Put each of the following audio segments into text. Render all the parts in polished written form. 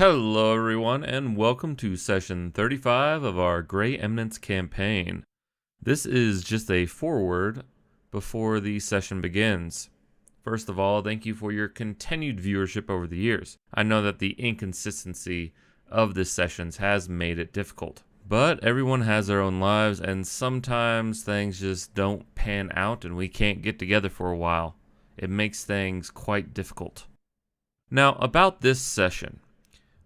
Hello, everyone, and welcome to session 35 of our Gray Eminence campaign. This is just a foreword before the session begins. First of all, thank you for your continued viewership over the years. I know that the inconsistency of the sessions has made it difficult, but everyone has their own lives, and sometimes things just don't pan out and we can't get together for a while. It makes things quite difficult. Now, about this session.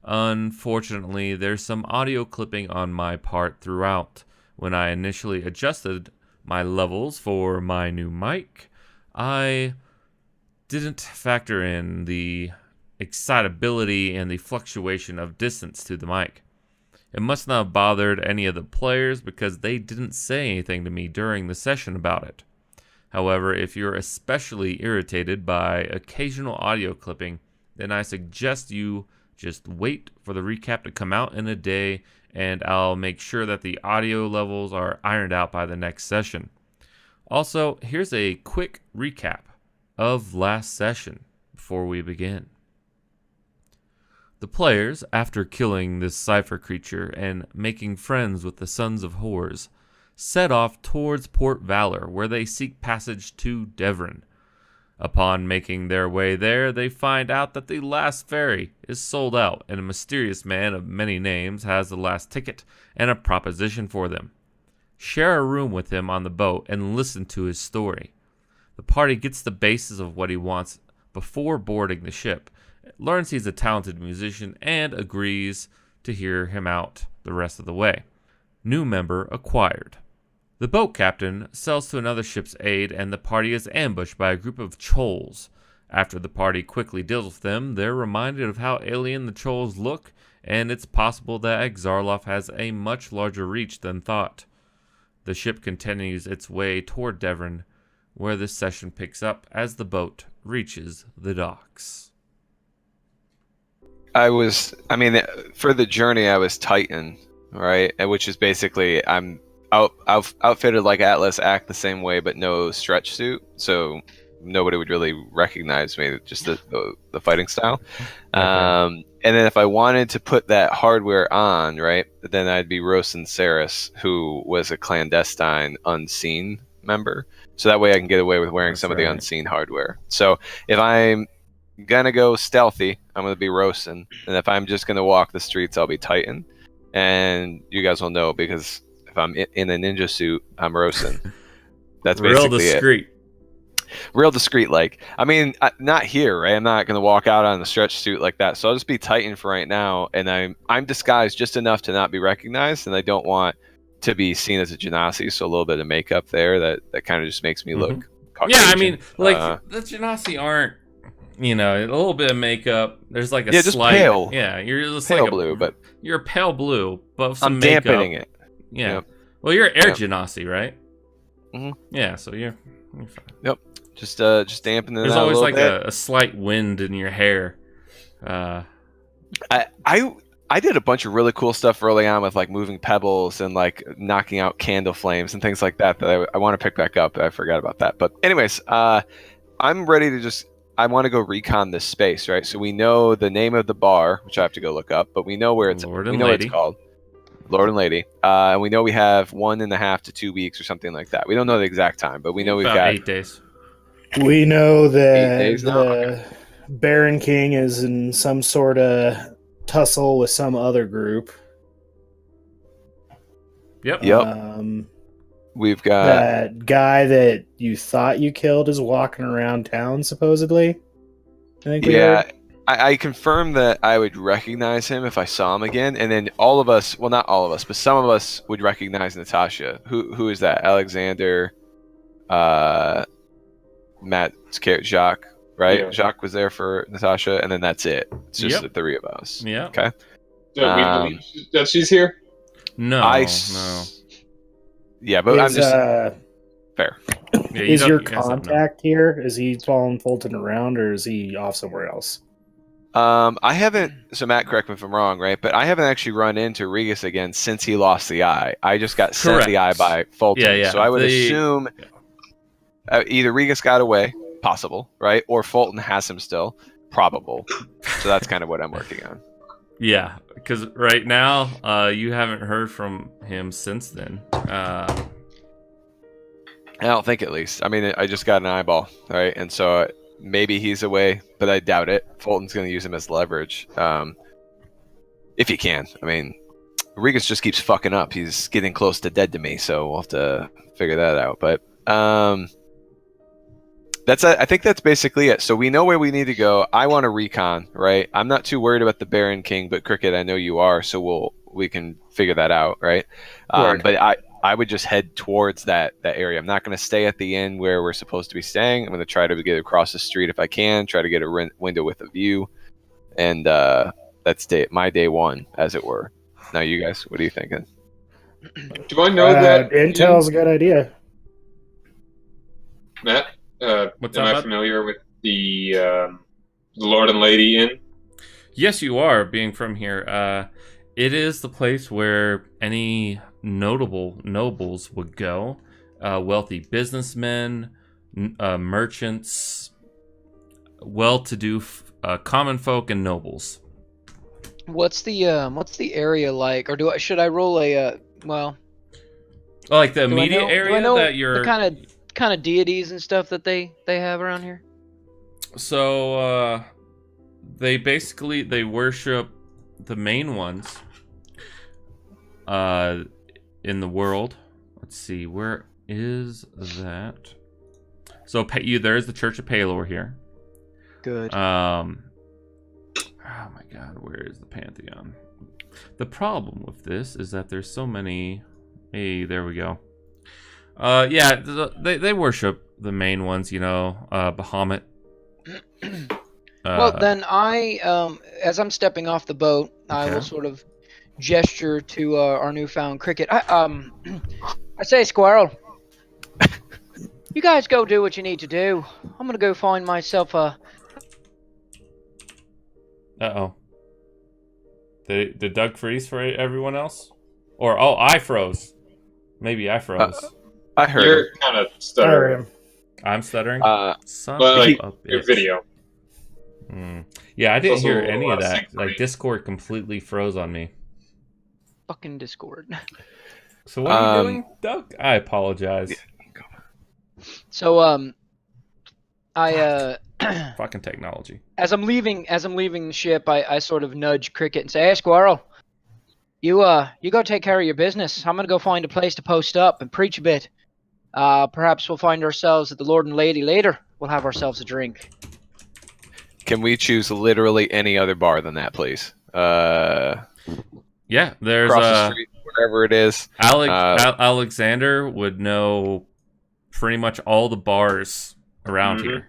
Unfortunately, there's some audio clipping on my part throughout. When I initially adjusted my levels for my new mic, I didn't factor in the excitability and the fluctuation of distance to the mic. It must not have bothered any of the players because they didn't say anything to me during the session about it. However, if you're especially irritated by occasional audio clipping, then I suggest you just wait for the recap to come out in a day, and I'll make sure that the audio levels are ironed out by the next session. Also, here's a quick recap of last session before we begin. The players, after killing this cipher creature and making friends with the Sons of Whores, set off towards Port Valor, where they seek passage to Devron. Upon making their way there, they find out that the last ferry is sold out, and a mysterious man of many names has the last ticket and a proposition for them. Share a room with him on the boat and listen to his story. The party gets the basis of what he wants before boarding the ship, learns he's a talented musician, and agrees to hear him out the rest of the way. New member acquired. The boat captain sells to another ship's aid, and the party is ambushed by a group of trolls. After the party quickly deals with them, they're reminded of how alien the trolls look, and it's possible that Exarloff has a much larger reach than thought. The ship continues its way toward Devron, where this session picks up as the boat reaches the docks. For the journey, I was Titan, right? Which is basically, I'm outfitted like Atlas, act the same way, but no stretch suit, so nobody would really recognize me, just the fighting style. Okay. And then if I wanted to put that hardware on, right, then I'd be Rosen Saris, who was a clandestine unseen member, so that way I can get away with wearing some of the unseen hardware. So if I'm gonna go stealthy, I'm gonna be Rosen, and if I'm just gonna walk the streets, I'll be Titan. And you guys will know, because if I'm in a ninja suit, I'm Rosen. That's basically real discreet. Real discreet, like. I mean, not here, right? I'm not going to walk out on a stretch suit like that. So I'll just be Titan for right now, and I'm disguised just enough to not be recognized, and I don't want to be seen as a genasi, so a little bit of makeup there that kind of just makes me look Caucasian. Yeah, I mean, like, the genasi aren't, a little bit of makeup. There's like a just slight... pale. Yeah, you're just pale like blue, but... You're pale blue, but with some I'm makeup. dampening it. Yeah. Yep. Well, you're air genasi, right? Mm-hmm. Yeah, so you're fine. Yep. Just dampening it There's out always a like bit. a slight wind in your hair. I did a bunch of really cool stuff early on with like moving pebbles and like knocking out candle flames and things like that I want to pick back up. I forgot about that. But anyways, I'm ready to I want to go recon this space, right? So we know the name of the bar, which I have to go look up, but we know where it's what it's called. Lord and Lady. And we know we have 1.5 to 2 weeks or something like that. We don't know the exact time, but we know we've got 8 days. We know that 8 days now? the Baron King is in some sort of tussle with some other group. Yep. We've got that guy that you thought you killed is walking around town, supposedly. I think we heard. I confirmed that I would recognize him if I saw him again, and then all of us, well, not all of us, but some of us would recognize Natasha. Who is that? Alexander, Matt, Jacques, right? Yeah. Jacques was there for Natasha, and then that's it. It's just the three of us. Yeah. Okay. So we believe that she's here? No. No. Yeah, but I'm just... fair. Yeah, is your contact here? Is he following Fulton around, or is he off somewhere else? I haven't, so Matt, correct me if I'm wrong, right? But I haven't actually run into Regis again since he lost the eye. I just got sent the eye by Fulton. Yeah. So I would assume either Regis got away, possible, right? Or Fulton has him still, probable. So that's kind of what I'm working on. Yeah, because right now, you haven't heard from him since then. I don't think, at least. I mean, I just got an eyeball, right? And so maybe he's away, but I doubt it. Fulton's going to use him as leverage, if he can. I mean, Regas just keeps fucking up. He's getting close to dead to me, so we'll have to figure that out. But I think that's basically it. So we know where we need to go. I want to recon, right? I'm not too worried about the Baron King, but Cricket, I know you are, so we can figure that out, right? But I would just head towards that area. I'm not going to stay at the inn where we're supposed to be staying. I'm going to try to get across the street if I can, try to get a window with a view. And that's my day one, as it were. Now, you guys, what are you thinking? Do I know that? Intel's a good idea. Matt, What's am up, I bud? familiar with the Lord and Lady Inn? Yes, you are, being from here. It is the place where any notable nobles would go. Wealthy businessmen, merchants, well-to-do common folk, and nobles. What's the area like, or should I roll a well? Oh, like the do I immediate know- do I area know that you're. the kind of deities and stuff that they have around here? So they worship the main ones in the world. Let's see, where is that? So there's the Church of Palor here. Good. Oh my God, where is the Pantheon? The problem with this is that there's so many. Hey, there we go. Yeah, they worship the main ones, Bahamut. Well, then as I'm stepping off the boat, I will Okay. sort of gesture to our newfound Cricket. I say, Squirrel, you guys go do what you need to do. I'm gonna go find myself a. Uh-oh. Did Doug freeze for everyone else? Or, I froze. Maybe I froze. I heard him. You're kind of stuttering. I'm stuttering? Son But of like a your bitch. video. Yeah, I didn't Also hear a any lot of of that. synchrony. Like, Discord completely froze on me. Fucking Discord. So what are you doing, Doug? I apologize. So I Fucking technology. as I'm leaving the ship, I sort of nudge Cricket and say, "Hey, Squirrel, you go take care of your business. I'm gonna go find a place to post up and preach a bit. Perhaps we'll find ourselves at the Lord and Lady later. We'll have ourselves a drink." Can we choose literally any other bar than that, please? Yeah, there's Across the street, wherever it is. Alexander would know pretty much all the bars around Mhm. here.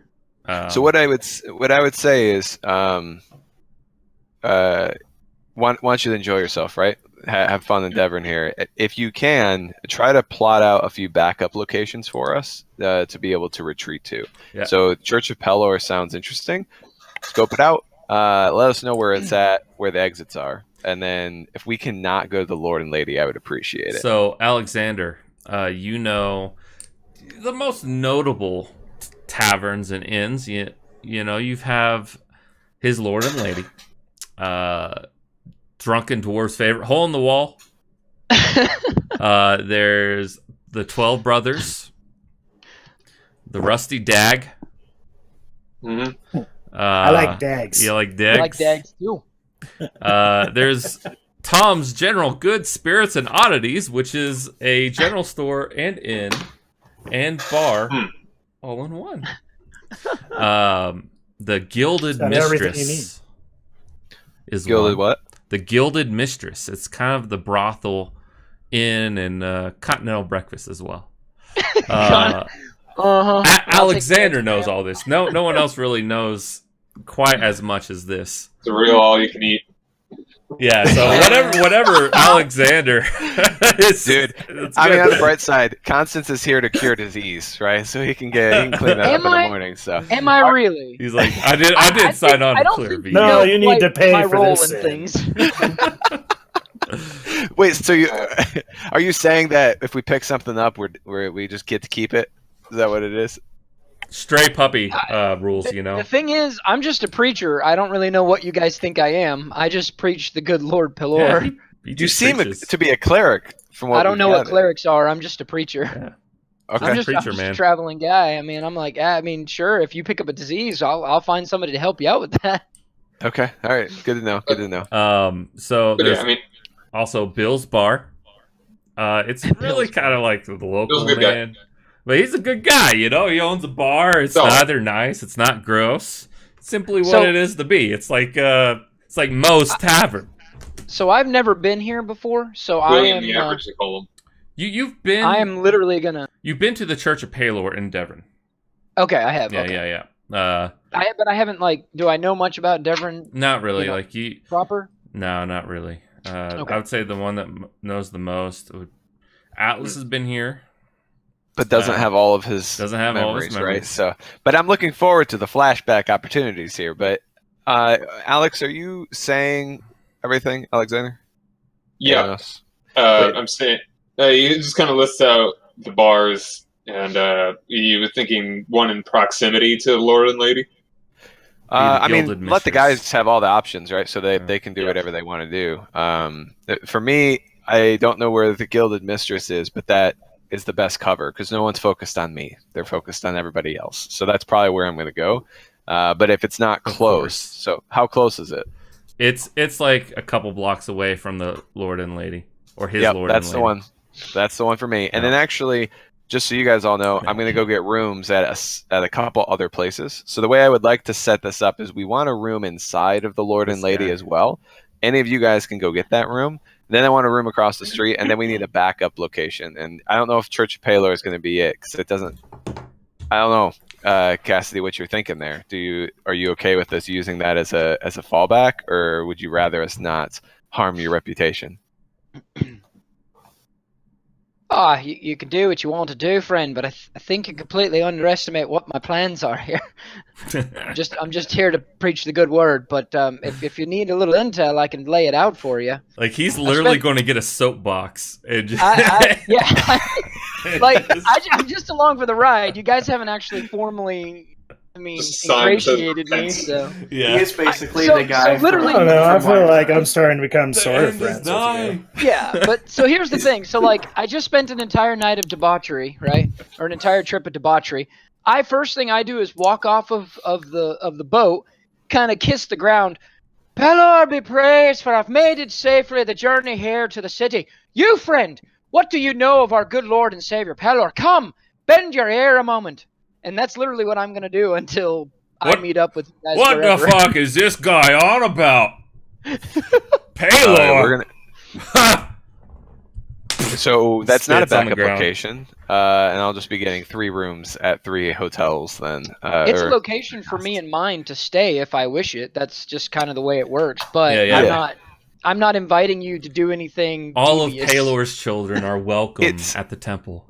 So what I would say is, want you to enjoy yourself, right? Have fun in Devron here. If you can, try to plot out a few backup locations for us to be able to retreat to. Yeah. So Church of Pelor sounds interesting. Scope it out. Let us know where it's at, where the exits are, and then if we cannot go to the Lord and Lady, I would appreciate it. So Alexander, you know the most notable taverns and inns. You have his Lord and Lady, Drunken Dwarf's favorite, Hole in the Wall. There's the 12 Brothers, the Rusty Dag. Mm-hmm. I like dags. You like dags? I like dags too. There's Tom's General Goods, Spirits, and Oddities, which is a general store and inn and bar all in one. The Gilded Got everything you Mistress is Gilded one. what? The Gilded Mistress. It's kind of the brothel inn and continental breakfast as well. Alexander knows all this. No one else really knows quite as much as this. It's a real all you can eat. Yeah, so whatever Alexander is, Dude, it's I mean, good. on the bright side, Constance is here to cure disease, right? So he can clean that up in the morning. So Am I really? He's like, I did sign on I to don't Clear think V. No, you need to pay my for role this. in things. wait, so are you saying that if we pick something up, we just get to keep it? Is that what it is? stray puppy rules, you know. The thing is, I'm just a preacher. I don't really know what you guys think I am. I just preach the good Lord Pelor. He You just seem preaches. to be a cleric from what I don't we've know what gathered. clerics are. I'm just a preacher. Yeah. Okay. I'm just preacher, a man. traveling guy. I mean, I'm like, I mean, sure, if you pick up a disease, I'll find somebody to help you out with that. Okay. All right. Good to know. Good to know. So But there's yeah, I mean, also Bill's Bar. It's really Bill's kind of like the local Bill's a good guy. man, but he's a good guy. You know, he owns a bar. It's So- neither nice. It's not gross. It's simply what So- it is to be. It's like Moe's Tavern. So I've never been here before. So William the Average, they call him. You've been I am literally gonna. you've been to the Church of Pelor in Devron. Okay, I have. Yeah, okay. yeah. But I haven't Do I know much about Devron Not really. You know- Like you. proper? No, not really. Okay. I would say the one that knows the most. Atlas has been here. But doesn't have all of his Doesn't have all of his right? memories. So, but I'm looking forward to the flashback opportunities here. But Alex, are you saying everything, Alexander? Yeah, Yes. I'm saying he just kind of lists out the bars, and he was thinking one in proximity to the Lord and Lady. I mean, Gilded let the Mistress. guys have all the options, right? So Yeah. they can do whatever they want to do. For me, I don't know where the Gilded Mistress is, but that is the best cover because no one's focused on me. They're focused on everybody else. So that's probably where I'm going to go. But if it's not Of close, course. so how close is it? It's like a couple blocks away from the Lord and Lady, or his Yep, Lord that's and the Lady. one. That's the one for me. And Yeah. then actually, just so you guys all know, I'm going to go get rooms at a couple other places. So the way I would like to set this up is we want a room inside of the Lord and This Lady guy. as well. Any of you guys can go get that room. Then I want a room across the street, and then we need a backup location. And I don't know if Church of Pelor is going to be it because it doesn't. I don't know, Cassidy, what you're thinking there. Are you okay with us using that as a fallback, or would you rather us not harm your reputation? You can do what you want to do, friend, but I think you completely underestimate what my plans are here. I'm just here to preach the good word, but if you need a little intel, I can lay it out for you. Like he's literally spent- going to get a soapbox and just, I'm just along for the ride. You guys haven't actually formally, Just signed the ingratiated me, fence. so. He yeah. is basically So- the guy. so literally- I don't know. I from feel like Minecraft. I'm starting to become The sort of end is friends with nigh. you. Yeah, but so here's the thing. So I just spent an entire night of debauchery, right? Or an entire trip of debauchery. First thing I do is walk off of the boat, kind of kiss the ground. Pelor be praised, for I've made it safely the journey here to the city. You, friend, what do you know of our good Lord and Savior Pelor? Come, bend your ear a moment. And that's literally what I'm gonna do until I What- meet up with you guys What forever. the fuck is this guy on about? Pelor. We're gonna. So that's not a Spits on the backup ground. location, and I'll just be getting 3 rooms at 3 hotels then. It's a or- location for me and mine to stay if I wish it. That's just kind of the way it works. But Yeah. I'm not inviting you to do anything. All of devious. Pelor's children are welcome It's- at the temple.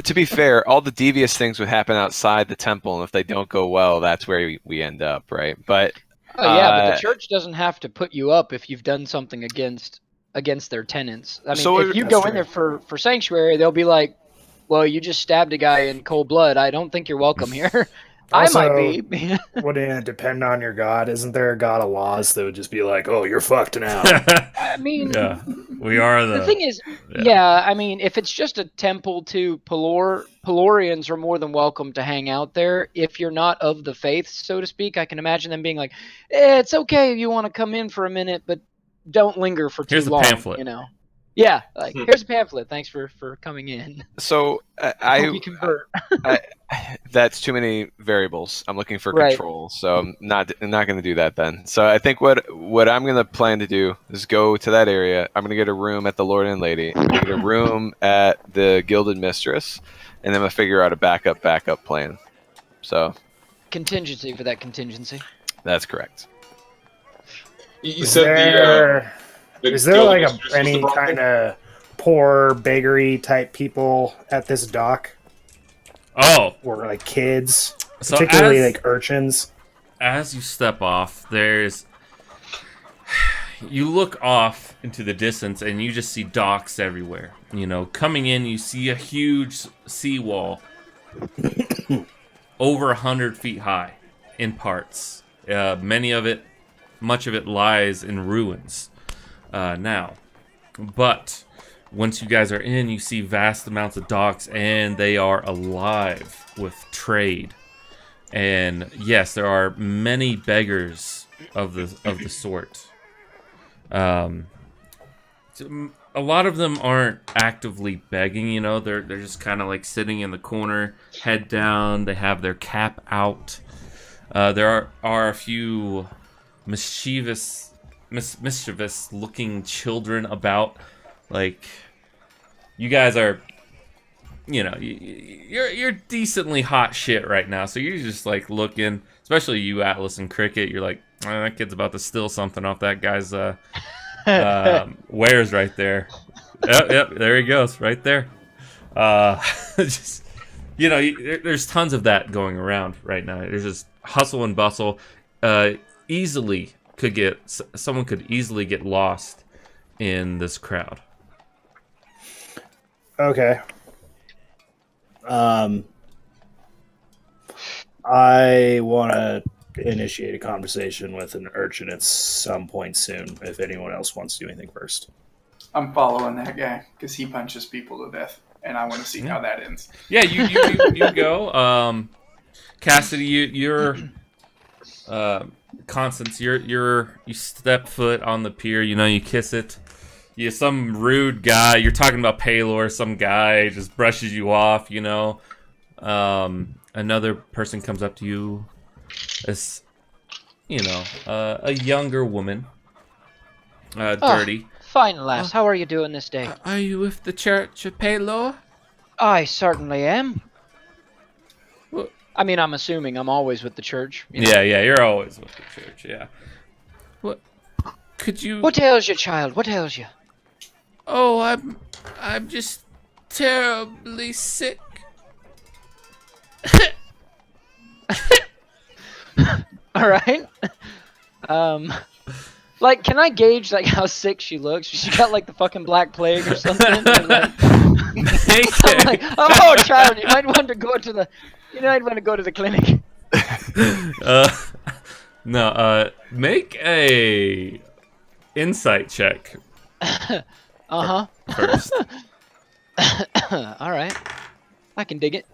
To be fair, all the devious things would happen outside the temple, and if they don't go well, that's where we end up, right? But Oh yeah, but Uh, the church doesn't have to put you up if you've done something against their tenants. I mean, So if you that's go true. in there for sanctuary, they'll be like, "Well, you just stabbed a guy in cold blood. I don't think you're welcome here." I Also- might be. Wouldn't it depend on your god? Isn't there a god of laws that would just be like, "Oh, you're fucked now"? I mean, Yeah, we are the thing is, I mean, if it's just a temple to Pelor, Pelorians are more than welcome to hang out there. If you're not of the faith, so to speak, I can imagine them being like, it's okay if you want to come in for a minute, but don't linger for too Here's a long. pamphlet. You know? Yeah, like here's a pamphlet. Thanks for coming in. so Hope you convert. that's too many variables. I'm looking for Right. control, so I'm not going to do that then. So I think what I'm going to plan to do is go to that area. I'm going to get a room at the Lord and Lady. I'm going to get a room at the Gilded Mistress, and then I'm going to figure out a backup plan. So Contingency for that contingency. that's correct. You Is said there, the is there guild like mistress was any the brothel? kind of poor beggary type people at this dock, Oh, or like kids, so particularly as, like urchins? as you step off, you look off into the distance and you just see docks everywhere. You know, coming in, you see a huge seawall. over 100 feet high in parts. Much of it lies in ruins now. But once you guys are in, you see vast amounts of docks, and they are alive with trade. And yes, there are many beggars of the sort. A lot of them aren't actively begging, you know. They're just kind of like sitting in the corner, head down. They have their cap out. There are a few mischievous looking children about. Like, you guys are, you know, you're decently hot shit right now. So you're just like looking, especially you, Atlas and Cricket. You're like, that kid's about to steal something off that guy's wares right there. Yep, there he goes, right there. Just, you know, there's tons of that going around right now. There's just hustle and bustle. Someone could easily get lost in this crowd. Okay. I want to initiate a conversation with an urchin at some point soon, if anyone else wants to do anything first. I'm following that guy because he punches people to death, and I want to see how that ends. Yeah, you go. Cassidy, you're Constance, you step foot on the pier. You know, you kiss it. Some rude guy. You're talking about Paylor. Some guy just brushes you off. You know, another person comes up to you. As you know, a younger woman, dirty. Fine, lass. How are you doing this day? Are you with the Church of Paylor? I certainly am. What? I mean, I'm assuming I'm always with the church. You know? Yeah, you're always with the church. Yeah. What? Could you? What ails you, child? What ails you? Oh, I'm just terribly sick. All right. Like, can I gauge like how sick she looks? She got like the fucking Black Plague or something. Or, like, I'm like, oh, child, you might want to go to the clinic. No. Make a insight check. First. All right. I can dig it.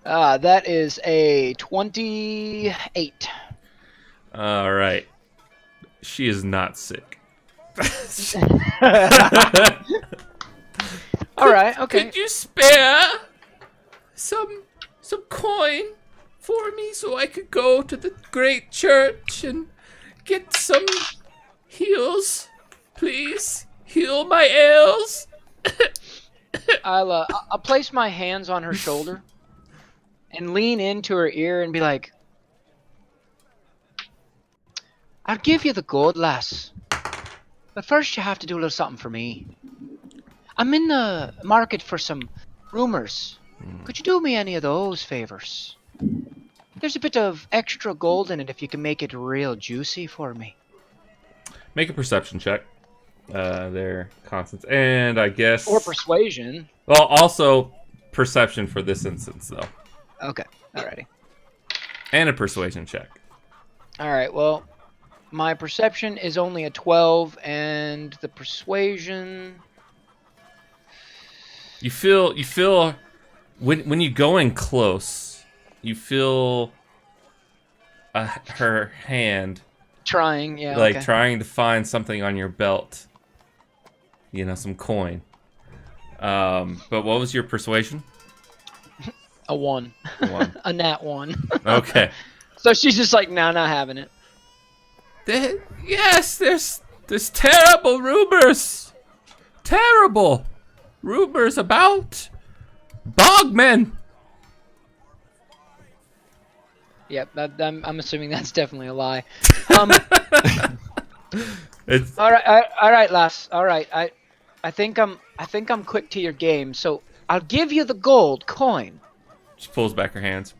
That is a 28. All right. She is not sick. All right. Okay. Could you spare some coin for me so I could go to the great church and get some heals, please? Heal my ails. I'll place my hands on her shoulder and lean into her ear and be like, I'll give you the gold, lass. But first you have to do a little something for me. I'm in the market for some rumors. Could you do me any of those favors? There's a bit of extra gold in it if you can make it real juicy for me. Make a perception check. There, Constance. And I guess... Or persuasion. Well, also perception for this instance, though. Okay, alrighty. And a persuasion check. Alright, well, my perception is only a 12, and the persuasion... You feel when you go in close, you feel her hand trying, yeah, like okay. trying to find something on your belt. You know, some coin. But what was your persuasion? A 1. A nat 1. Okay. So she's just like, nah, not having it. Yes, there's terrible rumors. Terrible rumors about bogmen. Yep, I'm assuming that's definitely a lie. It's all right, lass. All right, I think I'm quick to your game. So I'll give you the gold coin. She pulls back her hands.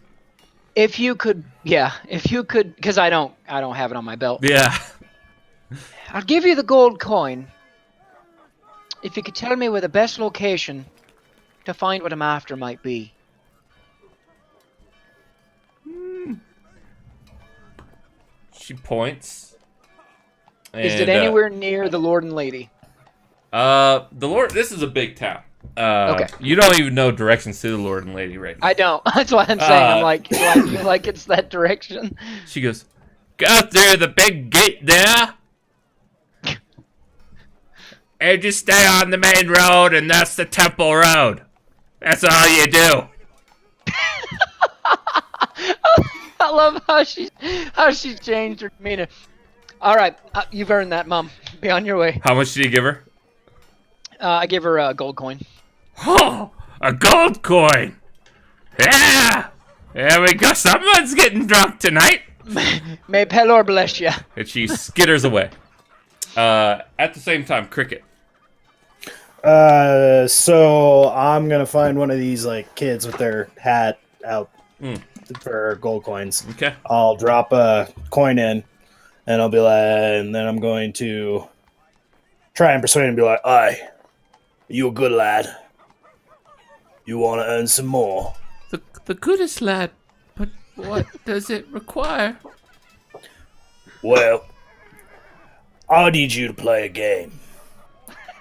If you could, because I don't have it on my belt. Yeah. I'll give you the gold coin. If you could tell me where the best location to find what I'm after might be. She points. Is it anywhere near the Lord and Lady? The Lord. This is a big town. Okay. You don't even know directions to the Lord and Lady right now. I don't. That's why I'm saying. I'm like, do I feel like it's that direction? She goes, go through the big gate there. And just stay on the main road, and that's the Temple Road. That's all you do. I love how she changed her demeanor. All right, you've earned that, Mom. Be on your way. How much did you give her? I give her a gold coin. Oh, a gold coin. Yeah. There we go. Someone's getting drunk tonight. May Pelor bless you. And she skitters away. At the same time, Cricket. So I'm gonna find one of these like kids with their hat out for gold coins. Okay. I'll drop a coin in, and I'll be like, and then I'm going to try and persuade him and be like, "Aye, you a good lad. You want to earn some more?" The goodest lad, but what does it require? Well, I need you to play a game.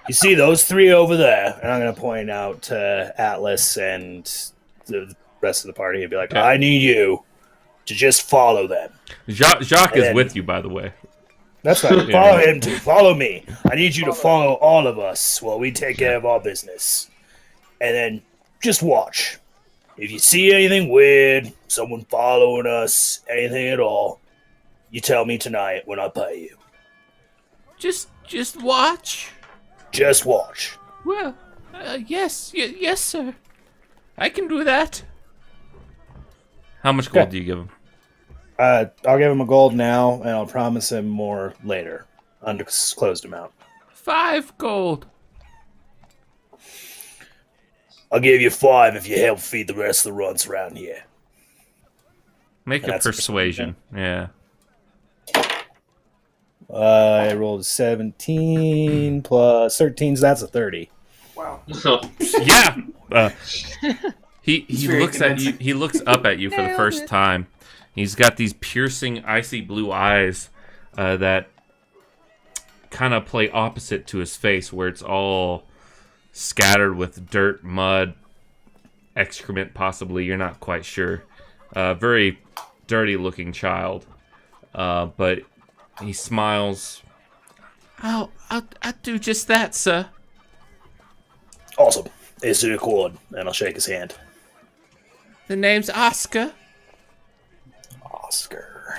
You see those three over there? And I'm going to point out to Atlas and the rest of the party and be like, okay. I need you to just follow them. Jacques is with you, by the way. That's right. Follow him too. Follow me. I need you to follow all of us while we take care of our business. And then just watch. If you see anything weird, someone following us, anything at all, you tell me tonight when I pay you. Just watch. Just watch. Well, yes, sir. I can do that. How much gold do you give him? I'll give him a gold now, and I'll promise him more later. Undisclosed amount. 5 gold. I'll give you 5 if you help feed the rest of the runts around here. Make a persuasion. Yeah. I rolled a 17 plus 13, so that's a 30. Wow. Yeah. He very looks at you. He looks up at you for the first time. He's got these piercing, icy blue eyes that kind of play opposite to his face, where it's all scattered with dirt, mud, excrement, possibly. You're not quite sure. Very dirty-looking child, but he smiles. I'll do just that, sir. Awesome. It's an accord, and I'll shake his hand. The name's Oscar. Oscar.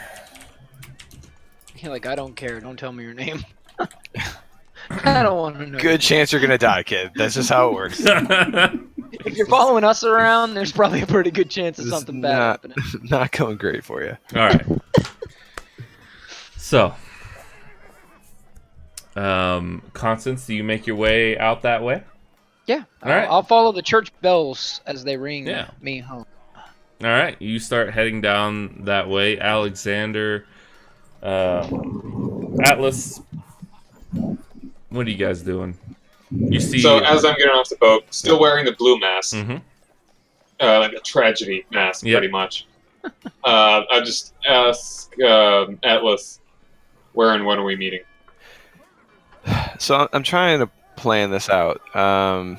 You're like, I don't care. Don't tell me your name. I don't want to know. Good chance you're gonna die, kid. That's just how it works. If you're following us around, there's probably a pretty good chance of It's something bad happening. Not going great for you. All right. So, Constance, do you make your way out that way? Yeah. All right. I'll follow the church bells as they ring Yeah. me home. All right. You start heading down that way. Alexander, Atlas, what are you guys doing? You see. So as I'm getting off the boat, still wearing the blue mask, Mhm. Like a tragedy mask, Yep. pretty much. I just ask Atlas, where and when are we meeting? So I'm trying to plan this out. I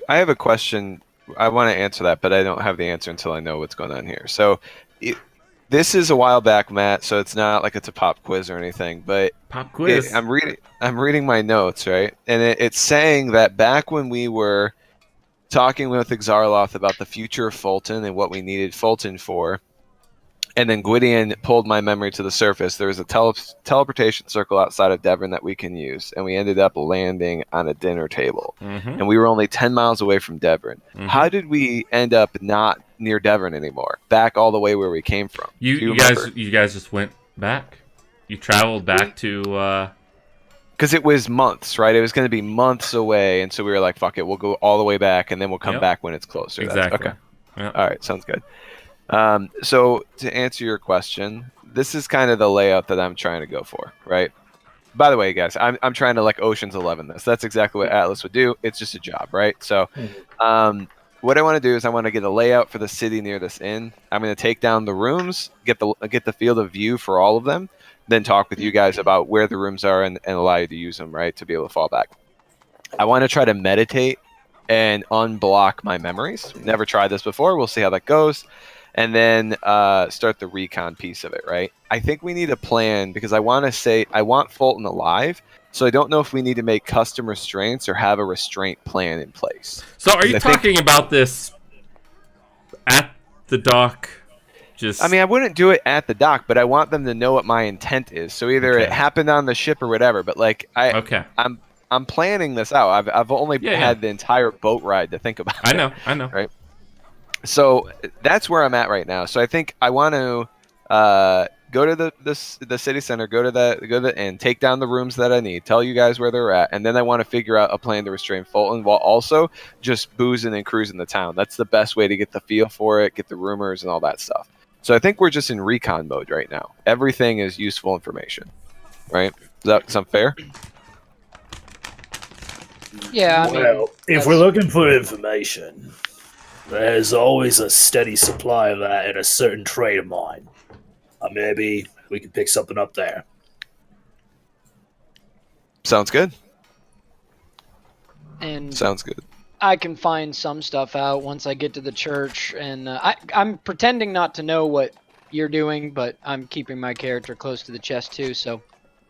have a question. I want to answer that, but I don't have the answer until I know what's going on here. So this is a while back, Matt, so it's not like it's a pop quiz or anything, but Pop quiz. I'm reading my notes, right? And it's saying that back when we were talking with Exarloth about the future of Fulton and what we needed Fulton for, and then Gwydion pulled my memory to the surface, there was a teleportation circle outside of Devron that we can use, and we ended up landing on a dinner table. Mm-hmm. And we were only 10 miles away from Devron. Mhm. How did we end up not near Devron anymore? Back all the way where we came from. Do You remember? guys just went back. You traveled back to. Because it was months, right? It was going to be months away, and so we were like, "Fuck it, we'll go all the way back, and then we'll come Yep. back when it's closer." Exactly. Okay. Yep. All right, sounds good. So to answer your question, this is kind of the layout that I'm trying to go for, right? By the way, guys, I'm trying to like Ocean's 11 this. That's exactly what Atlas would do. It's just a job, right? So, what I want to do is I want to get a layout for the city near this inn. I'm going to take down the rooms, get the field of view for all of them, then talk with you guys about where the rooms are and allow you to use them, right, to be able to fall back. I want to try to meditate and unblock my memories. Never tried this before. We'll see how that goes. And then start the recon piece of it, right? I think we need a plan because I want Fulton alive. So I don't know if we need to make custom restraints or have a restraint plan in place. So are you talking about this at the dock? I mean, I wouldn't do it at the dock, but I want them to know what my intent is. So either it happened on the ship or whatever. But like, I'm planning this out. I've only had the entire boat ride to think about. I know. Right. So that's where I'm at right now. So I think I want to go to the city center, go to the inn, take down the rooms that I need, tell you guys where they're at, and then I want to figure out a plan to restrain Fulton while also just boozing and cruising the town. That's the best way to get the feel for it, get the rumors and all that stuff. So I think we're just in recon mode right now. Everything is useful information, right? Does that sound fair? Yeah. I mean, if we're looking for information, there's always a steady supply of that in a certain trade of mine. Maybe we can pick something up there. Sounds good. And sounds good. I can find some stuff out once I get to the church, and I'm pretending not to know what you're doing, but I'm keeping my character close to the chest too, so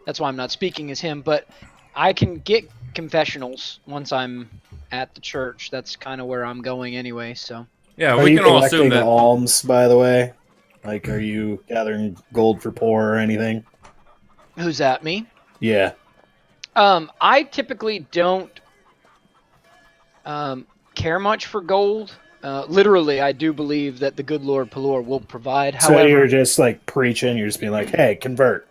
that's why I'm not speaking as him. But I can get confessionals once I'm at the church. That's kind of where I'm going anyway. So yeah, we can all assume that alms, by the way. Like, are you gathering gold for poor or anything? Who's that? Me? Yeah. I typically don't care much for gold. Literally, I do believe that the good Lord Pelor will provide. So you're just like preaching. You're just being like, "Hey, convert."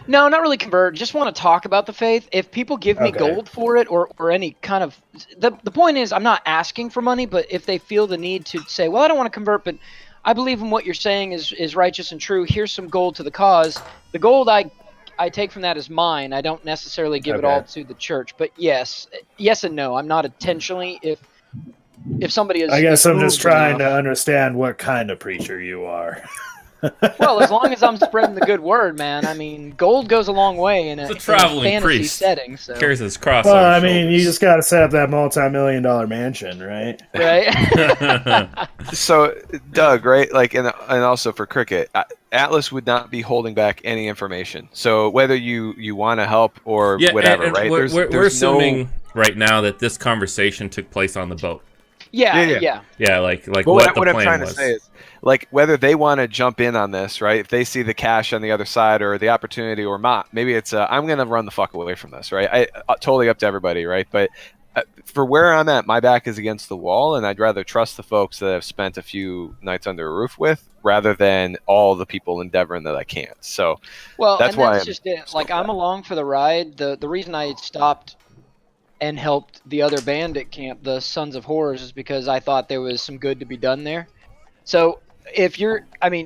No, not really convert. Just want to talk about the faith. If people give me gold for it or any kind of... The point is, I'm not asking for money, but if they feel the need to say, well, I don't want to convert, but I believe in what you're saying is righteous and true. Here's some gold to the cause. The gold I take from that is mine. I don't necessarily give it all to the church. But yes and no. I'm not intentionally... If somebody is... I guess I'm just trying to understand what kind of preacher you are. Well, as long as I'm spreading the good word, man. I mean, gold goes a long way in a traveling fantasy priest setting. So. Carries his cross. Well, I mean, you just got to set up that multi-million-dollar mansion, right? Right. So, Doug, right? Like, and also for Cricket, Atlas would not be holding back any information. So whether you want to help or whatever, and right? We're assuming right now that this conversation took place on the boat. Yeah. Like but what the I'm plan trying was. to say is, like, whether they want to jump in on this, right? If they see the cash on the other side or the opportunity or not, maybe it's I'm gonna run the fuck away from this, right? Totally up to everybody, right? But for where I'm at, my back is against the wall, and I'd rather trust the folks that I've spent a few nights under a roof with, rather than all the people in Devron that I can't. So, that's why that's just it. Like, I'm along for the ride. The reason I stopped and helped the other bandit camp, the Sons of Horrors, is because I thought there was some good to be done there. So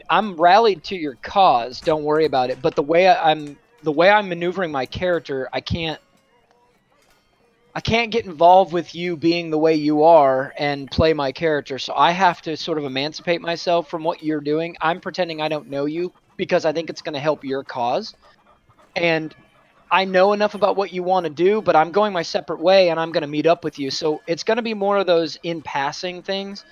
I'm rallied to your cause. Don't worry about it. But the way I'm maneuvering my character, I can't get involved with you being the way you are and play my character. So I have to sort of emancipate myself from what you're doing. I'm pretending I don't know you because I think it's going to help your cause. And I know enough about what you want to do, but I'm going my separate way, and I'm going to meet up with you. So it's going to be more of those in passing things,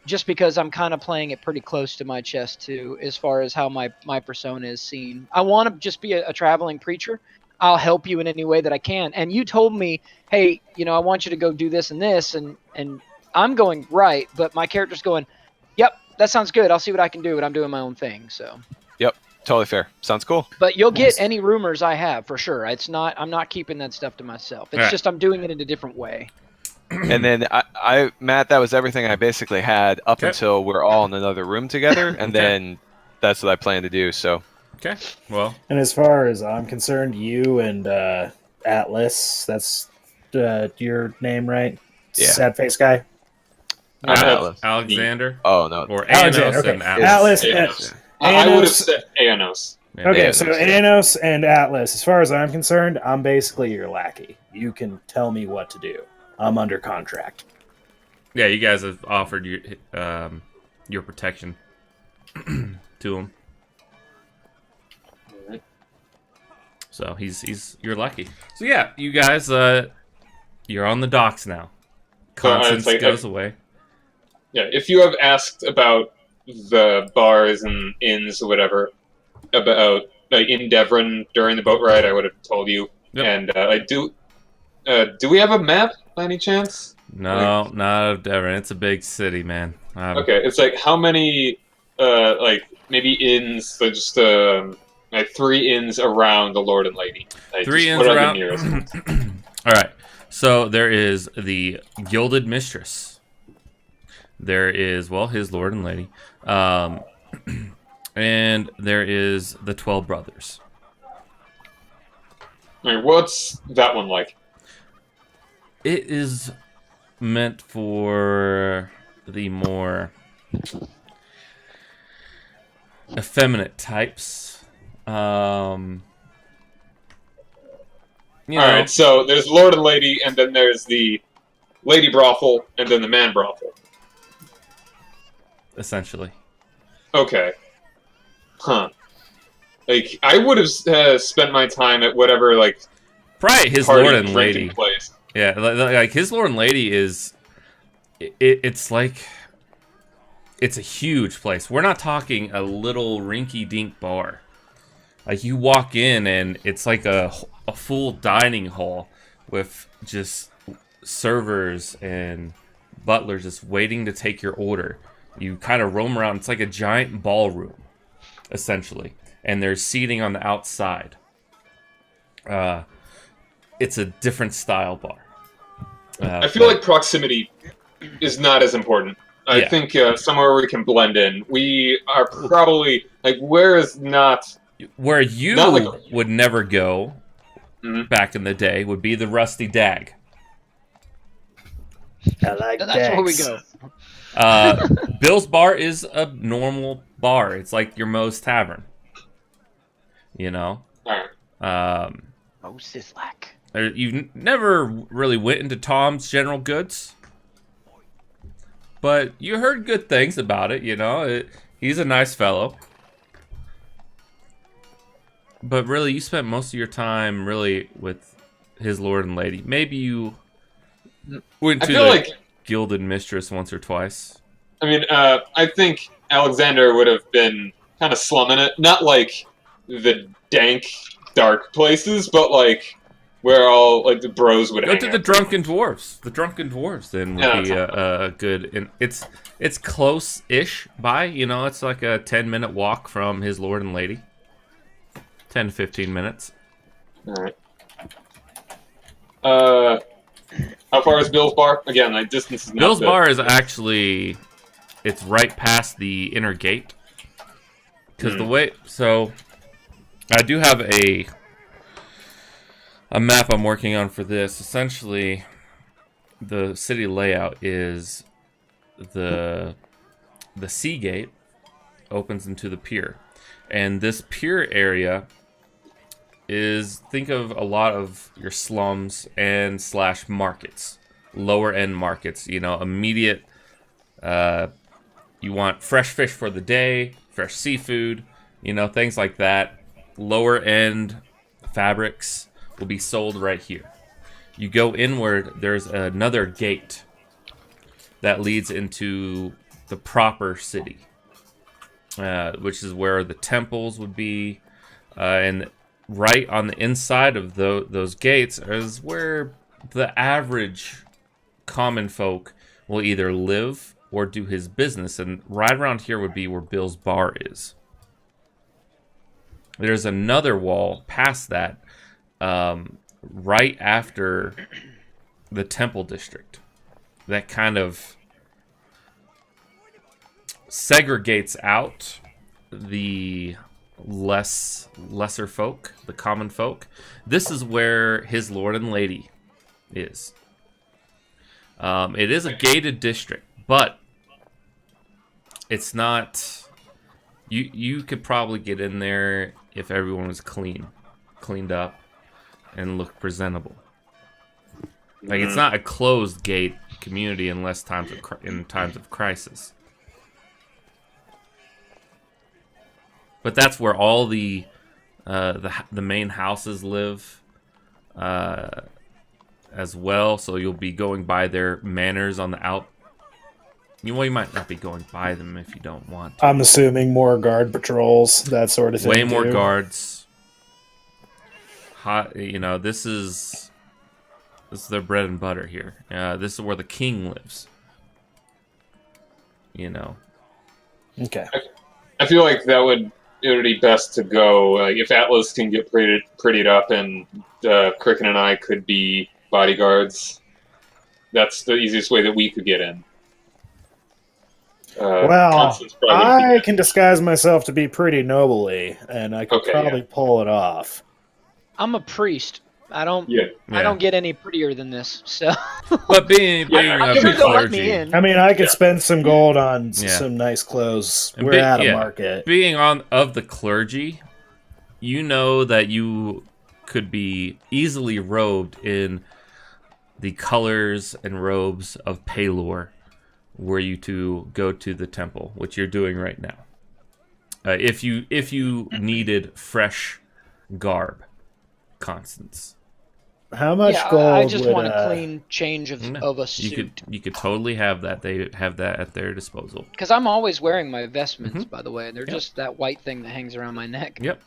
just because I'm kind of playing it pretty close to my chest too, as far as how my persona is seen. I want to just be a traveling preacher. I'll help you in any way that I can. And you told me, hey, I want you to go do this and this, and I'm going right, but my character's going, yep, that sounds good. I'll see what I can do, but I'm doing my own thing. So. Yep. Totally fair. Sounds cool. But you'll get any rumors I have for sure. I'm not keeping that stuff to myself. It's just I'm doing it in a different way. And then Matt, that was everything I basically had up until we're all in another room together, and then that's what I plan to do. So. Okay. Well. And as far as I'm concerned, you and Atlas, that's your name, right? Yeah. Sad face guy. Alexander. Oh no. Or Alexander. Anos Okay. and Atlas. Atlas. I would have said Anos. Yeah, Okay, Anos, so Anos and Atlas, as far as I'm concerned, I'm basically your lackey. You can tell me what to do. I'm under contract. Yeah, you guys have offered your protection to him. So you're lucky. So yeah, you guys, you're on the docks now. Constance goes away. Yeah, if you have asked about the bars and inns or whatever about in Devron during the boat ride, I would have told you. Yep. And I do. Do we have a map by any chance? No, not of Devon. It's a big city, man. Okay, it's like how many, maybe inns, so just 3 inns around the Lord and Lady. Like, 3 inns around. All right. So there is the Gilded Mistress. There is, well, his Lord and Lady. And there is the 12 Brothers. All right, what's that one like? It is meant for the more effeminate types. Alright, so there's Lord and Lady, and then there's the Lady Brothel, and then the Man Brothel. Essentially. Okay. Huh. Like, I would have spent my time at whatever, like... Probably his Lord and Lady. Place. Yeah, like his Lord and Lady is... It's like... It's a huge place. We're not talking a little rinky-dink bar. Like, you walk in and it's like a full dining hall with just servers and butlers just waiting to take your order. You kind of roam around. It's like a giant ballroom, essentially. And there's seating on the outside. It's a different style bar. I feel like proximity is not as important. I think somewhere we can blend in. We are probably, like, where is not... Where you would never go back in the day would be the Rusty Dag. I like That's dags. where we go. Bill's Bar is a normal bar. It's like your Moe's Tavern. You know? Moe's Sislak. You've never really went into Tom's General Goods. But you heard good things about it, you know? He's a nice fellow. But really, you spent most of your time really with his Lord and Lady. Maybe you went to the Gilded Mistress once or twice. I mean, I think Alexander would have been kind of slumming it. Not like the dank, dark places, but like where all like the bros would hang Go to out. the Drunken Dwarves. The Drunken Dwarves then would be a good... And it's close-ish by, you know, it's like a 10-minute walk from his Lord and Lady. 10 to 15 minutes. Alright. How far is Bill's Bar? Again, like, distance is not Bill's Bar is actually... It's right past the inner gate. Because the way... So, I do have a map I'm working on for this. Essentially, the city layout is the sea gate opens into the pier. And this pier area is, think of a lot of your slums and / markets, lower end markets, you know, immediate, you want fresh fish for the day, fresh seafood, you know, things like that. Lower end fabrics will be sold right here. You go inward, there's another gate that leads into the proper city, which is where the temples would be, and right on the inside of those gates is where the average common folk will either live or do his business, and right around here would be where Bill's Bar is. There's another wall past that, right after the Temple District, that kind of segregates out the lesser folk, the common folk. This is where his Lord and Lady is. It is a gated district, but it's not... You could probably get in there if everyone was cleaned up, and looked presentable. Like, it's not a closed gate community in times of crisis. But that's where all the main houses live as well. So you'll be going by their manors on the out. You might not be going by them if you don't want to. I'm assuming more guard patrols, that sort of thing. Way more too. guards. This is their bread and butter here. This is where the king lives. Okay. I feel like it would be best to go, like, if Atlas can get prettied up and Cricket and I could be bodyguards. That's the easiest way that we could get in. Well, I can disguise myself to be pretty nobly, and I could probably pull it off. I'm a priest. I don't get any prettier than this. So, but being of the clergy, in. I mean, I could spend some gold on some nice clothes. We're at a market. Being of the clergy, you know that you could be easily robed in the colors and robes of Pelor, were you to go to the temple, which you're doing right now. If you needed fresh garb, Constance. How much gold? I just want a clean change of a suit. You could totally have that. They have that at their disposal. Because I'm always wearing my vestments, by the way. They're just that white thing that hangs around my neck. Yep.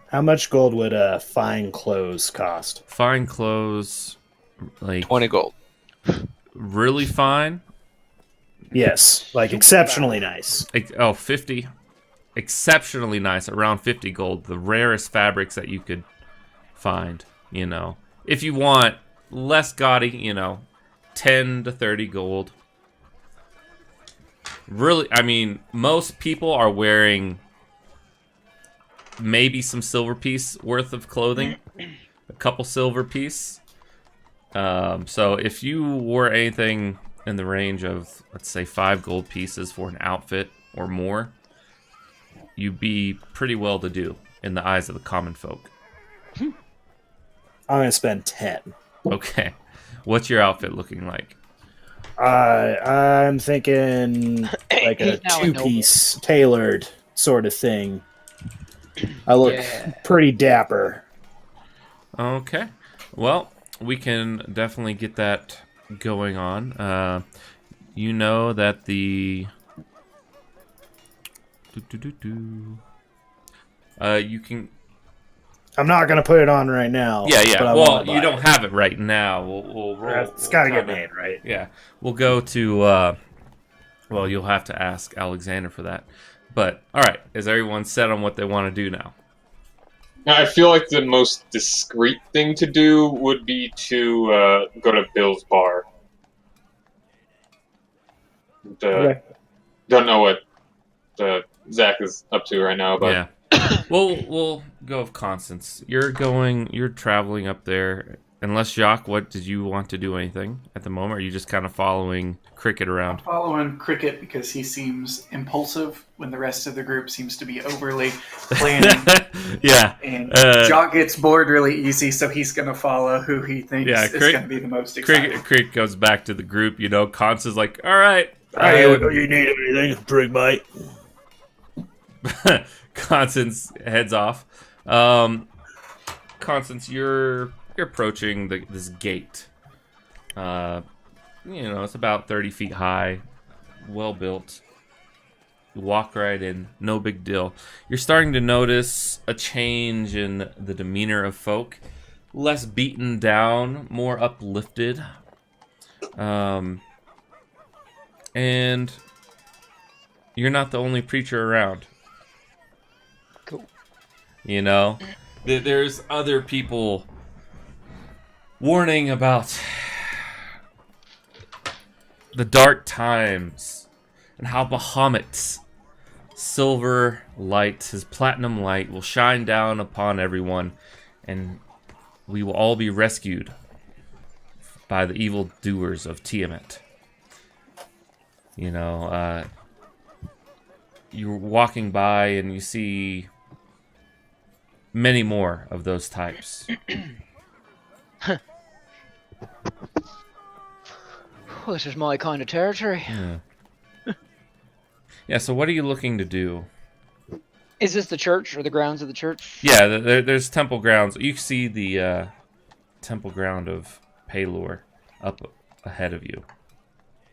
How much gold would fine clothes cost? Fine clothes, like 20 gold. Really fine. Yes, like exceptionally nice. 50. Exceptionally nice, around 50 gold. The rarest fabrics that you could find, If you want less gaudy, 10 to 30 gold. Really, I mean, most people are wearing maybe some silver piece worth of clothing. A couple silver piece. So if you wore anything in the range of, let's say, 5 gold pieces for an outfit or more, you'd be pretty well to do in the eyes of the common folk. I'm going to spend 10. Okay. What's your outfit looking like? I'm thinking like a two-piece tailored sort of thing. I look pretty dapper. Okay. Well, we can definitely get that going on. You know that the... you can... I'm not going to put it on right now. Yeah. Well, you don't have it right now. We'll roll. It's got to get made, right? Yeah. We'll go to... well, you'll have to ask Alexander for that. But, all right. Is everyone set on what they want to do now? I feel like the most discreet thing to do would be to go to Bill's bar. Don't know what Zach is up to right now, but yeah. We'll go with Constance. You're traveling up there. Unless, Jacques, did you want to do anything at the moment? Or are you just kind of following Cricket around? I'm following Cricket because he seems impulsive when the rest of the group seems to be overly planning. Yeah. And Jock gets bored really easy, so he's going to follow who he thinks is going to be the most exciting. Cricket goes back to the group. Constance is like, all right. You need anything? Drink, mate. Constance heads off. Constance, you're approaching this gate. It's about 30 feet high, well built. You walk right in, no big deal. You're starting to notice a change in the demeanor of folk. Less beaten down, more uplifted. And you're not the only preacher around. Cool. There's other people warning about the dark times and how Bahamut's silver light, his platinum light, will shine down upon everyone, and we will all be rescued by the evil doers of Tiamat. You're walking by and you see many more of those types. Well, this is my kind of territory. Yeah. Yeah, so what are you looking to do? Is this the church or the grounds of the church? Yeah, there's temple grounds. You see the temple ground of Palor up ahead of you.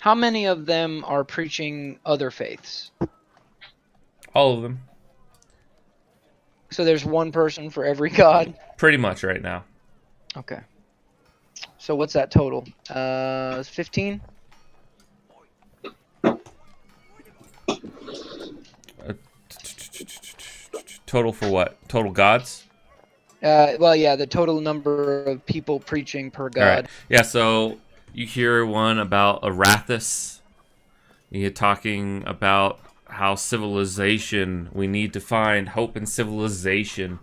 How many of them are preaching other faiths? All of them. So there's one person for every god? Pretty much right now. Okay. So what's that total? 15? Total for what? Total gods? Well, yeah, the total number of people preaching per god. All right. Yeah, so you hear one about Arathis. You're talking about how civilization, we need to find hope in civilization.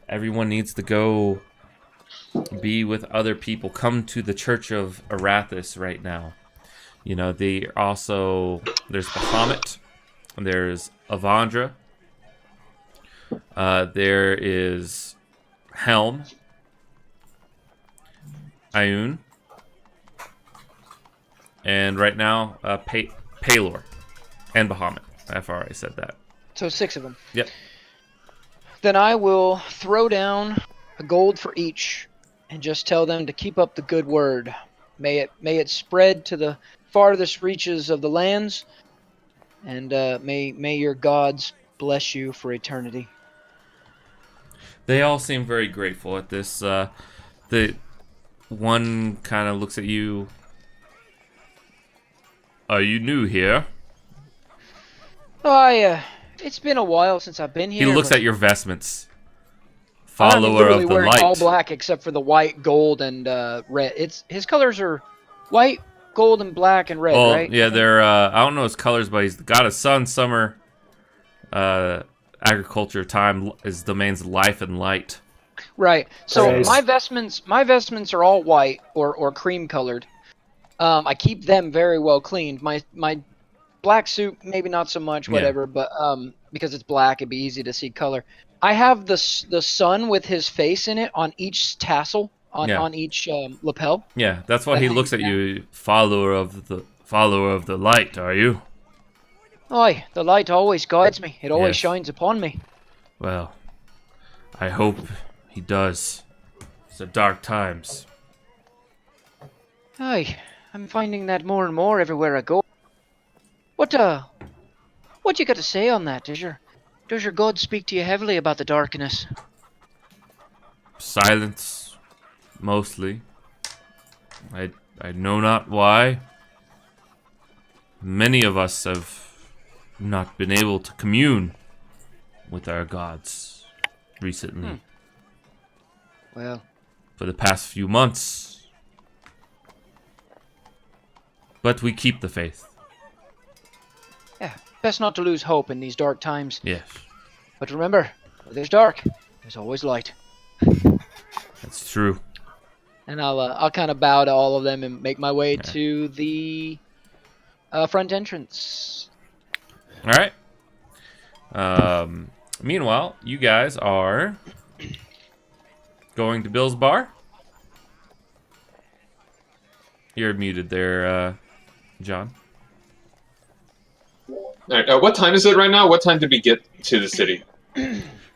Everyone needs to go be with other people. Come to the Church of Arathis right now. You know, there's Bahamut, there's Avandra, there is Helm, Ioun, and right now, Palor and Bahamut. I've already said that. So 6 of them. Yep. Then I will throw down a gold for each and just tell them to keep up the good word. May it spread to the farthest reaches of the lands, and may your gods bless you for eternity. They all seem very grateful at this. The one kind of looks at you. Are you new here? Oh, it's been a while since I've been here. He looks but at your vestments. I'm Follower literally of the wearing light. all black except for the white, gold, and red. His colors are white, gold, and black and red, Well, right? yeah, they're I don't know his colors, but he's got a sun, summer, agriculture, time is domains life and light. Right. So Praise. my vestments are all white or cream colored. I keep them very well cleaned. My black suit maybe not so much, whatever, Yeah. but because it's black, it'd be easy to see color. I have the sun with his face in it on each tassel on each lapel. Yeah, that's why he looks at you. Follower of the light, are you? Aye, the light always guides me. It always Yes. shines upon me. Well, I hope he does. It's the dark times. Aye, I'm finding that more and more everywhere I go. What you got to say on that? Does your God speak to you heavily about the darkness? Silence, mostly. I know not why. Many of us have not been able to commune with our gods recently. Well, For the past few months. But we keep the faith. yeah, best not to lose hope in these dark times. Yes, But remember, where there's dark, there's always light. that's true. And I'll kind of bow to all of them and make my way to the front entrance. All right. Meanwhile, you guys are going to Bill's bar. You're muted there, John. All right, what time is it right now? What time did we get to the city?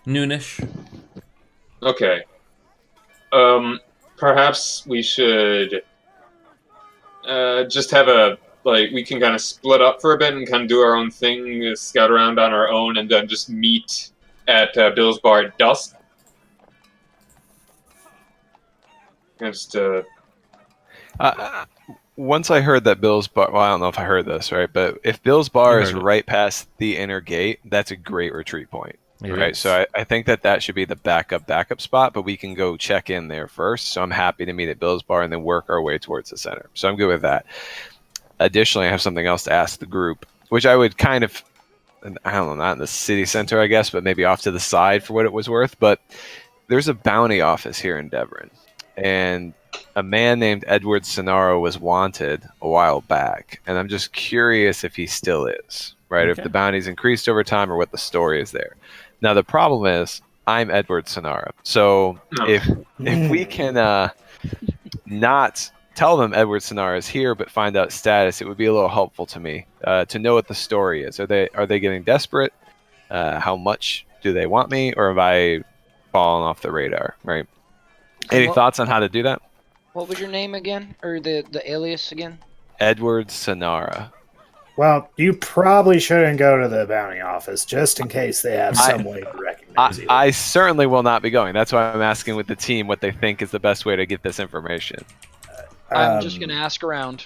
Noonish. Okay. Perhaps we should just have we can kind of split up for a bit and kind of do our own thing, scout around on our own, and then just meet at Bill's bar at dusk. Just Once I heard that Bill's bar, well, I don't know if I heard this, right? But if Bill's bar You is heard it. right past the inner gate, that's a great retreat point. It Right, is. so I think that should be the backup spot, but we can go check in there first. So I'm happy to meet at Bill's bar and then work our way towards the center. So I'm good with that. Additionally, I have something else to ask the group, which I would kind of, I don't know, not in the city center, I guess, but maybe off to the side for what it was worth. But there's a bounty office here in Devron, and a man named Edward Sonaro was wanted a while back, and I'm just curious if he still is, right? Okay. If the bounty's increased over time or what the story is there. Now, the problem is I'm Edward Sonaro. So No. if we can not tell them Edward Sonara is here, but find out status, it would be a little helpful to me to know what the story is. Are they getting desperate? How much do they want me, or have I fallen off the radar? Right. Any thoughts on how to do that? What was your name again, or the alias again? Edward Sonara. Well, you probably shouldn't go to the bounty office just in case they have some way to recognize you. I certainly will not be going. That's why I'm asking with the team what they think is the best way to get this information. I'm just going to ask around.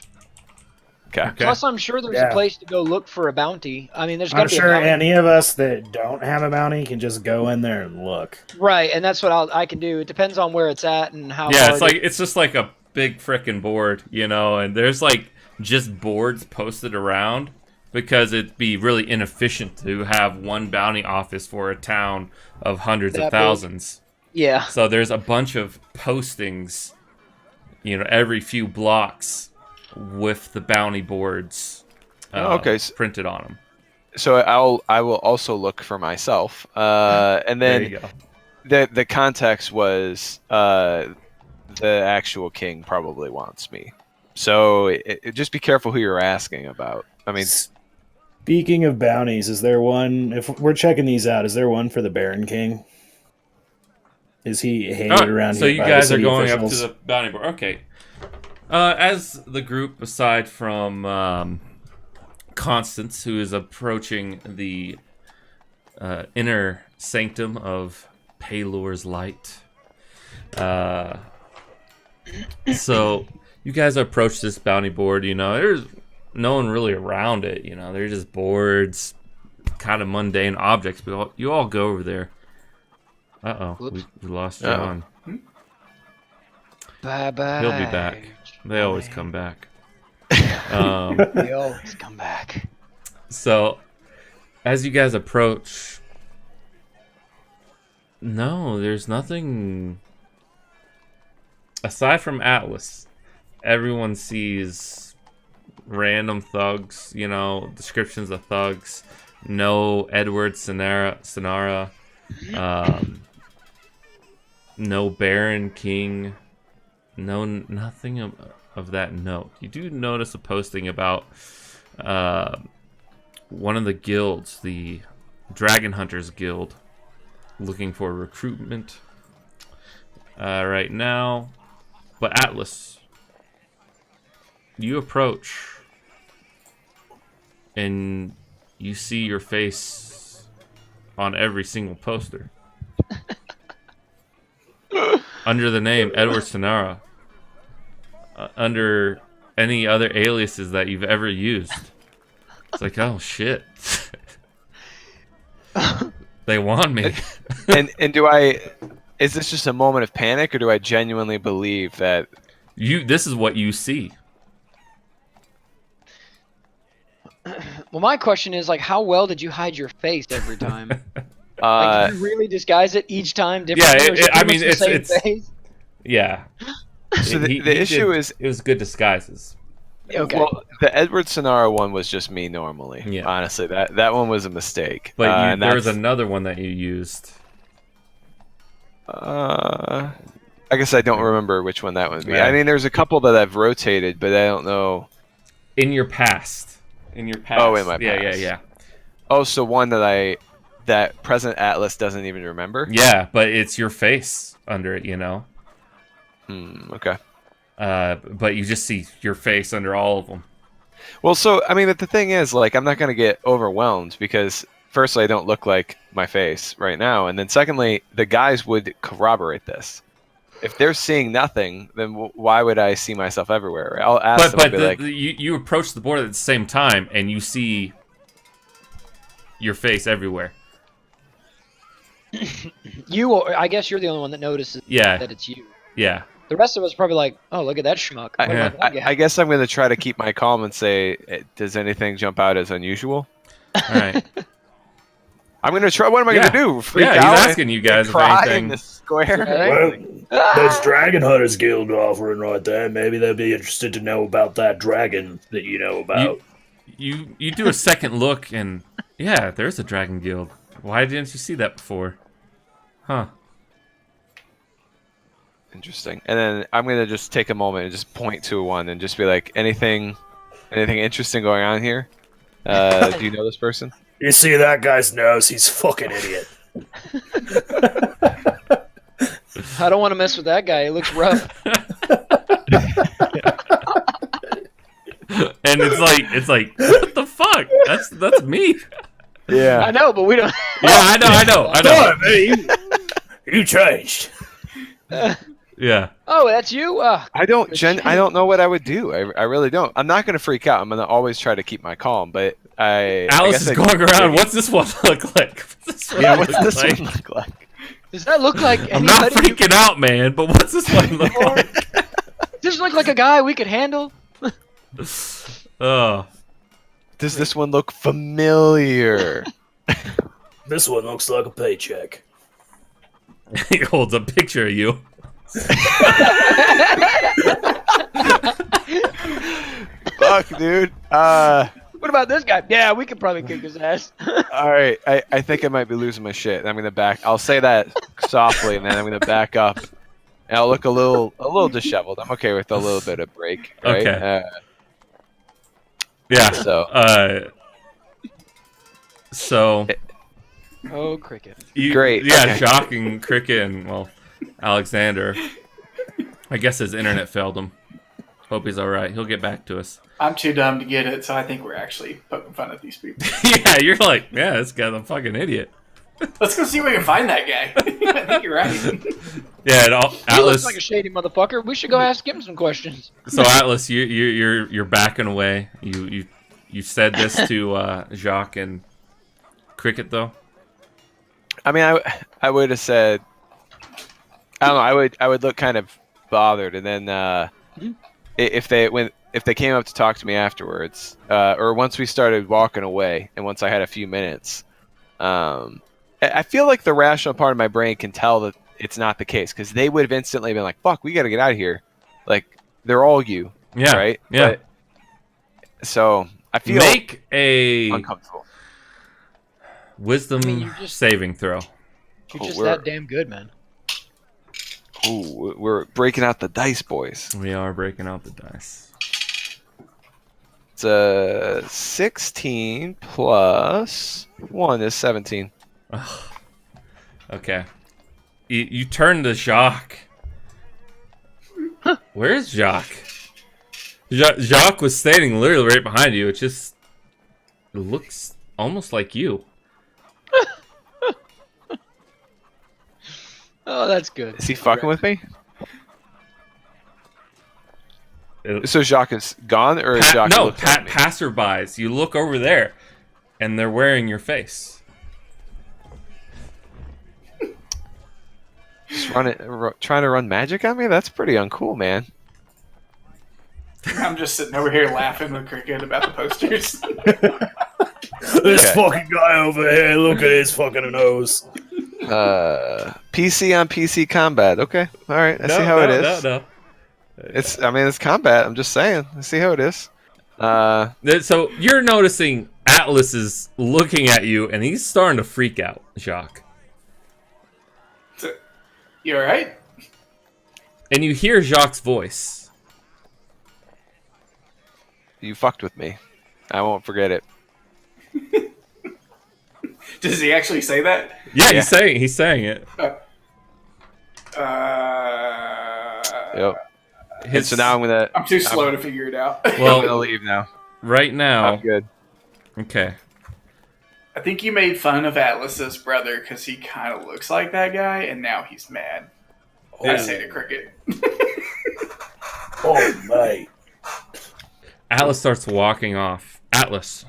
Okay. Plus, I'm sure there's a place to go look for a bounty. I mean, there's got I'm to be sure a bounty. any of us that don't have a bounty can just go in there and look. Right, and that's what I can do. It depends on where it's at and how. Yeah, hard it's just like a big frickin' board, and there's like just boards posted around because it'd be really inefficient to have one bounty office for a town of hundreds of thousands. Yeah. So there's a bunch of postings, every few blocks with the bounty boards printed on them. So I will also look for myself, and then There you go. the context was the actual king probably wants me. So just be careful who you're asking about. I mean, speaking of bounties, is there one? If we're checking these out, is there one for the Baron King? Is he handed around? So here you by guys the are city going officials? up to the bounty board. Okay. As the group, aside from Constance, who is approaching the inner sanctum of Paylor's light. So you guys approach this bounty board. There's no one really around it. They're just boards, kind of mundane objects. But you all go over there. We lost John. Bye-bye. He'll be back. They always come back. They always come back. So, as you guys approach, no, there's nothing aside from Atlas. Everyone sees random thugs, descriptions of thugs. No Edward Sonara, no Baron King, nothing of that note. You do notice a posting about one of the guilds, the Dragon Hunters Guild, looking for recruitment right now. But Atlas, you approach and you see your face on every single poster under the name Edward Sonara. Under any other aliases that you've ever used. It's like, oh shit. They want me. and is this just a moment of panic, or do I genuinely believe that this is what you see? Well, my question is, how well did you hide your face every time? Did you really disguise it each time? Yeah, Differently? it's yeah. So the issue is it was good disguises. Okay. Well, the Edward Sonara one was just me normally. Yeah. Honestly, that one was a mistake. But there was another one that you used. I guess I don't remember which one that would be. Yeah. I mean, there's a couple that I've rotated, but I don't know. In your past. Oh, in my past. Yeah. Oh, so one that present Atlas doesn't even remember? Yeah, but it's your face under it, Okay. But you just see your face under all of them. Well, so, I mean, but the thing is, I'm not going to get overwhelmed because, firstly, I don't look like my face right now. And then, secondly, the guys would corroborate this. If they're seeing nothing, then why would I see myself everywhere? I'll ask them. But you approach the board at the same time, and you see your face everywhere. I guess you're the only one that notices that it's you. Yeah. The rest of us are probably like, oh, look at that schmuck. I guess I'm going to try to keep my calm and say, does anything jump out as unusual? All right. I'm going to try. What am I going to do? Freak he's out asking you guys if cry anything. in the square? Well, there's Dragon Hunters Guild offering right there. Maybe they'd be interested to know about that dragon that you know about. You do a second look, and yeah, there's a Dragon Guild. Why didn't you see that before? Huh. Interesting. And then I'm gonna just take a moment and just point to one and just be like, anything interesting going on here? Do you know this person? You see that guy's nose? He's fucking idiot. I don't want to mess with that guy. He looks rough. And it's like, what the fuck? That's me. Yeah. I know, but we don't. Yeah, I know. Oh, man, you changed. Yeah. Oh, that's you. I don't know what I would do. I really don't. I'm not gonna freak out. I'm gonna always try to keep my calm. But Alice is going around. What's this one look like? What's this one look like? Does that look like I'm not freaking out, man. But what's this one look like? Does it look like a guy we could handle? Oh. Does this one look familiar? This one looks like a paycheck. He holds a picture of you. Fuck, dude. What about this guy? Yeah, we could probably kick his ass. All right. I think I might be losing my shit. I'm gonna back. I'll say that softly, and then I'm gonna back up. And I'll look a little disheveled. I'm okay with a little bit of break. Right? Okay. Yeah. So. Oh, Cricket. Great. Yeah, Okay. Jacques and Cricket and, well, Alexander. I guess his internet failed him. Hope he's alright. He'll get back to us. I'm too dumb to get it, so I think we're actually poking fun at these people. Yeah, you're like, yeah, this guy's a fucking idiot. Let's go see if we can find that guy. I think you're right. Yeah, He Atlas. looks like a shady motherfucker. We should go ask him some questions. So Atlas, you're backing away. You said this to Jacques and Cricket though. I mean, I would have said, I don't know. I would look kind of bothered, and then if they came up to talk to me afterwards, or once we started walking away, and once I had a few minutes, I feel like the rational part of my brain can tell that it's not the case, because they would have instantly been like, "Fuck, we got to get out of here." Like they're all you, Yeah. right? Yeah. So I feel Make a uncomfortable. wisdom I mean, you're just- saving throw. You're just we're- that damn good, man. Ooh, we're breaking out the dice, boys. We are breaking out the dice. It's a 16 plus 1 is 17. Okay. You turn to Jacques. Where's Jacques? Jacques was standing literally right behind you. It looks almost like you. Oh, that's good. Is he fucking with me? So Jacques is gone, or is Jacques No, looking at me? passerbys. You look over there, and they're wearing your face. Just trying to run magic on me? That's pretty uncool, man. I'm just sitting over here laughing with Cricket about the posters. This Okay. fucking guy over here, look at his fucking nose. PC on PC combat. Okay, all right. I see how it is. No. It's combat. I'm just saying. I see how it is. So you're noticing Atlas is looking at you, and he's starting to freak out, Jacques. You alright? And you hear Jacques' voice. You fucked with me. I won't forget it. Does he actually say that? Yeah, Yeah. he's saying it. Yep. And so now I'm too slow to figure it out. I'm Well, gonna leave now. right now. I'm good. Okay. I think you made fun of Atlas's brother because he kind of looks like that guy, and now he's mad. I say to Cricket. Oh, mate. Atlas starts walking off. Atlas.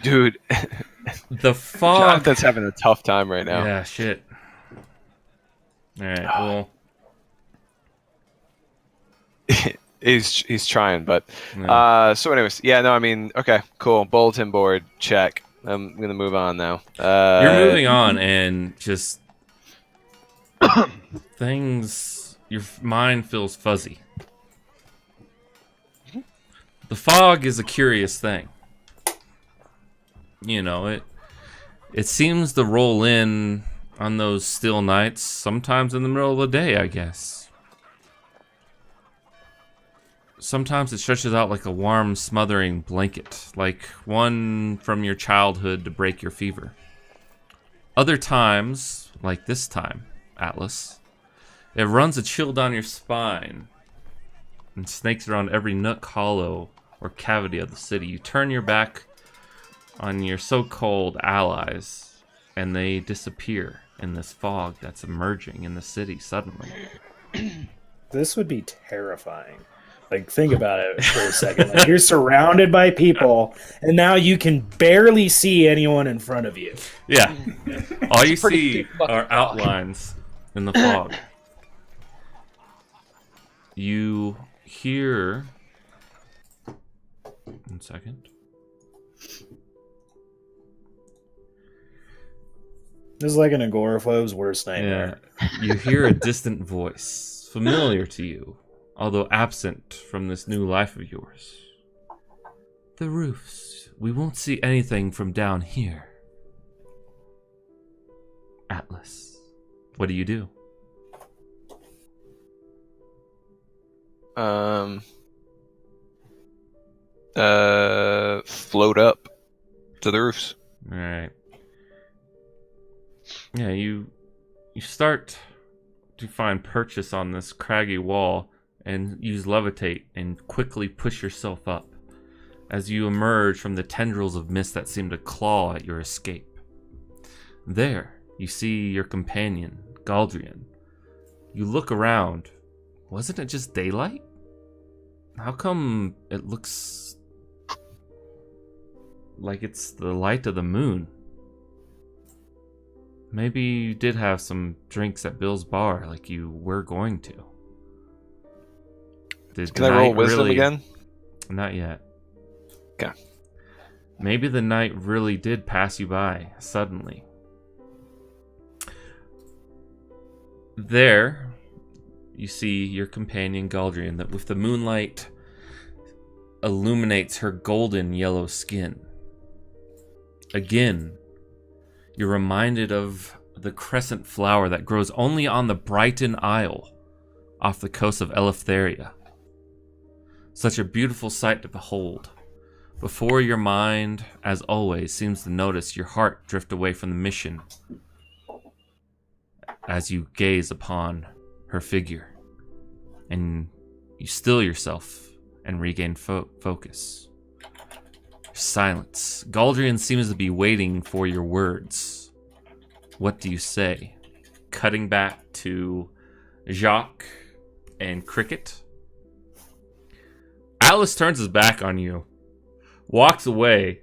Dude, The fog. Jonathan's having a tough time right now. Yeah, shit. Alright, well. He's trying, but No. so anyways, yeah, no, I mean, okay, cool. Bulletin board, check. I'm gonna move on now. You're moving on, and just things. Your mind feels fuzzy. The fog is a curious thing. You know, it seems to roll in on those still nights, sometimes in the middle of the day, I guess. Sometimes it stretches out like a warm, smothering blanket, like one from your childhood to break your fever. Other times, like this time, Atlas, it runs a chill down your spine and snakes around every nook, hollow, or cavity of the city. You turn your back on your so-called allies, and they disappear in this fog that's emerging in the city suddenly. This would be terrifying. Like, think about it for a second. Like, you're surrounded by people, and now you can barely see anyone in front of you. Yeah. All you pretty see big fucking are fog. outlines in the fog. You hear... One second. This is like an agoraphobe's worst nightmare. Yeah. You hear a distant voice, familiar to you, although absent from this new life of yours. The roofs. We won't see anything from down here. Atlas, what do you do? Float up to the roofs. All right. Yeah, you start to find purchase on this craggy wall and use levitate and quickly push yourself up as you emerge from the tendrils of mist that seem to claw at your escape. There, you see your companion, Galdrian. You look around. Wasn't it just daylight? How come it looks like it's the light of the moon? Maybe you did have some drinks at Bill's bar like you were going to. Can I roll wisdom again? Not yet. Okay. Maybe the night really did pass you by suddenly. There, you see your companion Galdrian that with the moonlight illuminates her golden yellow skin. Again, you're reminded of the crescent flower that grows only on the Brighton Isle off the coast of Eleftheria. Such a beautiful sight to behold. Before your mind, as always, seems to notice your heart drift away from the mission as you gaze upon her figure. And you still yourself and regain focus. Silence. Galdrian seems to be waiting for your words. What do you say? Cutting back to Jacques and Cricket. Alice turns his back on you, walks away,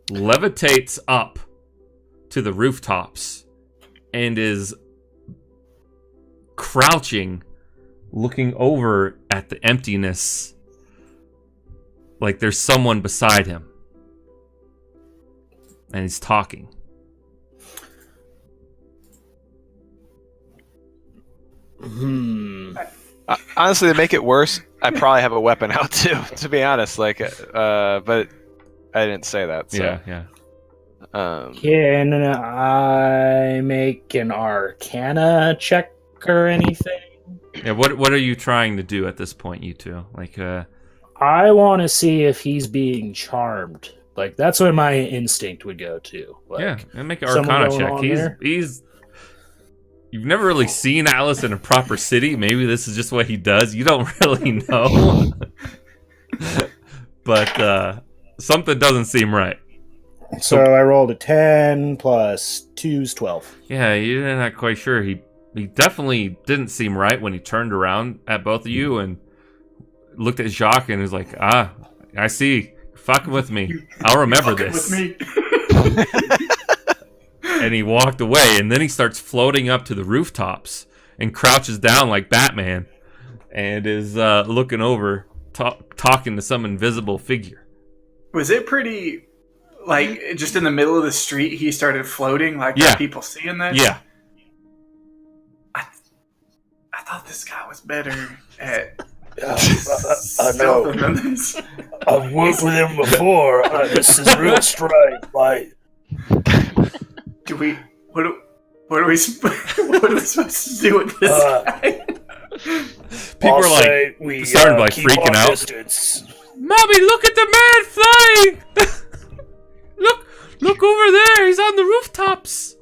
levitates up to the rooftops, and is crouching, looking over at the emptiness like there's someone beside him. And he's talking. Honestly, to make it worse, I probably have a weapon out too. To be honest, but I didn't say that. So. Yeah. Can I make an Arcana check or anything? Yeah. What are you trying to do at this point, you two? Like, I want to see if he's being charmed. Like, that's what my instinct would go to. Like, yeah, and make an someone Arcana going check. on He's there? You've never really seen Alice in a proper city. Maybe this is just what he does. You don't really know. But something doesn't seem right. So I rolled a 10 plus 2 is 12. Yeah, you're not quite sure. He definitely didn't seem right when he turned around at both of you and looked at Jacques and was like, I see. Fucking with me. I'll remember this. With me. And he walked away, and then he starts floating up to the rooftops and crouches down like Batman and is looking over, talking to some invisible figure. Was it pretty, like, just in the middle of the street he started floating? Like, Yeah. are people seeing this? Yeah. I thought this guy was better at I stealth know. than this. I've worked with him before. This is real straight. Like, Do we... What are we supposed to do with this guy? People I'll are like say we, started like keep freaking our out. distance. Mommy, look at the man flying! look over there. He's on the rooftops.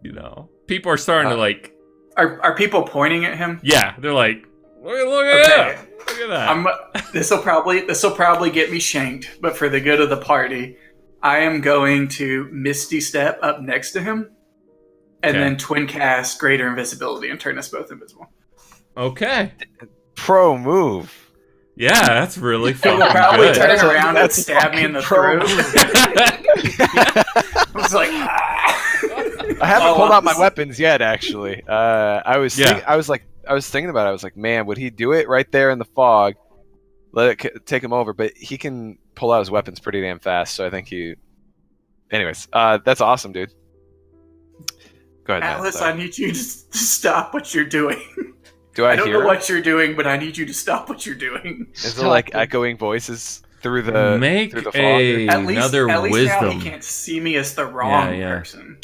You know, people are starting to like. Are people pointing at him? Yeah, they're like, look at that. Look at that. This will probably get me shanked, but for the good of the party, I am going to Misty Step up next to him, and then twin cast Greater Invisibility and turn us both invisible. Okay. Pro move. Yeah, that's really fucking He'll probably good. turn around and That's stab me in the pro throat. I was like, I haven't pulled out my weapons yet. Actually, I was thinking about it. I was like, man, would he do it right there in the fog? Let it take him over, but he can pull out his weapons pretty damn fast. So I think he. Anyways, that's awesome, dude. Go ahead, Matt, Atlas, sorry. I need you to stop what you're doing. Do I I don't hear? know what you're doing, but I need you to stop what you're doing. Is there like echoing voices through the Make through the fog? another at least wisdom. now he can't see me as the wrong Yeah. person.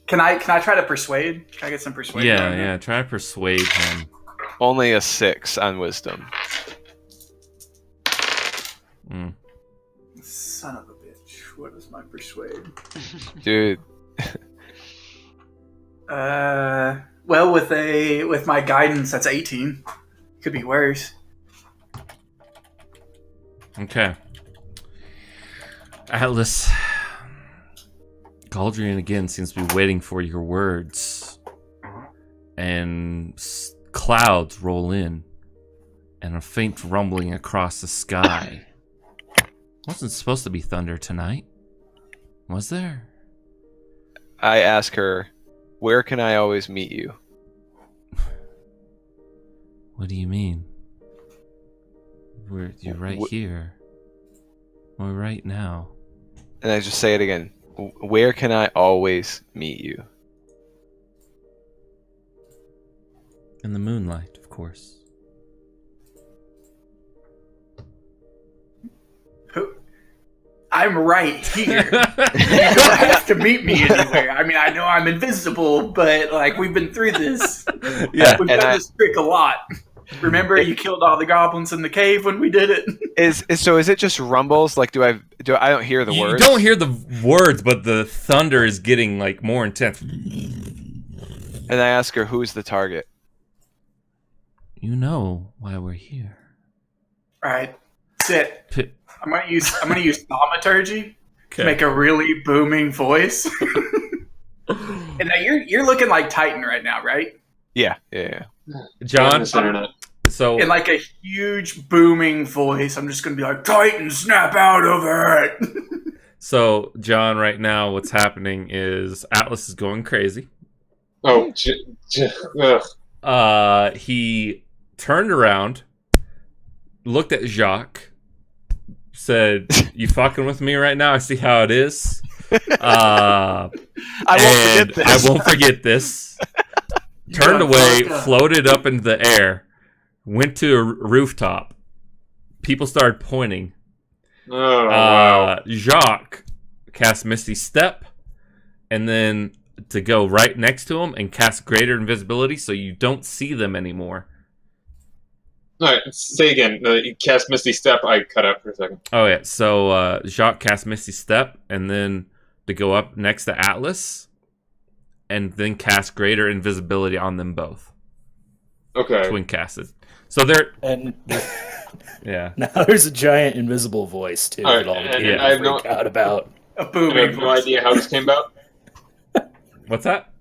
Can I try to persuade? Can I get some persuasion? on him? Yeah. Try to persuade him. Only a 6 on wisdom. Son of a bitch. What is my persuade? Dude, Well, with my guidance, that's 18. Could be worse. Okay. Atlas. Galdrian again seems to be waiting for your words. And clouds roll in. And a faint rumbling across the sky. Wasn't supposed to be thunder tonight. Was there? I ask her, where can I always meet you? What do you mean? You're right here. Or right now. And I just say it again. Where can I always meet you? In the moonlight, of course. I'm right here. You don't have to meet me anywhere. I mean, I know I'm invisible, but like we've been through this. Yeah, We've done this trick a lot. Remember, you killed all the goblins in the cave when we did it. Is it just rumbles? Like, I don't hear the You words? don't hear the words, but the thunder is getting like more intense. And I ask her, who's the target? You know why we're here. All right, sit. I'm gonna use thaumaturgy to make a really booming voice. And now you're looking like Titan right now, right? Yeah. John, This internet. so In like a huge booming voice, I'm just gonna be like, Titan, snap out of it. So, John, right now, what's happening is Atlas is going crazy. Oh, ugh. He turned around, looked at Jacques, said, "You fucking with me right now? I see how it is. I won't forget this. I won't forget this." Turned away, floated up into the air, went to a rooftop. People started pointing. Oh, wow. Jacques cast Misty Step, and then to go right next to him and cast Greater Invisibility so you don't see them anymore. All right, say again. You cast Misty Step. I cut out for a second. Oh, yeah. So Jacques cast Misty Step, and then to go up next to Atlas, and then cast Greater Invisibility on them both. Okay. Twin casted. So they're... And Yeah. now there's a giant invisible voice, too, All right, that all the and people I have no- freak out about. A I booming have no voice. idea how this came about. What's that?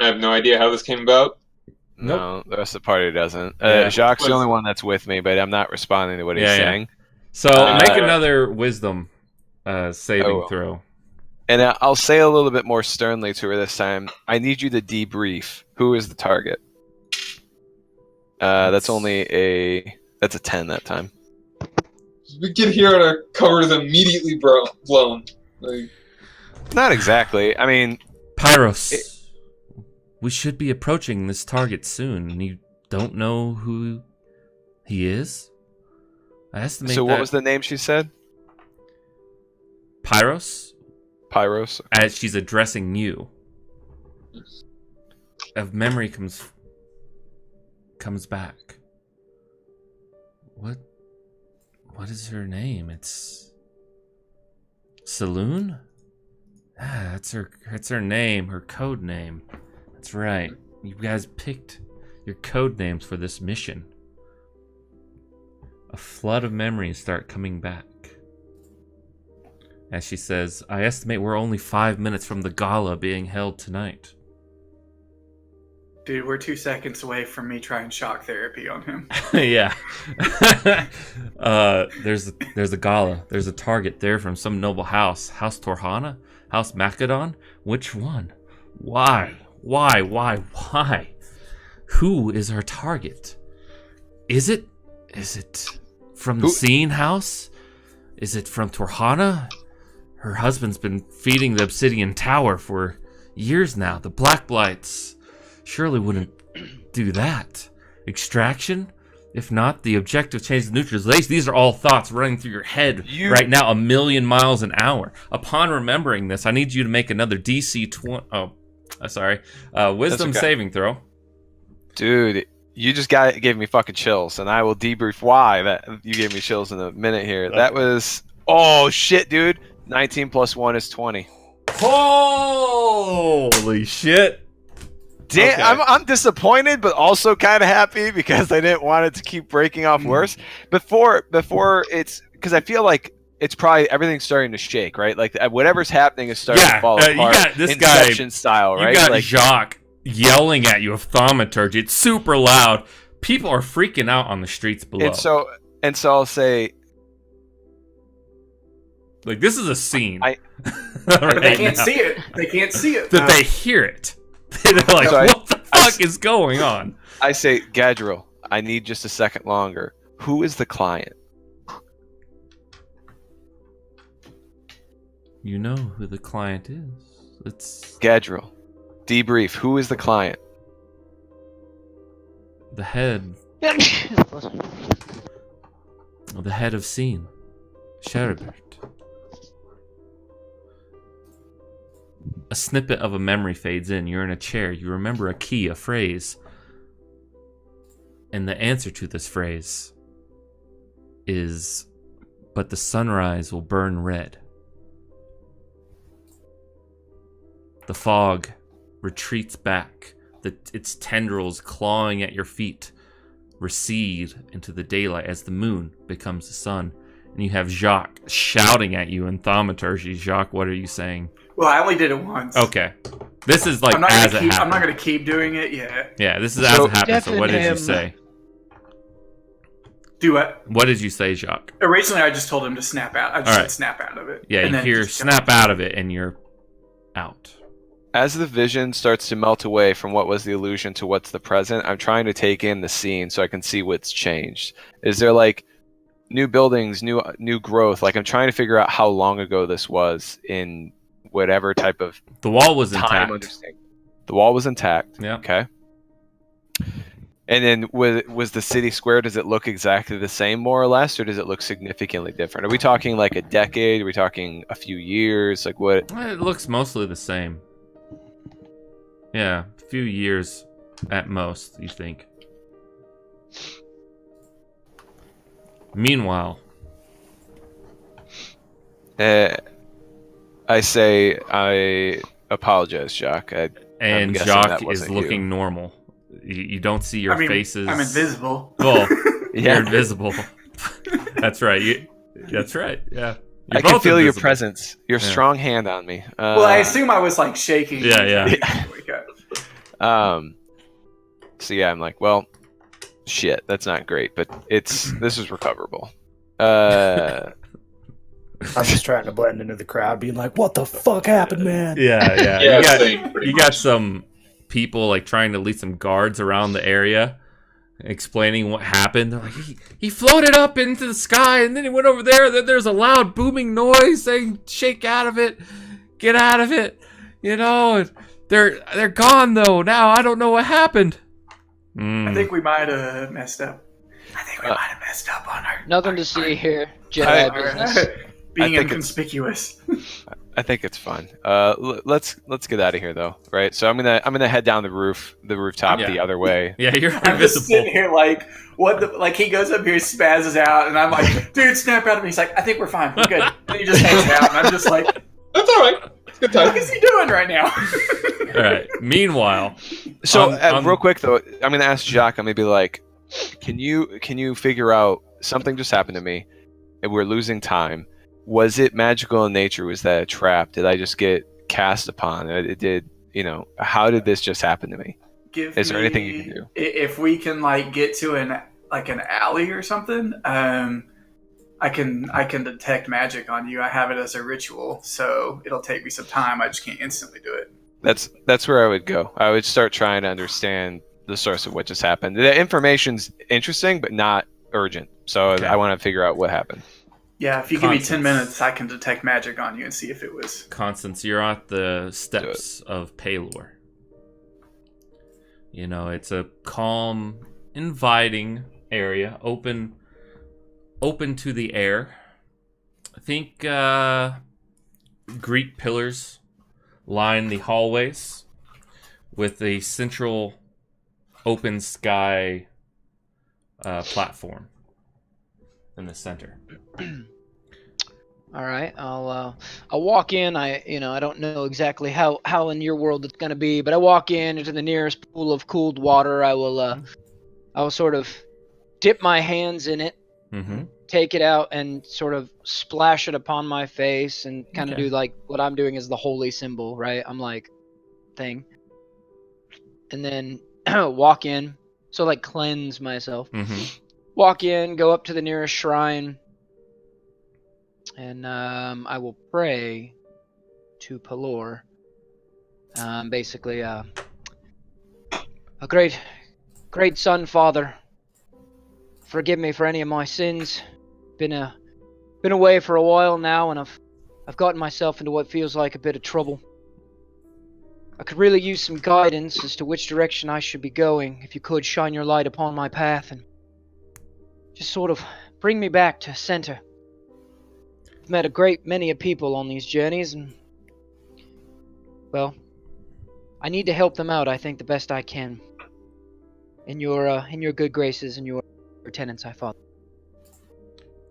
I have no idea how this came about. No, the rest of the party doesn't. Yeah. Jacques the only one that's with me, but I'm not responding to what he's Yeah, yeah. saying. So make another wisdom saving throw. And I'll say a little bit more sternly to her this time. I need you to debrief. Who is the target? That's a 10 that time. We get here and our cover is immediately blown. Like, Not exactly. I mean, Pyros, we should be approaching this target soon, and you don't know who he is? I estimate so what was the name she said? Pyros? Pyros. As she's addressing you. of memory comes back. What is her name? It's Saloon? Ah, that's her name, her code name. That's right. You guys picked your code names for this mission. A flood of memories start coming back. As she says, I estimate we're only 5 minutes from the gala being held tonight. Dude, we're 2 seconds away from me trying shock therapy on him. Yeah. There's a gala. There's a target there from some noble house. House Torhana? House Macedon? Which one? Why? Who is our target? Is it from the Scene House? Is it from Torhana? Her husband's been feeding the Obsidian Tower for years now. The Black Blights surely wouldn't do that. Extraction? If not, the objective change the neutralization. These are all thoughts running through your head right now, 1,000,000 miles an hour. Upon remembering this, I need you to make another DC 20. Wisdom saving throw. Dude, you just gave me fucking chills, and I will debrief why that you gave me chills in a minute here. That was shit, dude. 19 plus 1 is 20. Holy shit. Damn, Okay. I'm disappointed, but also kind of happy because I didn't want it to keep breaking off worse. Before it's because I feel like it's probably everything's starting to shake, right? Like whatever's happening is starting to fall apart. You got this Inception guy style, right? You got like, Jacques yelling at you of thaumaturgy. It's super loud. People are freaking out on the streets below. and so I'll say, like, this is a scene. They They can't see it. They can't see it. That they hear it. They're like, what the fuck is going on? I say, Gadriel, I need just a second longer. Who is the client? You know who the client is. It's Gadriel. Debrief. Who is the client? the head. The head of Scene. Sherbert. A snippet of a memory fades in. You're in a chair. You remember a key, a phrase. And the answer to this phrase is, but the sunrise will burn red. The fog retreats back. Its tendrils clawing at your feet recede into the daylight as the moon becomes the sun. And you have Jacques shouting at you in thaumaturgy. Jacques, what are you saying? Well, I only did it once. Okay. This is like I'm not as gonna it happened. I'm not going to keep doing it yet. Yeah, this is as it happened. So what did you Deafen say? Do what? What did you say, Jacques? Originally, I just told him to snap out. I just Alright. said snap out of it. Yeah, And you then hear just snap out of it and you're out. As the vision starts to melt away from what was the illusion to what's the present, I'm trying to take in the scene so I can see what's changed. Is there like new buildings, new growth? Like I'm trying to figure out how long ago this was in whatever type of The wall was time intact. understanding. The wall was intact. Yeah. Okay. And then was the city square, does it look exactly the same more or less, or does it look significantly different? Are we talking like a decade? Are we talking a few years? Like what? It looks mostly the same. Yeah, a few years at most, you think. Meanwhile, I say I apologize, Jacques. and guessing Jacques that is wasn't looking you. normal. You don't see your faces. I'm invisible. Well, Yeah. you're invisible. That's right. That's right. Yeah. You're I can both feel your invisible. presence, your strong hand on me. Well, I assume I was like shaking. Yeah. Wake up. So yeah, I'm like, well, shit, that's not great, but this is recoverable. I'm just trying to blend into the crowd, being like, "What the fuck happened, man?" Yeah. Yeah, same, pretty You got some people like trying to lead some guards around the area, explaining what happened. They're like, he floated up into the sky, and then he went over there. Then there's a loud booming noise saying, "Shake out of it, get out of it." You know, and they're gone though. Now I don't know what happened. I think we might have messed up. I think we might have messed up on our Nothing to see here. Jedi business. being I think inconspicuous. I think it's fine. Let's get out of here though, right? So I'm gonna head down the rooftop Yeah. the other way. Yeah, you're I'm just sitting invisible. here like, what the? Like he goes up here, spazzes out, and I'm like, dude, snap out of me. He's like, I think we're fine, we're good. And he just hangs out, and I'm just like, That's all right. It's a good what time. is he doing right now? All right. Meanwhile, So on- real quick though, I'm gonna ask Jacques. I'm gonna be like, can you figure out something just happened to me, and we're losing time. Was it magical in nature? Was that a trap? Did I just get cast upon? It did. How did this just happen to me? Is there anything you can do? If we can like get to an alley or something, I can detect magic on you. I have it as a ritual, so it'll take me some time. I just can't instantly do it. That's where I would go. I would start trying to understand the source of what just happened. The information's interesting, but not urgent. So Okay. I want to figure out what happened. Yeah, if you give me 10 Constance. minutes, I can detect magic on you and see if it was. Constance, you're at the steps of Palor. It's a calm, inviting area, open to the air. I think Greek pillars line the hallways with a central open sky platform in the center. All right, I'll walk in. I don't know exactly how in your world it's gonna be, but I walk in into the nearest pool of cooled water. I will sort of dip my hands in it, Mm-hmm. take it out, and sort of splash it upon my face, and kind of Okay. do like what I'm doing is the holy symbol, right? I'm like thing, and then walk in, so like cleanse myself. Mm-hmm. Walk in, go up to the nearest shrine, and I will pray to Pelor. Basically, a great son, Father. Forgive me for any of my sins. Been away for a while now, and I've gotten myself into what feels like a bit of trouble. I could really use some guidance as to which direction I should be going. If you could shine your light upon my path and just sort of bring me back to center. I've met a great many of people on these journeys, and well, I need to help them out. I think the best I can. In your good graces and your tenants, I thought.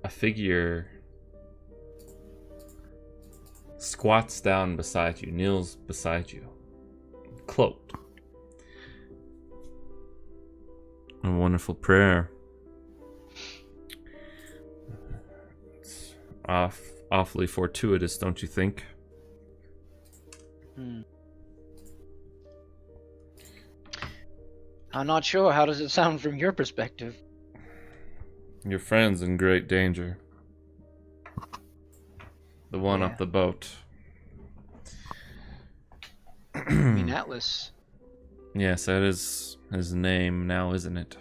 A figure squats down beside you, kneels beside you, cloaked. A wonderful prayer. It's awfully fortuitous, don't you think? I'm not sure. How does it sound from your perspective? Your friend's in great danger. The one Yeah. up the boat. I mean, Atlas. Yes, that is his name now, isn't it?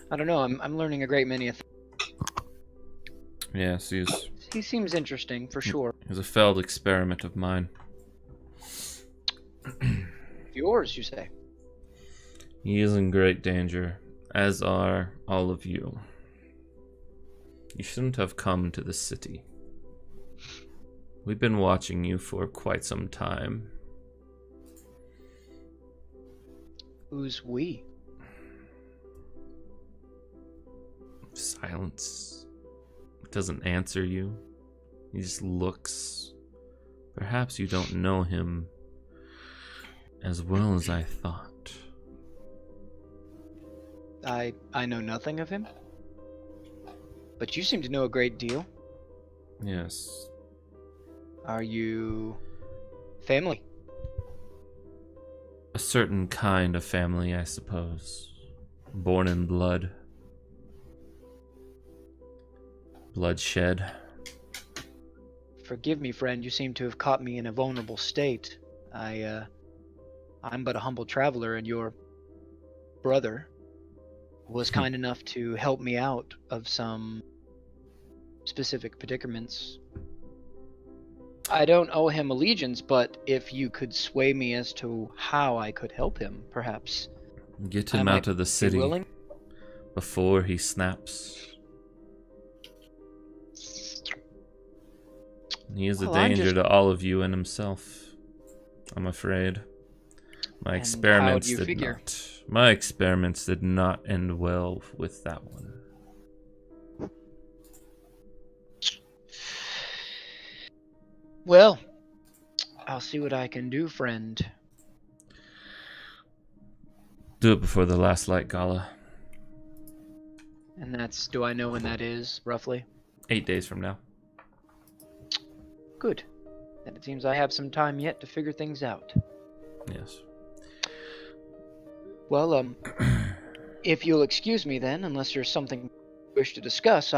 I don't know. I'm learning a great many of things. Yes, He seems interesting for sure. he's a failed experiment of mine. Yours, you say? He is in great danger, as are all of you. You shouldn't have come to the city. We've been watching you for quite some time. Who's we? Silence. Doesn't answer you. He just looks. Perhaps you don't know him as well as I thought. I know nothing of him. But you seem to know a great deal. Yes. Are you family? A certain kind of family, I suppose. Born in blood. Bloodshed. Forgive me, friend. You seem to have caught me in a vulnerable state. I'm but a humble traveler, and your brother was kind enough to help me out of some specific predicaments. I don't owe him allegiance, but if you could sway me as to how I could help him, perhaps. Get I him might out of the be city willing? before he snaps. He is a Well, I'm danger just- to all of you and himself, I'm afraid. My And experiments how do you did figure? not. My experiments did not end well with that one. Well, I'll see what I can do, friend. Do it before the last light gala. And that's, do I know when that is, roughly? 8 days from now. Good. Then it seems I have some time yet to figure things out. Yes. Well, if you'll excuse me then, unless there's something you wish to discuss,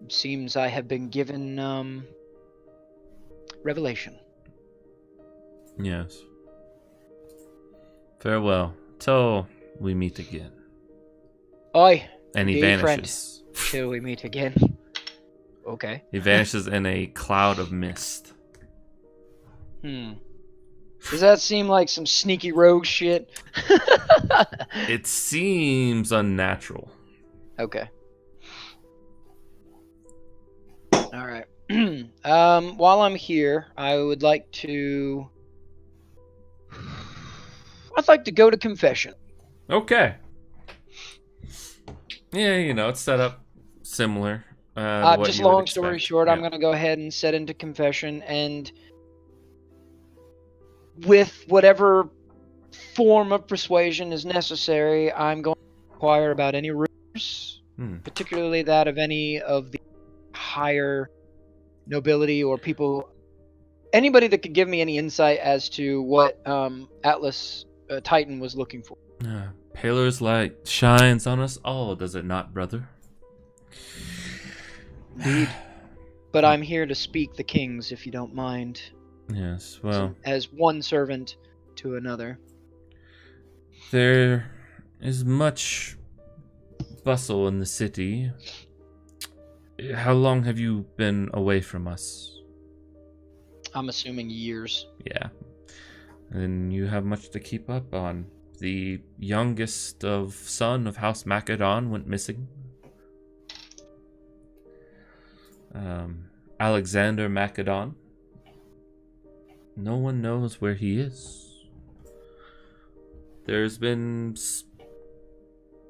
seems I have been given, revelation. Yes. Farewell, till we meet again. Oi, And he indeed, friend. vanishes. Till we meet again. Okay. He vanishes in a cloud of mist. Does that seem like some sneaky rogue shit? It seems unnatural. Okay. Alright. While I'm here, I'd like to go to confession. Okay. Yeah, it's set up similar. to what Just you would long story expect. short, I'm Yeah. going to go ahead and set into confession, and with whatever form of persuasion is necessary, I'm going to inquire about any rumors, particularly that of any of the higher nobility or people, anybody that could give me any insight as to what Atlas Titan was looking for. Paler's light shines on us all, does it not, brother? Indeed. But I'm here to speak the kings, if you don't mind. Yes, well, As one servant to another. there is much bustle in the city. How long have you been away from us? I'm assuming years. Yeah. And you have much to keep up on. The youngest son of House Macedon went missing. Alexander Macedon. No one knows where he is. There's been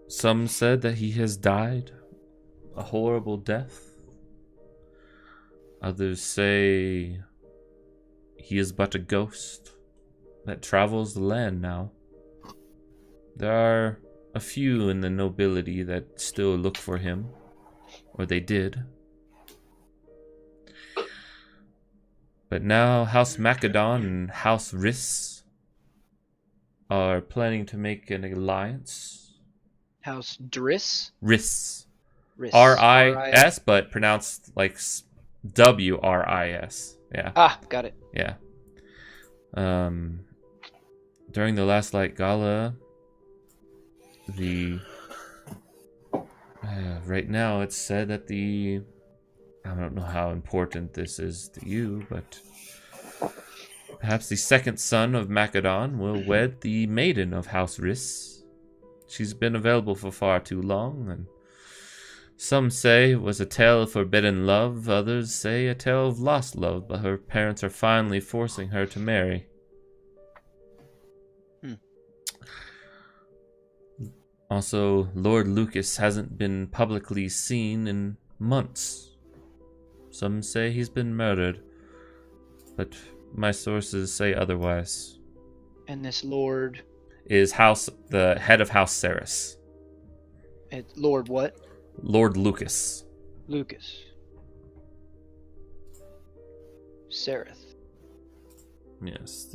some said that he has died a horrible death. Others say he is but a ghost that travels the land now. There are a few in the nobility that still look for him, or they did. But now House Macedon and House Riss are planning to make an alliance. House Driss? Riss. Riss. R-I-S, but pronounced like W-R-I-S. Yeah. Ah, got it. Yeah. During the last light gala, right now it's said that I don't know how important this is to you, but perhaps the second son of Macedon will wed the maiden of House Riss. She's been available for far too long, and some say it was a tale of forbidden love, others say a tale of lost love, but her parents are finally forcing her to marry. Also, Lord Lucas hasn't been publicly seen in months. Some say he's been murdered, but my sources say otherwise. And this lord... Is the head of House Ceres. Lord what? Lord Lucas. Lucas. Sereth. Yes,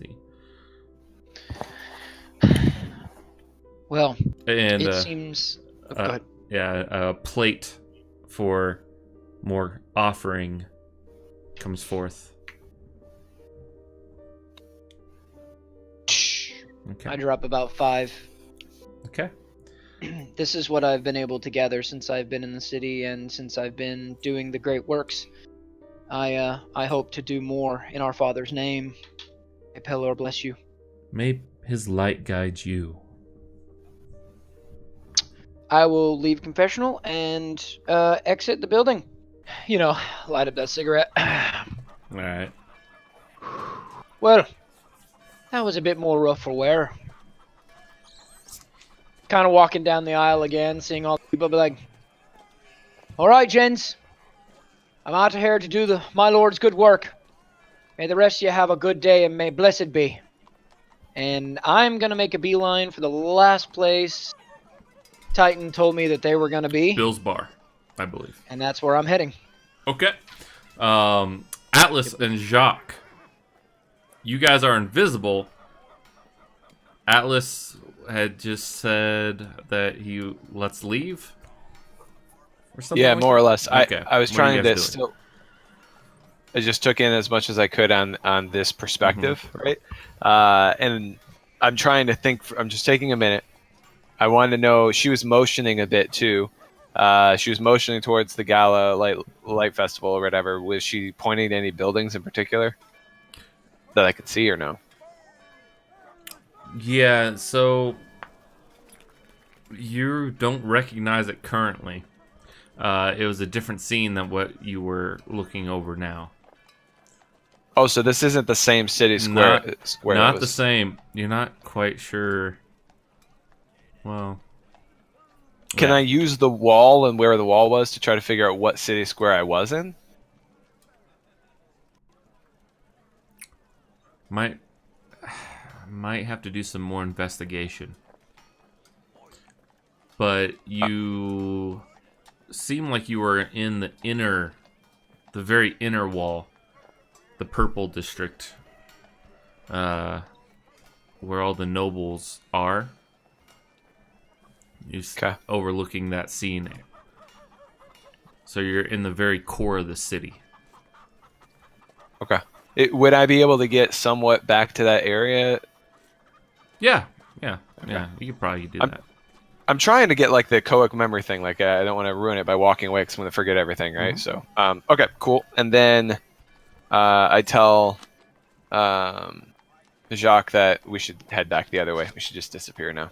Well, and it seems... go ahead. Yeah, a plate for more offering comes forth. Okay. I drop about 5. Okay. This is what I've been able to gather since I've been in the city and since I've been doing the great works. I hope to do more in our Father's name. May Pelor bless you. May his light guide you. I will leave confessional and exit the building. light up that cigarette. All right. Well, that was a bit more rough for wear. Kind of walking down the aisle again, seeing all the people, be like, all right, gents. I'm out here to do my Lord's good work. May the rest of you have a good day, and may blessed be. And I'm going to make a beeline for the last place Titan told me that they were going to be. Bill's Bar, I believe. And that's where I'm heading. Okay. Atlas and Jacques, you guys are invisible. Atlas had just said that let's leave? Or something Yeah, like more that? or less. Okay. I was What are you trying to guys doing? I just took in as much as I could on this perspective, right? And I'm trying to think. I'm just taking a minute. I wanted to know. She was motioning a bit too. She was motioning towards the gala light festival or whatever. Was she pointing to any buildings in particular that I could see or no? Yeah, so you don't recognize it currently. It was a different scene than what you were looking over now. Oh, so this isn't the same city square. Not the same. You're not quite sure. Well, Can I use the wall and where the wall was to try to figure out what city square I was in? Might have to do some more investigation. But you seem like you were in the very inner wall, the purple district, where all the nobles are. You're overlooking that scene. So you're in the very core of the city. Okay. Would I be able to get somewhat back to that area? Yeah. You could probably do that. I'm trying to get like the Coic memory thing. Like I don't want to ruin it by walking away because I'm going to forget everything, right? So, okay, cool. And then I tell Jacques that we should head back the other way. We should just disappear now.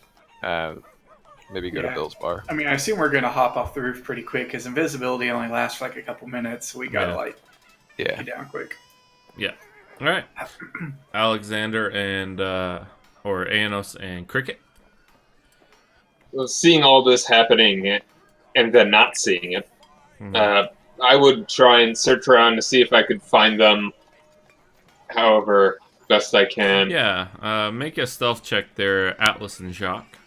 Maybe go to Bill's Bar. I mean, I assume we're going to hop off the roof pretty quick because invisibility only lasts for like a couple minutes. So we got to get down quick. Yeah. All right. Alexander and or Anos and Cricket. Well, seeing all this happening and then not seeing it, I would try and search around to see if I could find them. However, best I can. Yeah. Make a stealth check there, Atlas and Jacques.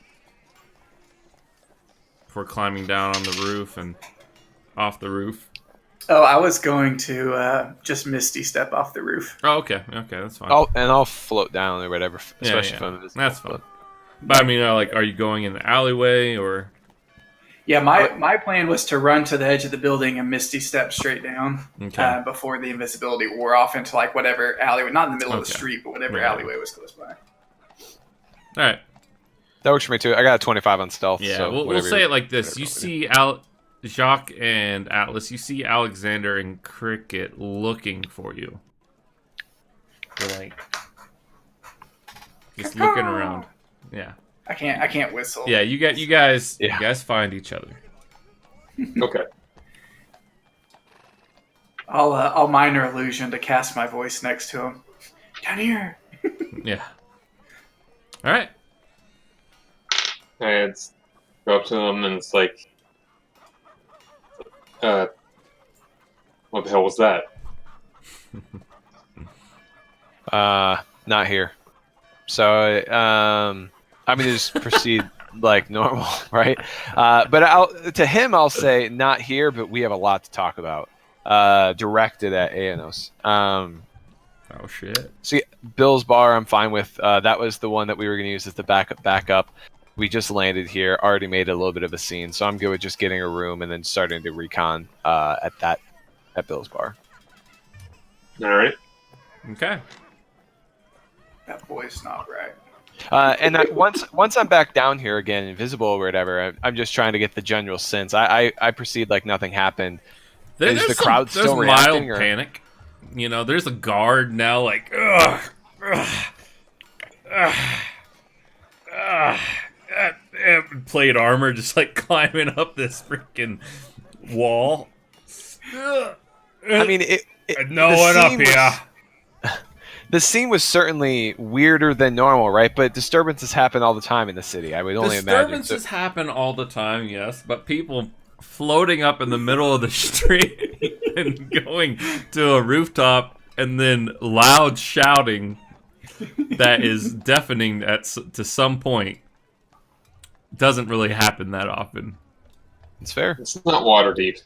For climbing down on the roof and off the roof. Oh, I was going to just Misty step off the roof. Oh, okay, that's fine. I'll float down or whatever, especially if I'm invisible. That's fine. But I mean, are you going in the alleyway or? Yeah, my plan was to run to the edge of the building and Misty step straight down before the invisibility wore off into like whatever alleyway, not in the middle of the street, but whatever alleyway was close by. All right. That works for me too. I got a 25 on stealth. Yeah, so we'll say it like this: you see Jacques and Atlas. You see Alexander and Cricket looking for you. They're like just looking around. Yeah. I can't whistle. Yeah, you guys find each other. Okay. I'll minor illusion to cast my voice next to him. Down here. Yeah. All right. And go up to them and it's like, what the hell was that? Not here. So, I'm gonna just proceed like normal, right? But to him, I'll say not here, but we have a lot to talk about. Directed at Anos. Oh shit. See, Bill's Bar, I'm fine with. That was the one that we were gonna use as the backup. We just landed here, already made a little bit of a scene, so I'm good with just getting a room and then starting to recon at Bill's Bar. All right. Okay. That boy's not right. And once I'm back down here again, invisible or whatever, I'm just trying to get the general sense. I proceed like nothing happened. Is the crowd still reacting? Mild panic. You know, there's a guard now, like, plate armor, just like climbing up this freaking wall. I mean, no the one up scene here. The scene was certainly weirder than normal, right? But disturbances happen all the time in the city. I would only imagine. Disturbances happen all the time, yes, but people floating up in the middle of the street and going to a rooftop and then loud shouting that is deafening to some point doesn't really happen that often. It's fair. It's not Waterdeep.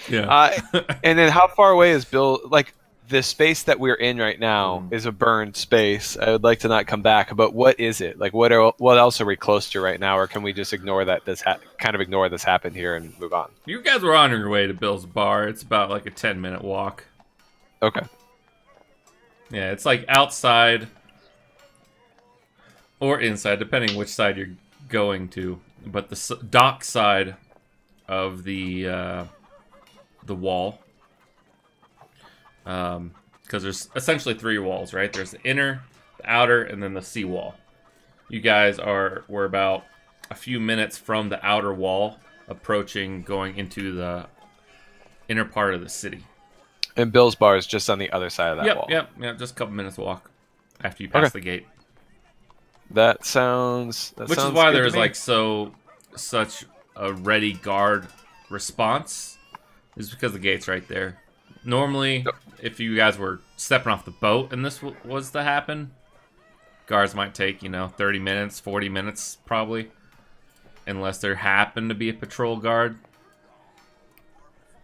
Yeah. And then how far away is Bill? Like, the space that we're in right now is a burned space. I would like to not come back, but what is it? Like, what else are we close to right now, or can we just ignore that ignore this happened here and move on? You guys were on your way to Bill's bar. It's about like a 10-minute walk. Okay. Yeah, it's like outside or inside, depending which side you're going to. But the dock side of the wall, because there's essentially 3 walls, right? There's the inner, the outer, and then the seawall. You guys were about a few minutes from the outer wall, going into the inner part of the city. And Bill's bar is just on the other side of that wall. Yep. Just a couple minutes walk after you pass the gate. That sounds. Which is why there's like such a ready guard response, is because the gate's right there. Normally, if you guys were stepping off the boat and this was to happen, guards might take 30 minutes, 40 minutes probably, unless there happened to be a patrol guard.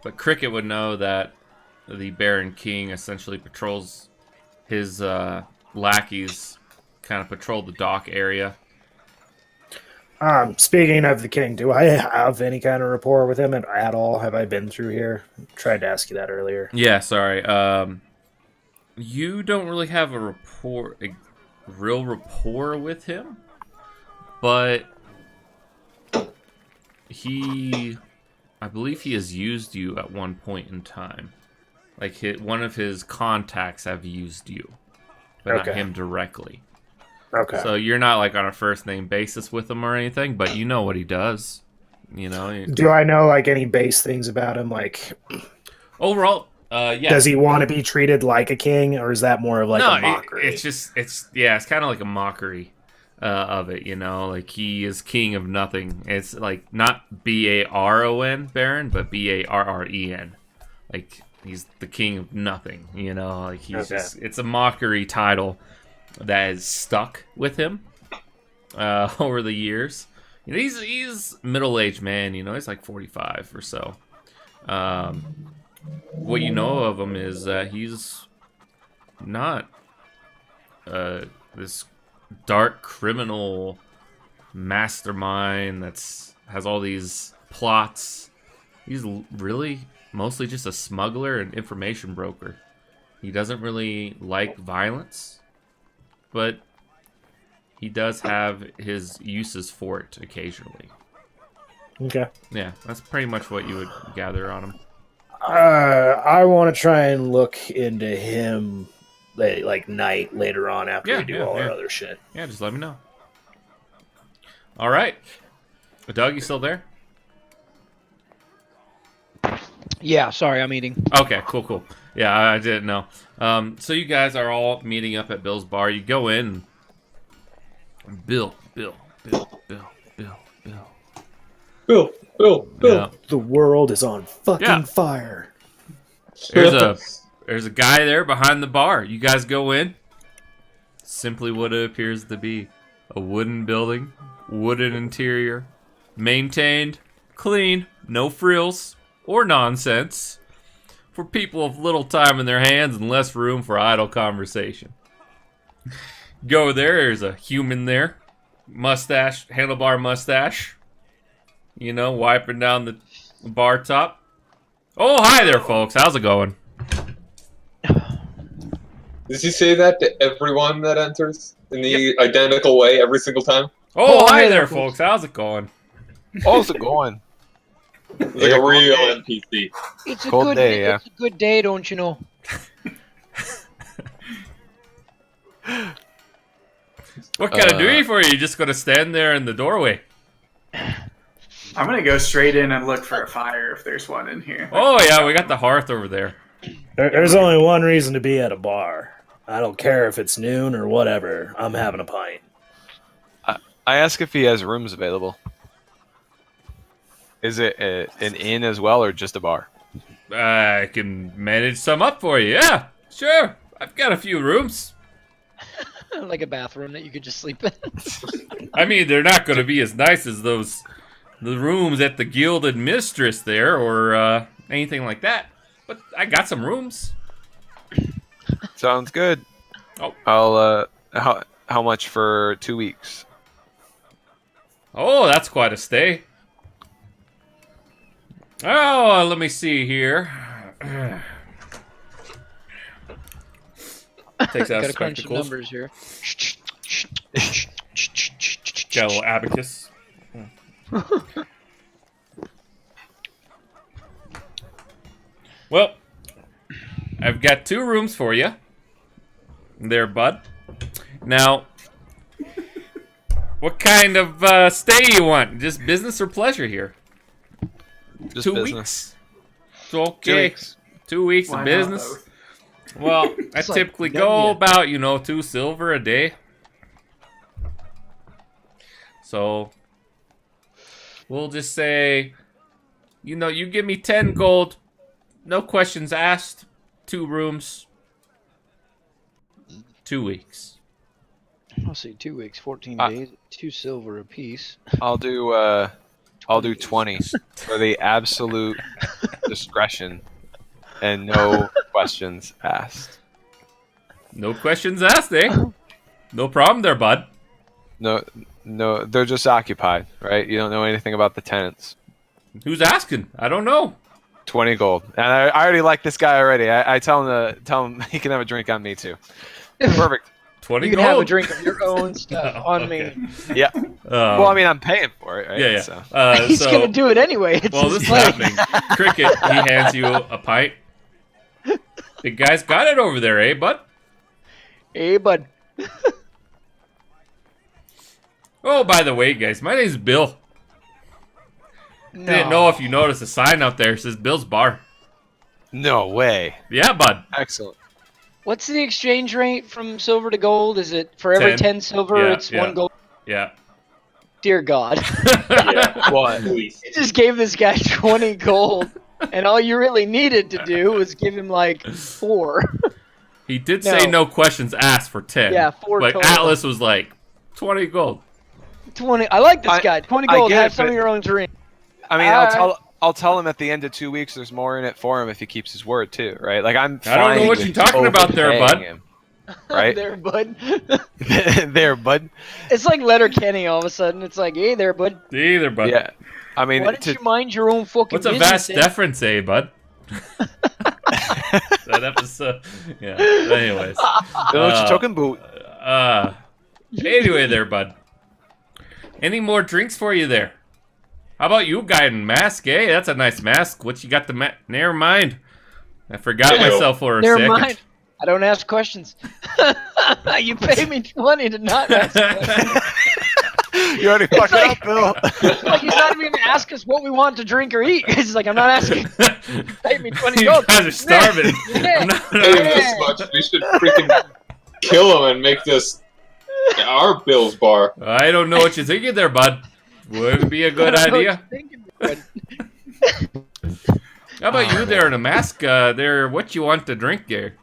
But Cricket would know that the Baron King essentially patrols his lackeys, kind of patrol the dock area. Speaking of the king, do I have any kind of rapport with him at all? Have I been through here? Tried to ask you that earlier. Yeah, sorry. You don't really have a real rapport with him, but I believe he has used you at one point in time. Like, one of his contacts have used you, but not him directly. Okay. So you're not like on a first name basis with him or anything, but you know what he does. Do I know like any base things about him? Like, overall, yeah. Does he want to be treated like a king, or is that more of like a mockery? It's kind of like a mockery of it. Like he is king of nothing. It's like not Baron, Baron, but Barren. Like he's the king of nothing. Like he's it's a mockery title that is stuck with him over the years. He's middle-aged man. He's like 45 or so. What you know of him is that he's not this dark criminal mastermind has all these plots. He's really mostly just a smuggler and information broker. He doesn't really like violence, but he does have his uses for it occasionally. Okay. Yeah, that's pretty much what you would gather on him. I want to try and look into him night later on after we do all our other shit. Yeah, just let me know. All right. Doug, you still there? Yeah, sorry, I'm eating. Okay, cool. Yeah, I didn't know. So you guys are all meeting up at Bill's bar. You go in. Bill. Bill. Yeah. The world is on fucking fire. There's a guy there behind the bar. You guys go in. Simply what it appears to be. A wooden building. Wooden interior. Maintained. Clean. No frills or nonsense. For people with little time in their hands and less room for idle conversation. Go there's a human there. Mustache. Handlebar mustache. Wiping down the bar top. Oh, hi there, folks. How's it going? Does he say that to everyone that enters in the identical way every single time? Oh, hi there, folks. How's it going? How's it going? It's like a real NPC. It's a good day. Yeah. It's a good day, don't you know? What can I do for you? You just gonna stand there in the doorway? I'm gonna go straight in and look for a fire if there's one in here. Oh yeah, we got the hearth over there. There's only one reason to be at a bar. I don't care if it's noon or whatever. I'm having a pint. I ask if he has rooms available. Is it an inn as well, or just a bar? I can manage some up for you. Yeah, sure. I've got a few rooms. Like a bathroom that you could just sleep in. I mean, they're not going to be as nice as the rooms at the Gilded Mistress there, or anything like that. But I got some rooms. Sounds good. Oh. I'll how much for 2 weeks? Oh, that's quite a stay. Oh, let me see here. Takes out Gotta crunch some spectacles. numbers here. Got a little abacus. Well, I've got 2 rooms for you. There, bud. Now, what kind of stay you want? Just business or pleasure here? Just 2 business. weeks. It's okay. 2 weeks. 2 weeks Why of not business. both? Well, I It's like typically W. go about, 2 silver a day. So, we'll just say, you give me 10 gold, no questions asked, 2 rooms, 2 weeks. I'll see, 2 weeks, 14 days, 2 silver apiece. I'll do 20 for the absolute discretion and no questions asked. No questions asked, eh? No problem there, bud. No, they're just occupied, right? You don't know anything about the tenants. Who's asking? I don't know. 20 gold, and I already like this guy already. I tell him he can have a drink on me too. Perfect. 20 You can gold. have a drink of your own stuff Oh, on okay. me. Yeah. Well, I mean, I'm paying for it, right? Yeah. So. He's So, gonna do it anyway. It's while his this is play. happening, Cricket, he hands you a pint. Big guy's got it over there, eh, bud? Hey, bud. Oh, by the way, guys, my name's Bill. Didn't know if you noticed a sign out there that says Bill's Bar. No way. Yeah, bud. Excellent. What's the exchange rate from silver to gold? Is it for every 10? 10 silver, Yeah, it's yeah. 1 gold? Yeah. Dear God. Yeah. What? Please. You just gave this guy 20 gold, and all you really needed to do was give him, 4. He did say no questions asked for 10. Yeah, 4 But total. Atlas was like, 20 gold. 20. I like this I- guy. 20 I gold. get Have it, some but- of your own drink. I mean, I'll tell him at the end of 2 weeks there's more in it for him if he keeps his word too, right? Like I'm. I don't know fine what with you're talking about there, overpaying bud. him, right? There, bud. There, bud. It's like Letterkenny all of a sudden. It's like, hey there, bud. Either, bud. Yeah. I mean, Why don't you mind your own fucking What's a business? vast eh? deference, eh, bud? That episode. Yeah. Anyways. don't know what you're talking about. Anyway there, bud. Any more drinks for you there? How about you, guy in mask, eh? That's a nice mask. What you got the Never mind. I forgot Ew. myself for a Never second. mind. I don't ask questions. You pay me 20 to not ask questions. You already fucked like- up, Bill. Like he's not even gonna ask us what we want to drink or eat. He's like, I'm not asking. Pay me 20 You gold. guys are starving. Yeah. I'm not- Pay him this much. We should freaking kill him and make this our Bill's Bar. I don't know what you're thinking there, bud. Would be a good I don't know what idea. you're thinking, bud. How about you there in a mask? There, what you want to drink there?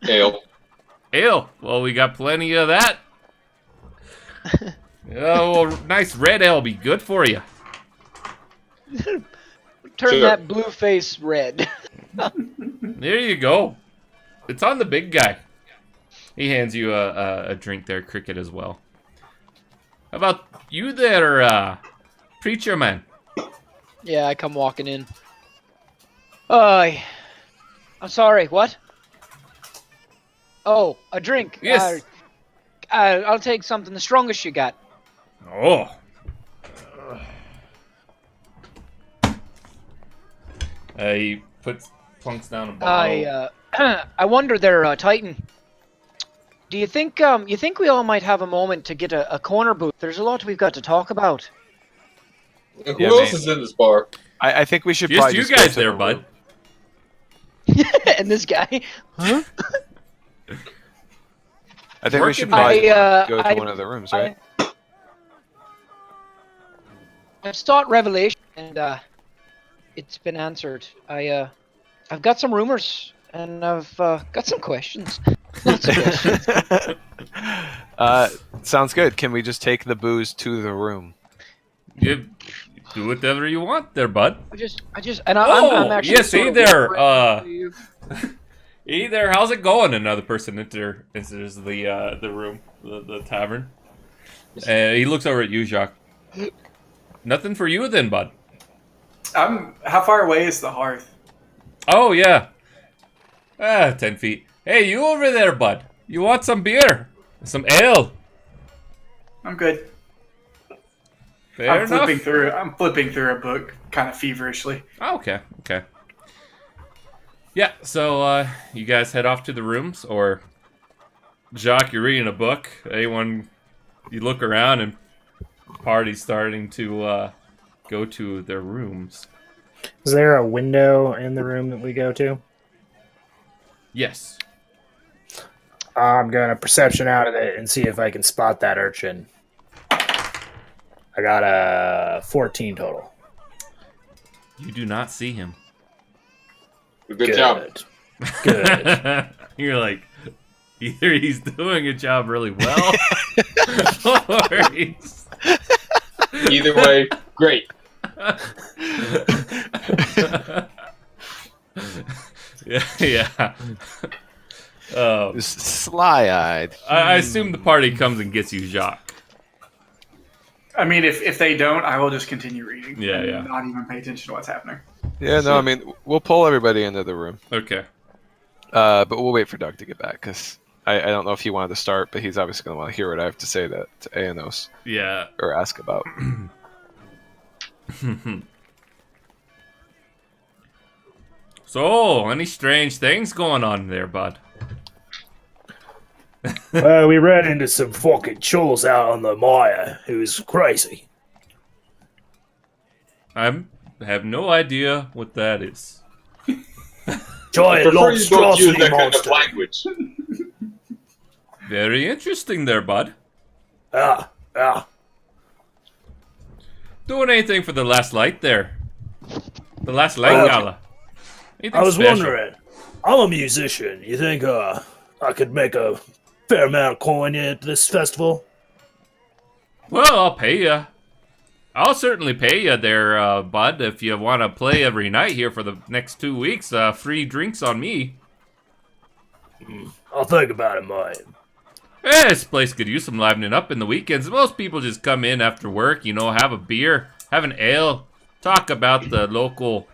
Ale. Ale. Well, we got plenty of that. Oh, well, nice red ale be good for you. Turn Sure. that blue face red. There you go. It's on the big guy. He hands you a drink there, Cricket, as well. How about you there, preacher man? Yeah, I come walking in. I'm sorry, what? Oh, a drink. Yes. I'll take something, the strongest you got. Oh. He plunks down a bottle. I wonder there, Titan. Do you think we all might have a moment to get a corner booth? There's a lot we've got to talk about. Who Yeah, else man. is in this bar? I think we should Just probably you just go guys to there, the bud. room. And this guy. Huh? I think we should Working- probably I, go to I- one of the rooms, right? I've sought revelation, and it's been answered. I've got some rumors, and I've got some questions. Lots of questions. Sounds good. Can we just take the booze to the room? You do whatever you want there, bud. I'm actually. yes, sort hey of there. whispering to you. Hey there, how's it going? Another person enters the room, the tavern. He looks over at you, Jacques. Nothing for you then, bud. How far away is the hearth? Oh, yeah. 10 feet. Hey, you over there, bud. You want some beer? Some ale? I'm good. Fair I'm enough. flipping through a book, kind of feverishly. Oh, okay. Yeah, so you guys head off to the rooms, or Jacques, you're reading a book. Anyone, you look around and party's starting to go to their rooms. Is there a window in the room that we go to? Yes. I'm going to perception out of it and see if I can spot that urchin. I got a 14 total. You do not see him. Good job. Good. You're like, either he's doing a job really well, or he's... Either way, great. yeah. Sly-eyed. I assume the party comes and gets you, Jacques. I mean, if they don't, I will just continue reading. Yeah, and yeah. Not even pay attention to what's happening. Yeah, no, I mean, we'll pull everybody into the room. Okay. But we'll wait for Doug to get back, because I don't know if he wanted to start, but he's obviously going to want to hear what I have to say to Aenos, Yeah. or ask about. So, any strange things going on there, bud? Well, we ran into some fucking chulls out on the mire who's crazy. I have no idea what that is. I Giant prefer you don't use monstrosity that kind of monster. language. Very interesting there, bud. Ah. Doing anything for the last light there? The last light gala. Anything I was special? wondering, I'm a musician. You think I could make a fair amount of coin at this festival? Well, I'll pay you. I'll certainly pay you there, bud, if you want to play every night here for the next 2 weeks. Free drinks on me. I'll think about it, mate. This place could use some livening up in the weekends. Most people just come in after work, have a beer, have an ale, talk about the local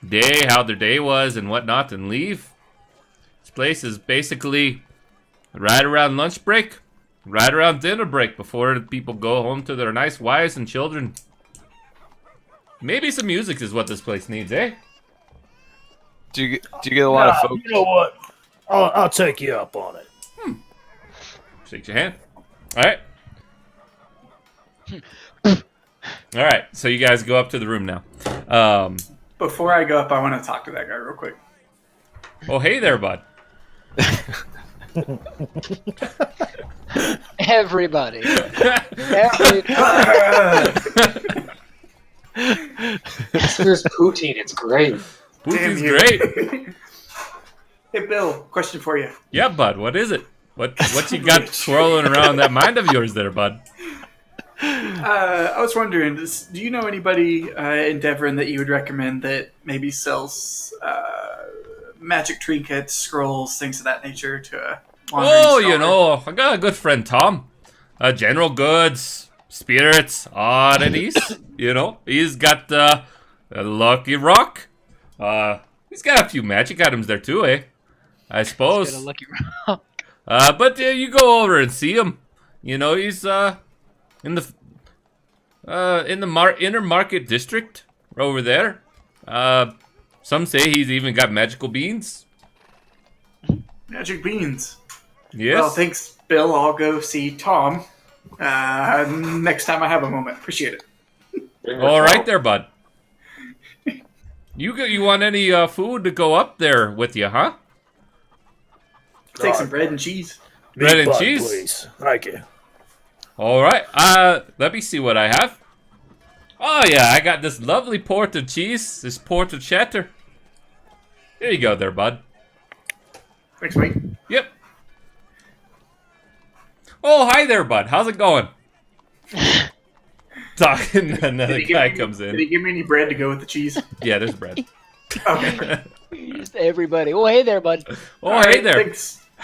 day, how their day was and whatnot, and leave. This place is basically right around lunch break, right around dinner break before people go home to their nice wives and children. Maybe some music is what this place needs, eh? Do you get a lot of folks? You know what? I'll take you up on it. Shake your hand. Alright. Alright, so you guys go up to the room now. Before I go up, I want to talk to that guy real quick. Oh, hey there, bud. Everybody. There's poutine. It's great. Poutine's you. great. Hey, Bill, question for you. Yeah, bud, what is it? What you got swirling around that mind of yours there, bud? I was wondering, do you know anybody in Devron that you would recommend that maybe sells magic trinkets, scrolls, things of that nature to a wandering Oh, scholar? I got a good friend, Tom. General goods, spirits, oddities. He's got a lucky rock. He's got a few magic items there too, eh? I suppose. Get a lucky rock. But you go over and see him. He's in the inner market district over there. Some say he's even got magical beans. Magic beans. Yes. Well, thanks, Bill. I'll go see Tom next time I have a moment. Appreciate it. Very much All right so. there, bud. You want any food to go up there with you, huh? Take some bread and cheese. Bread and Meat bun, cheese? please. Thank you. All right. Let me see what I have. Oh yeah, I got this lovely porter cheese, this porter cheddar. Here you go, there, bud. Thanks, mate. Yep. Oh, hi there, bud. How's it going? Talking, another guy comes Did in. he give me any bread to go with the cheese? Yeah, there's bread. Okay. Just everybody. Oh, hey there, bud. Oh, All hey right, there.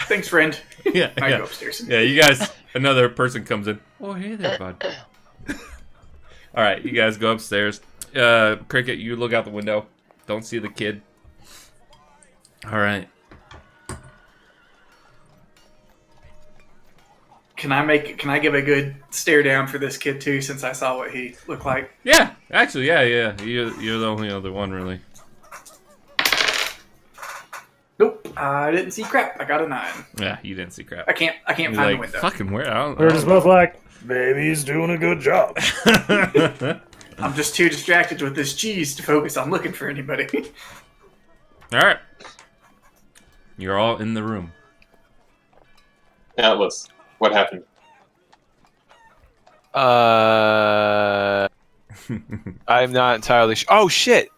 Thanks, friend. Yeah, I yeah. go upstairs. Yeah, you guys, another person comes in. Oh, hey there, bud. All right, you guys go upstairs. Cricket, you look out the window. Don't see the kid. All right. Can I give a good stare down for this kid too, since I saw what he looked like? Yeah, actually, yeah. You're the only other one, really. Nope, I didn't see crap. I got a 9. Yeah, you didn't see crap. I can't You're find like, the window. fucking where? We're just both like, maybe he's doing a good job. I'm just too distracted with this cheese to focus on looking for anybody. All right. You're all in the room. Atlas, what happened? I'm not entirely sure. Oh shit!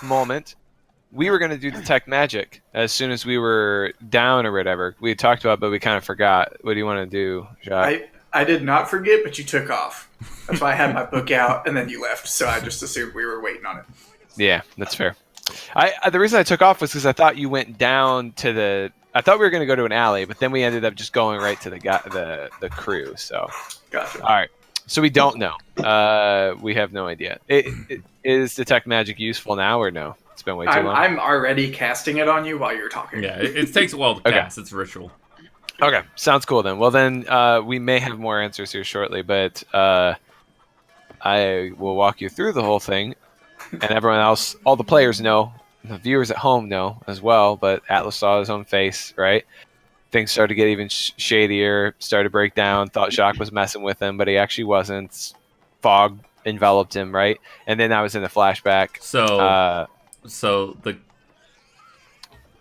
Moment. We were gonna do detect magic as soon as we were down or whatever. We had talked about, it, but we kind of forgot. What do you want to do, Jacques? I did not forget, but you took off. That's why I had my book out, and then you left. So I just assumed we were waiting on it. Yeah, that's fair. The reason I took off was because I thought you went down to the. I thought we were gonna go to an alley, but then we ended up just going right to the crew. So, Gotcha. all right. So we don't know. We have no idea. Is detect magic useful now or no? It's been way too long. I'm already casting it on you while you're talking. Yeah, it takes a while to Okay. cast. It's ritual. Okay, sounds cool then. Well then, we may have more answers here shortly, but I will walk you through the whole thing, and everyone else, all the players know, the viewers at home know as well. But Atlas saw his own face, right? Things started to get even shadier. Started to break down. Thought Jacques was messing with him, but he actually wasn't. Fog enveloped him, right? And then I was in a flashback. So the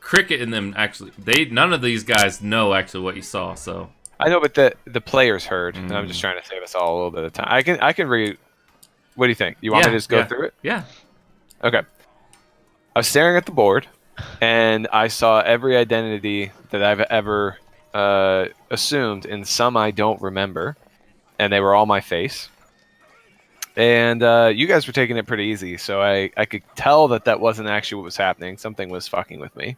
Cricket and them actually, none of these guys know actually what you saw. So I know, but the players heard, and I'm just trying to save us all a little bit of time. I can read. What do you think? You want me to just go through it? Yeah. Okay. I was staring at the board, and I saw every identity that I've ever assumed, and some I don't remember, and they were all my face. And you guys were taking it pretty easy, so I could tell that wasn't actually what was happening. Something was fucking with me.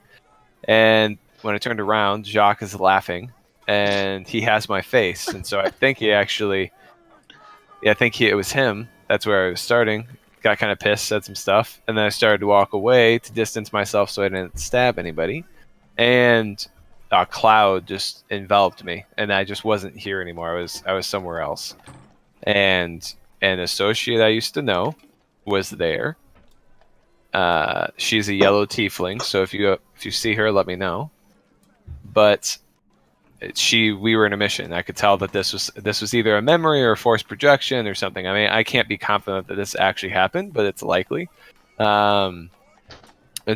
And when I turned around, Jacques is laughing, and he has my face. And so I think it was him. That's where I was starting. Got kind of pissed, said some stuff, and then I started to walk away to distance myself so I didn't stab anybody. And a cloud just enveloped me, and I just wasn't here anymore. I was somewhere else. And an associate I used to know was there. She's a yellow tiefling, so if you see her, let me know. But we were in a mission. I could tell that this was either a memory or a forced projection or something. I mean, I can't be confident that this actually happened, but it's likely. And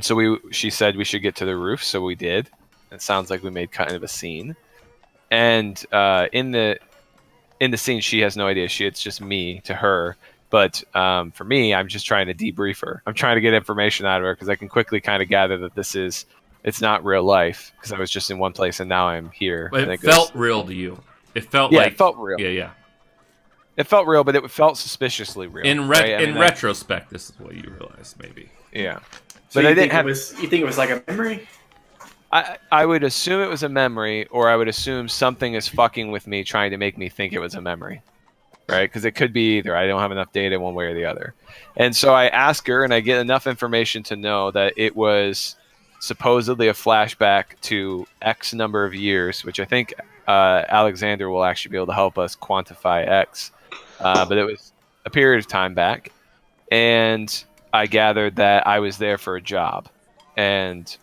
so she said we should get to the roof, so we did. It sounds like we made kind of a scene. And in the scene, she has no idea. It's just me to her. But for me, I'm just trying to debrief her. I'm trying to get information out of her because I can quickly kind of gather that it's not real life because I was just in one place and now I'm here. But and it felt real to you. It felt it felt real. Yeah. It felt real, but it felt suspiciously real. In retrospect, this is what you realized, maybe. Yeah. So But I you didn't think have. you think it was like a memory? I would assume it was a memory, or I would assume something is fucking with me, trying to make me think it was a memory, right? Because it could be either. I don't have enough data one way or the other, and so I ask her, and I get enough information to know that it was supposedly a flashback to X number of years, which I think Alexander will actually be able to help us quantify X, but it was a period of time back, and I gathered that I was there for a job, and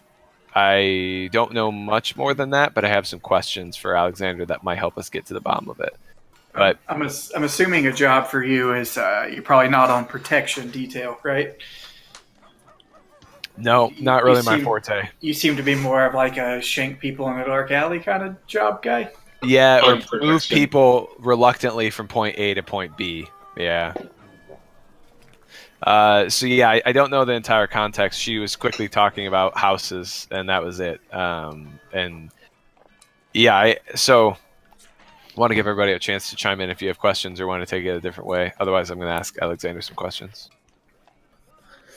I don't know much more than that, but I have some questions for Alexander that might help us get to the bottom of it. But I'm assuming a job for you is you're probably not on protection detail, right? no, not You really my seem- forte. You seem to be more of like a shank people in a dark alley kind of job guy. Yeah, or Fun move protection. people reluctantly from point A to point B. Yeah. So yeah, I don't know the entire context. She was quickly talking about houses, and that was it. And yeah, so want to give everybody a chance to chime in if you have questions or want to take it a different way. Otherwise, I'm going to ask Alexander some questions.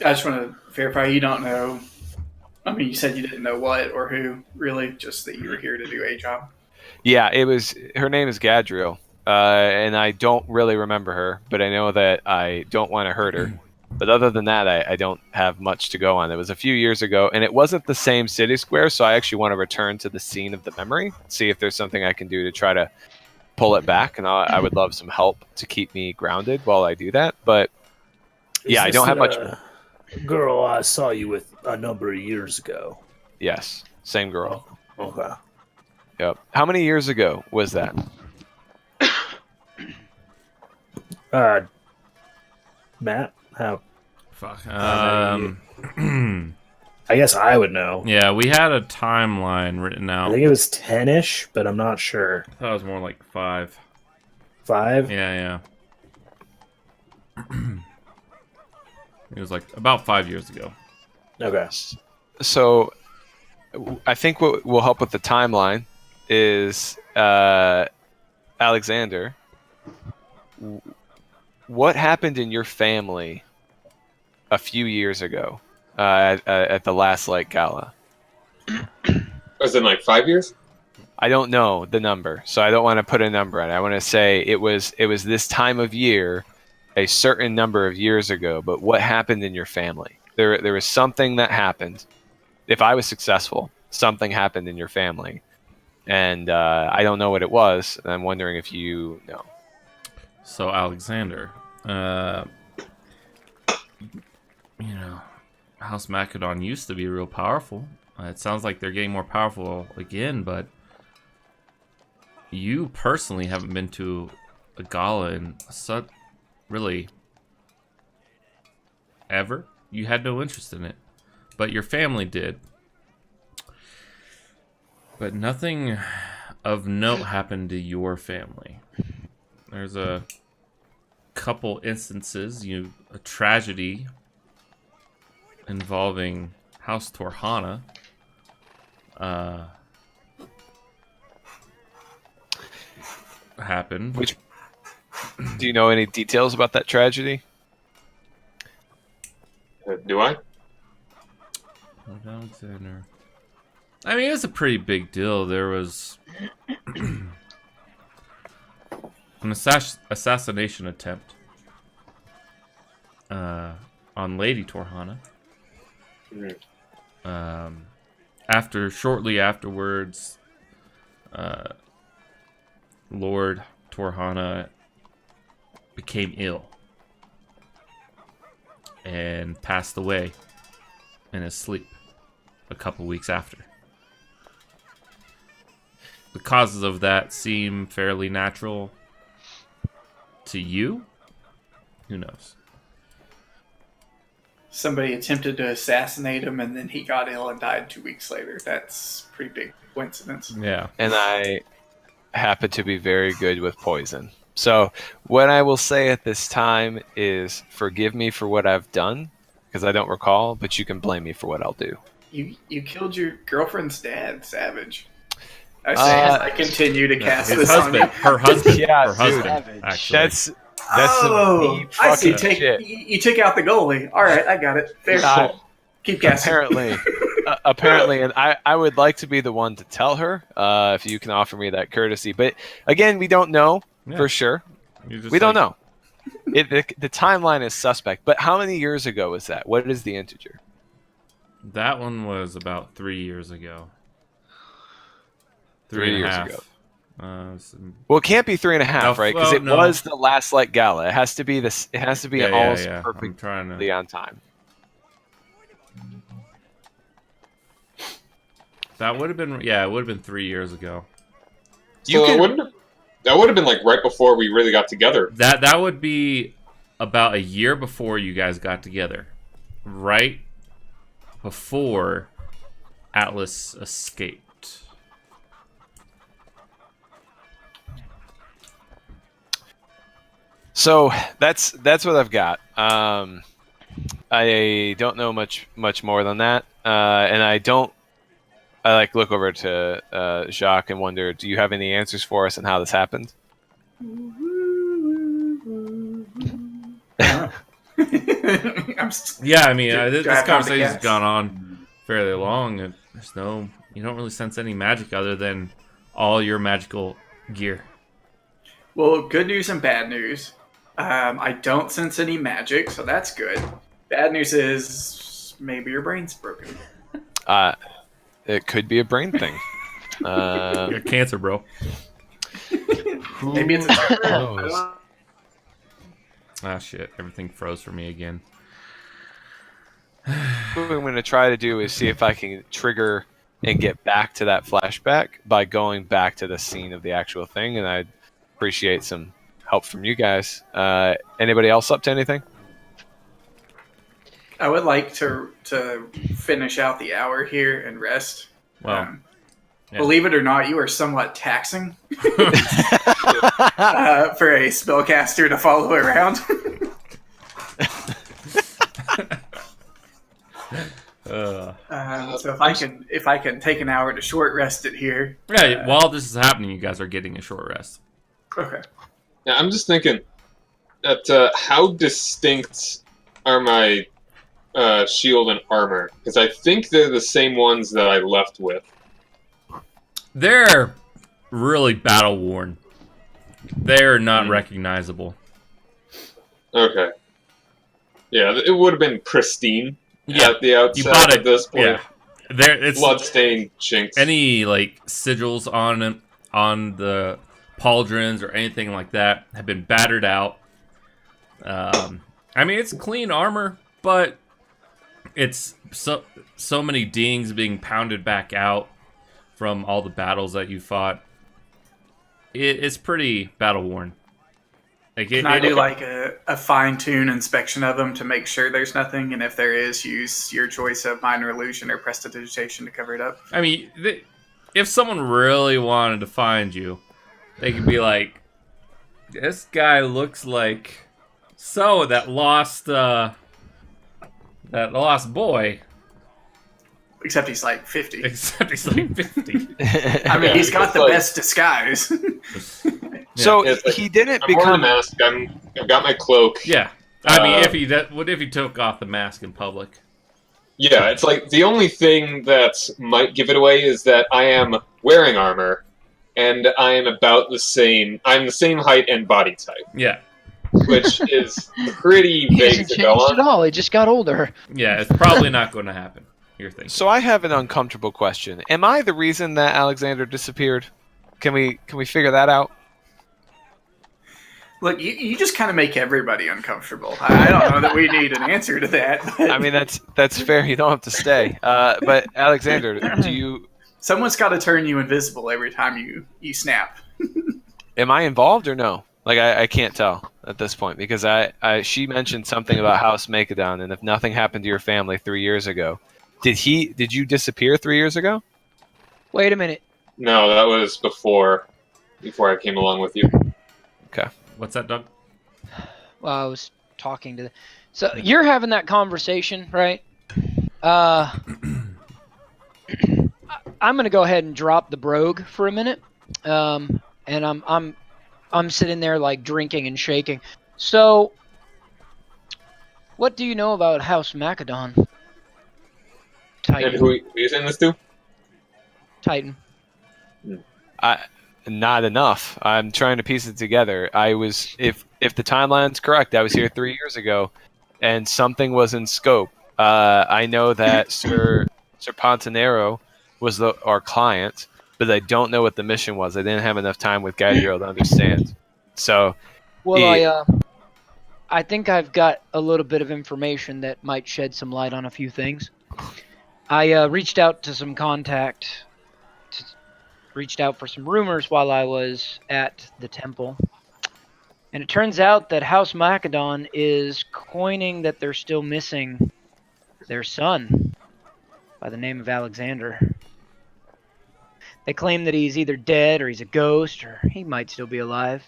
I just want to verify you don't know. I mean, you said you didn't know what or who, really, just that you were here to do a job. Yeah, it was. Her name is Gadriel, and I don't really remember her, but I know that I don't want to hurt her. But other than that, I don't have much to go on. It was a few years ago, and it wasn't the same city square, so I actually want to return to the scene of the memory, see if there's something I can do to try to pull it back, and I would love some help to keep me grounded while I do that. But yeah, I don't have much. Girl I saw you with a number of years ago. Yes, same girl. Okay. Yep. How many years ago was that? Matt, how? Fuck. I guess I would know. Yeah, we had a timeline written I out. think it was 10-ish, but I'm not sure. I thought it was more like 5. 5? Yeah. It was like about 5 years ago. Okay. So I think what will help with the timeline is Alexander. What happened in your family a few years ago at the last Light Gala? Was it like 5 years? I don't know the number, so I don't want to put a number on it. I want to say it was this time of year, a certain number of years ago. But what happened in your family? There was something that happened. If I was successful, something happened in your family, and I don't know what it was. And I'm wondering if you know. So Alexander, House Macedon used to be real powerful. It sounds like they're getting more powerful again, but you personally haven't been to a gala in really ever. You had no interest in it, but your family did. But nothing of note happened to your family. There's a couple instances, a tragedy involving House Torhana. Happened. Which do you know any details about that tragedy? Do I? Alexander. I mean, it was a pretty big deal. There was an assassination attempt on Lady Torhana. Shortly afterwards, Lord Torhana became ill and passed away in his sleep a couple weeks after. The causes of that seem fairly natural to you. Who knows? Somebody attempted to assassinate him, and then he got ill and died 2 weeks later. That's a pretty big coincidence. Yeah. And I happen to be very good with poison. So what I will say at this time is forgive me for what I've done, because I don't recall, but you can blame me for what I'll do. You killed your girlfriend's dad, savage. I say as I continue to cast His this husband. on you. Her husband. Yeah, her dude. husband, actually. That's some deep I see. fucking shit. You took out the goalie. All right, I got it. Fair. Keep casting. Apparently, and I would like to be the one to tell her if you can offer me that courtesy. But again, we don't know for sure. We don't know. The timeline is suspect. But how many years ago was that? What is the integer? That one was about 3 years ago. 3 years 3.5. ago. Some... Well, it can't be 3.5, right? Because it no. was the last Light Gala. It has to be this. It has to be almost I'm perfectly trying to... on time. That would have been... Yeah, it would have been 3 years ago. You So can- it wouldn't have That would have been like right before we really got together. That would be about a year before you guys got together. Right before Atlas escaped. So that's what I've got. I don't know much more than that, and I look over to Jacques and wonder, do you have any answers for us on how this happened? Yeah, I mean, Do this I have time to conversation's guess? gone on fairly long, and you don't really sense any magic other than all your magical gear. Well, good news and bad news. I don't sense any magic, so that's good. Bad news is maybe your brain's broken. It could be a brain thing. You got cancer, bro. Maybe it's a knows? I don't know. Ah, shit. Everything froze for me again. What I'm going to try to do is see if I can trigger and get back to that flashback by going back to the scene of the actual thing, and I'd appreciate some help from you guys. Anybody else up to anything? I would like to finish out the hour here and rest. Well, yeah. Believe it or not, you are somewhat taxing for a spellcaster to follow around. So if I can take an hour to short rest it here. Yeah, while this is happening, you guys are getting a short rest. Okay. Now, I'm just thinking that how distinct are my shield and armor? Because I think they're the same ones that I left with. They're really battle worn. They're not recognizable. Okay. Yeah, it would have been pristine at the You outset bought at it. this point. Yeah, it's Bloodstained chinks. any like sigils on the pauldrons or anything like that have been battered out. I mean, it's clean armor, but it's so many dings being pounded back out from all the battles that you fought. It's pretty battle worn. Can I do like a fine-tune inspection of them to make sure there's nothing, and if there is, use your choice of minor illusion or prestidigitation to cover it up? I mean, if someone really wanted to find you, they could be like, "This guy looks like that lost boy." Except he's like 50. Except he's like 50. I mean, he's got the best disguise. So Yeah, it's like, he didn't I'm wearing a become. mask. I've got my cloak. Yeah, I mean, if he took off the mask in public? Yeah, it's like the only thing that might give it away is that I am wearing armor, and I am about the same. I'm the same height and body type, Yeah, which is pretty He vague hasn't to go changed at on. all. He just got older. yeah, it's probably not going to happen. You're thinking. So I have an uncomfortable question. Am I the reason that Alexander disappeared? Can we figure that out? Look, you just kind of make everybody uncomfortable. I don't know that we need an answer to that. But I mean, that's fair. You don't have to stay. But Alexander, do you? someone's got to turn you invisible every time you snap. Am I involved or no? Like I can't tell at this point because she mentioned something about House Macedon, and if nothing happened to your family 3 years ago, did you disappear 3 years ago? Wait a minute. No, that was before I came along with you. Okay. What's that, Doug? Well, I was talking to the... So you're having that conversation, right? I'm gonna go ahead and drop the brogue for a minute. And I'm sitting there like drinking and shaking. So, what do you know about House Macedon? And Titan. who are you saying this to? Titan. Not enough. I'm trying to piece it together. If the timeline's correct, I was here 3 years ago, and something was in scope. I know that Sir Pontanero was our client, but I don't know what the mission was. I didn't have enough time with Gabriel to understand. So, Well, I think I've got a little bit of information that might shed some light on a few things. I reached out to some contact reached out for some rumors while I was at the temple. And it turns out that House Macedon is coining that they're still missing their son by the name of Alexander. They claim that he's either dead or he's a ghost or he might still be alive.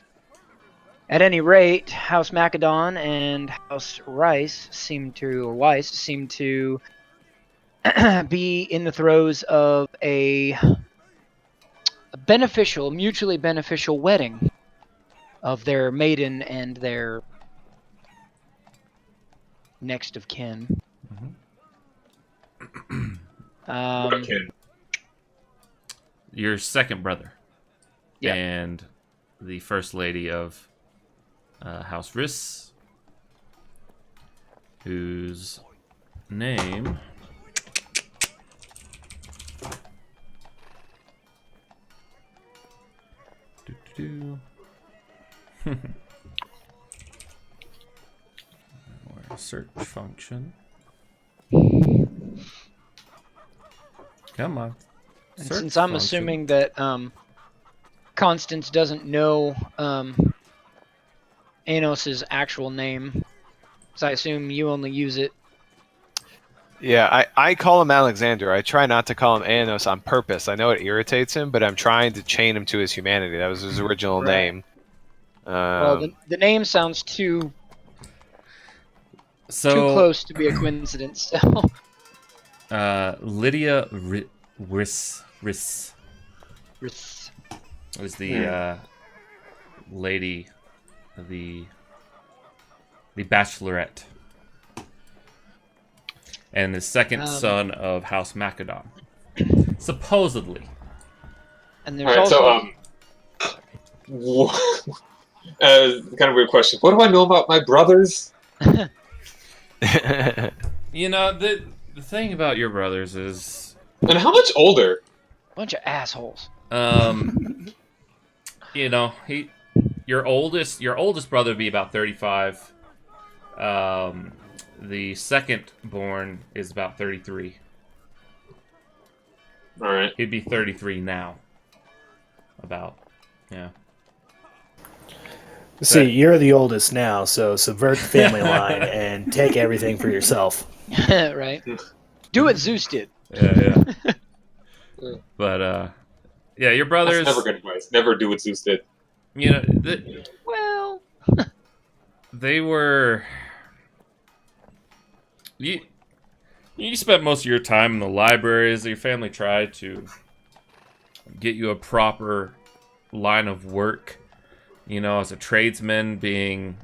At any rate, House Macedon and House Weiss seem to be in the throes of a mutually beneficial wedding of their maiden and their next of kin. What kin? Your second brother. Yeah. And the first lady of House Riss, whose name... Or search function. Come on. And Search since I'm function. assuming that Constance doesn't know Anos's actual name, so I assume you only use it. Yeah, I call him Alexander. I try not to call him Anos on purpose. I know it irritates him, but I'm trying to chain him to his humanity. That was his original name. Well, the name sounds too So close to be a coincidence. So. Lydia Riss is the lady, the bachelorette, and the second son of House Macedon, supposedly. And there's also Kind of weird question. What do I know about my brothers? You know, the thing about your brothers is, And how much older? bunch of assholes. you know, your oldest brother would be about 35. The second born is about 33. All right. He'd be 33 now. Yeah. See, you're the oldest now, so subvert the family line and take everything for yourself. Right? Do what Zeus did. Yeah. But yeah, your brothers. That's never good advice. Never do what Zeus did. You know, Well, they were. You spent most of your time in the libraries. Your family tried to get you a proper line of work. You know, as a tradesman, being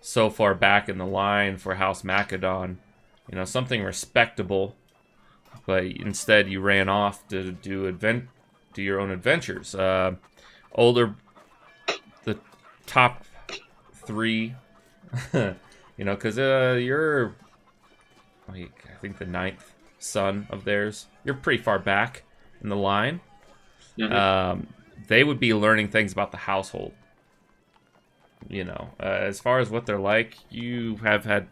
so far back in the line for House Macedon, you know, something respectable. But instead, you ran off to do your own adventures. The top three, you know, because you're, I think, the 9th son of theirs. You're pretty far back in the line. Mm-hmm. They would be learning things about the household. You know, as far as what they're like, you have had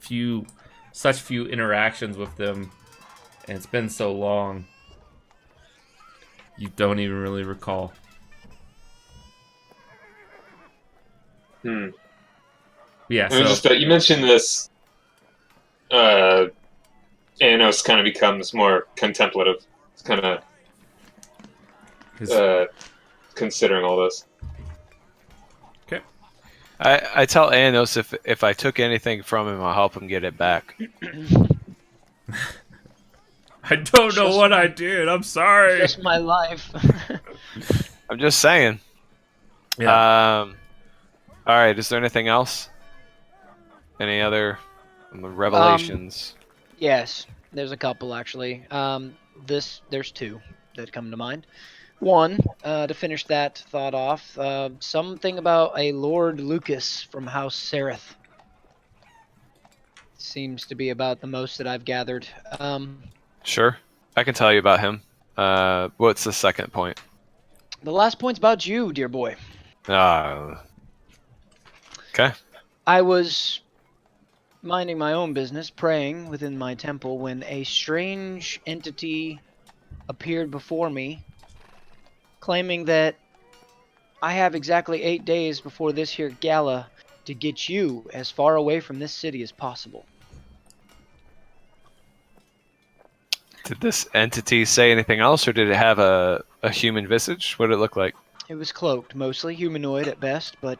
such few interactions with them, and it's been so long, you don't even really recall. Yeah, so Just, you mentioned this. Anos kind of becomes more contemplative. It's kind of considering all this. okay. I tell Anos if I took anything from him, I'll help him get it back. I don't know what I did. I'm sorry. just my life. I'm just saying. Yeah. All right. Is there anything else? Any other revelations? Yes, there's a couple actually. There's two that come to mind. One, to finish that thought off, something about a Lord Lucas from House Sereth. Seems to be about the most that I've gathered. Sure. I can tell you about him. What's the second point? The last point's about you, dear boy. Okay. I was minding my own business, praying within my temple, when a strange entity appeared before me, claiming that I have exactly 8 days before this here gala to get you as far away from this city as possible. Did this entity say anything else, or did it have a human visage? What did it look like? It was cloaked, mostly humanoid at best, but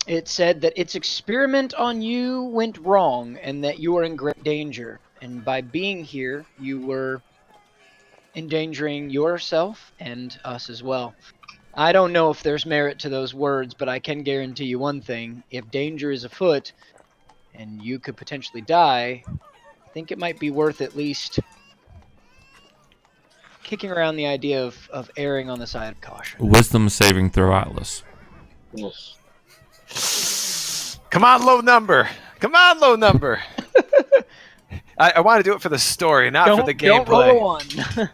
it said that its experiment on you went wrong and that you are in great danger. And by being here, you were endangering yourself and us as well. I don't know if there's merit to those words, but I can guarantee you one thing. If danger is afoot and you could potentially die, I think it might be worth at least kicking around the idea of erring on the side of caution. Wisdom saving throw, Atlas. Come on, low number. Come on, low number. I want to do it for the story, not for the gameplay. Don't roll a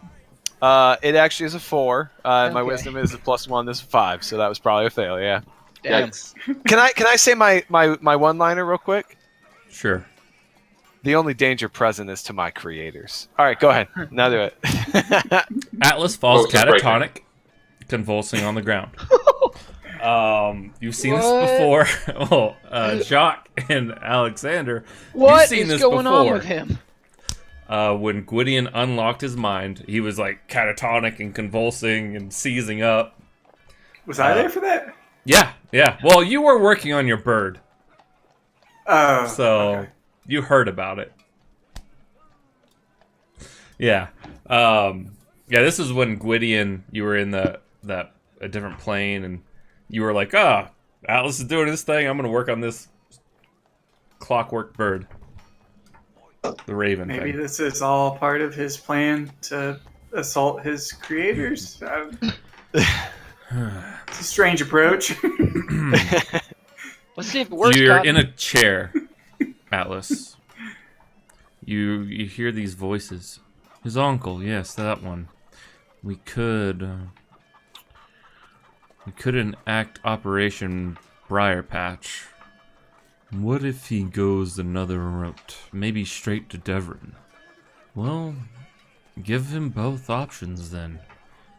1. It actually is a 4. My Okay. wisdom is a +1. This is 5, so that was probably a fail. Yeah. Damn. Yikes. Can I say my one-liner real quick? Sure. The only danger present is to my creators. All right, go ahead. Now do it. Atlas falls Oh, just break catatonic, convulsing on the ground. You've seen What? this before. Jacques and Alexander, What you've seen is this going on before. with him? When Gwydion unlocked his mind, he was like catatonic and convulsing and seizing up. Was I there for that? Yeah. Well, you were working on your bird, Oh, so okay. you heard about it. Yeah. This is when Gwydion, you were in a different plane, and you were like, Atlas is doing this thing. I'm going to work on this clockwork bird. The raven Maybe thing. this is all part of his plan to assault his creators. It's a strange approach. Let's see if it works. You're Cotton. in a chair, Atlas. You hear these voices. His uncle, yes, that one. We could enact Operation Briar Patch. What if he goes another route? Maybe straight to Devron. Well, give him both options then.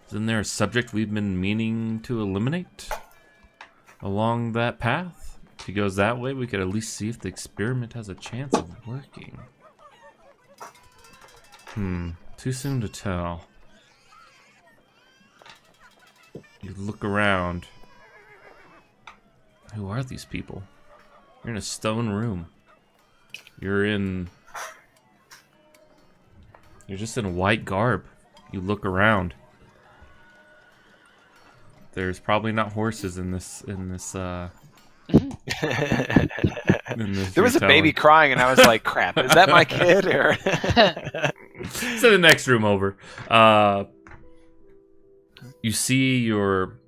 Isn't there a subject we've been meaning to eliminate along that path? If he goes that way, we could at least see if the experiment has a chance of working. Too soon to tell. You look around. Who are these people? You're in a stone room. You're just in white garb. You look around. There's probably not horses in this in this There was a baby retelling. crying, and I was like, "Crap, is that my kid?" Or So the next room over. You see your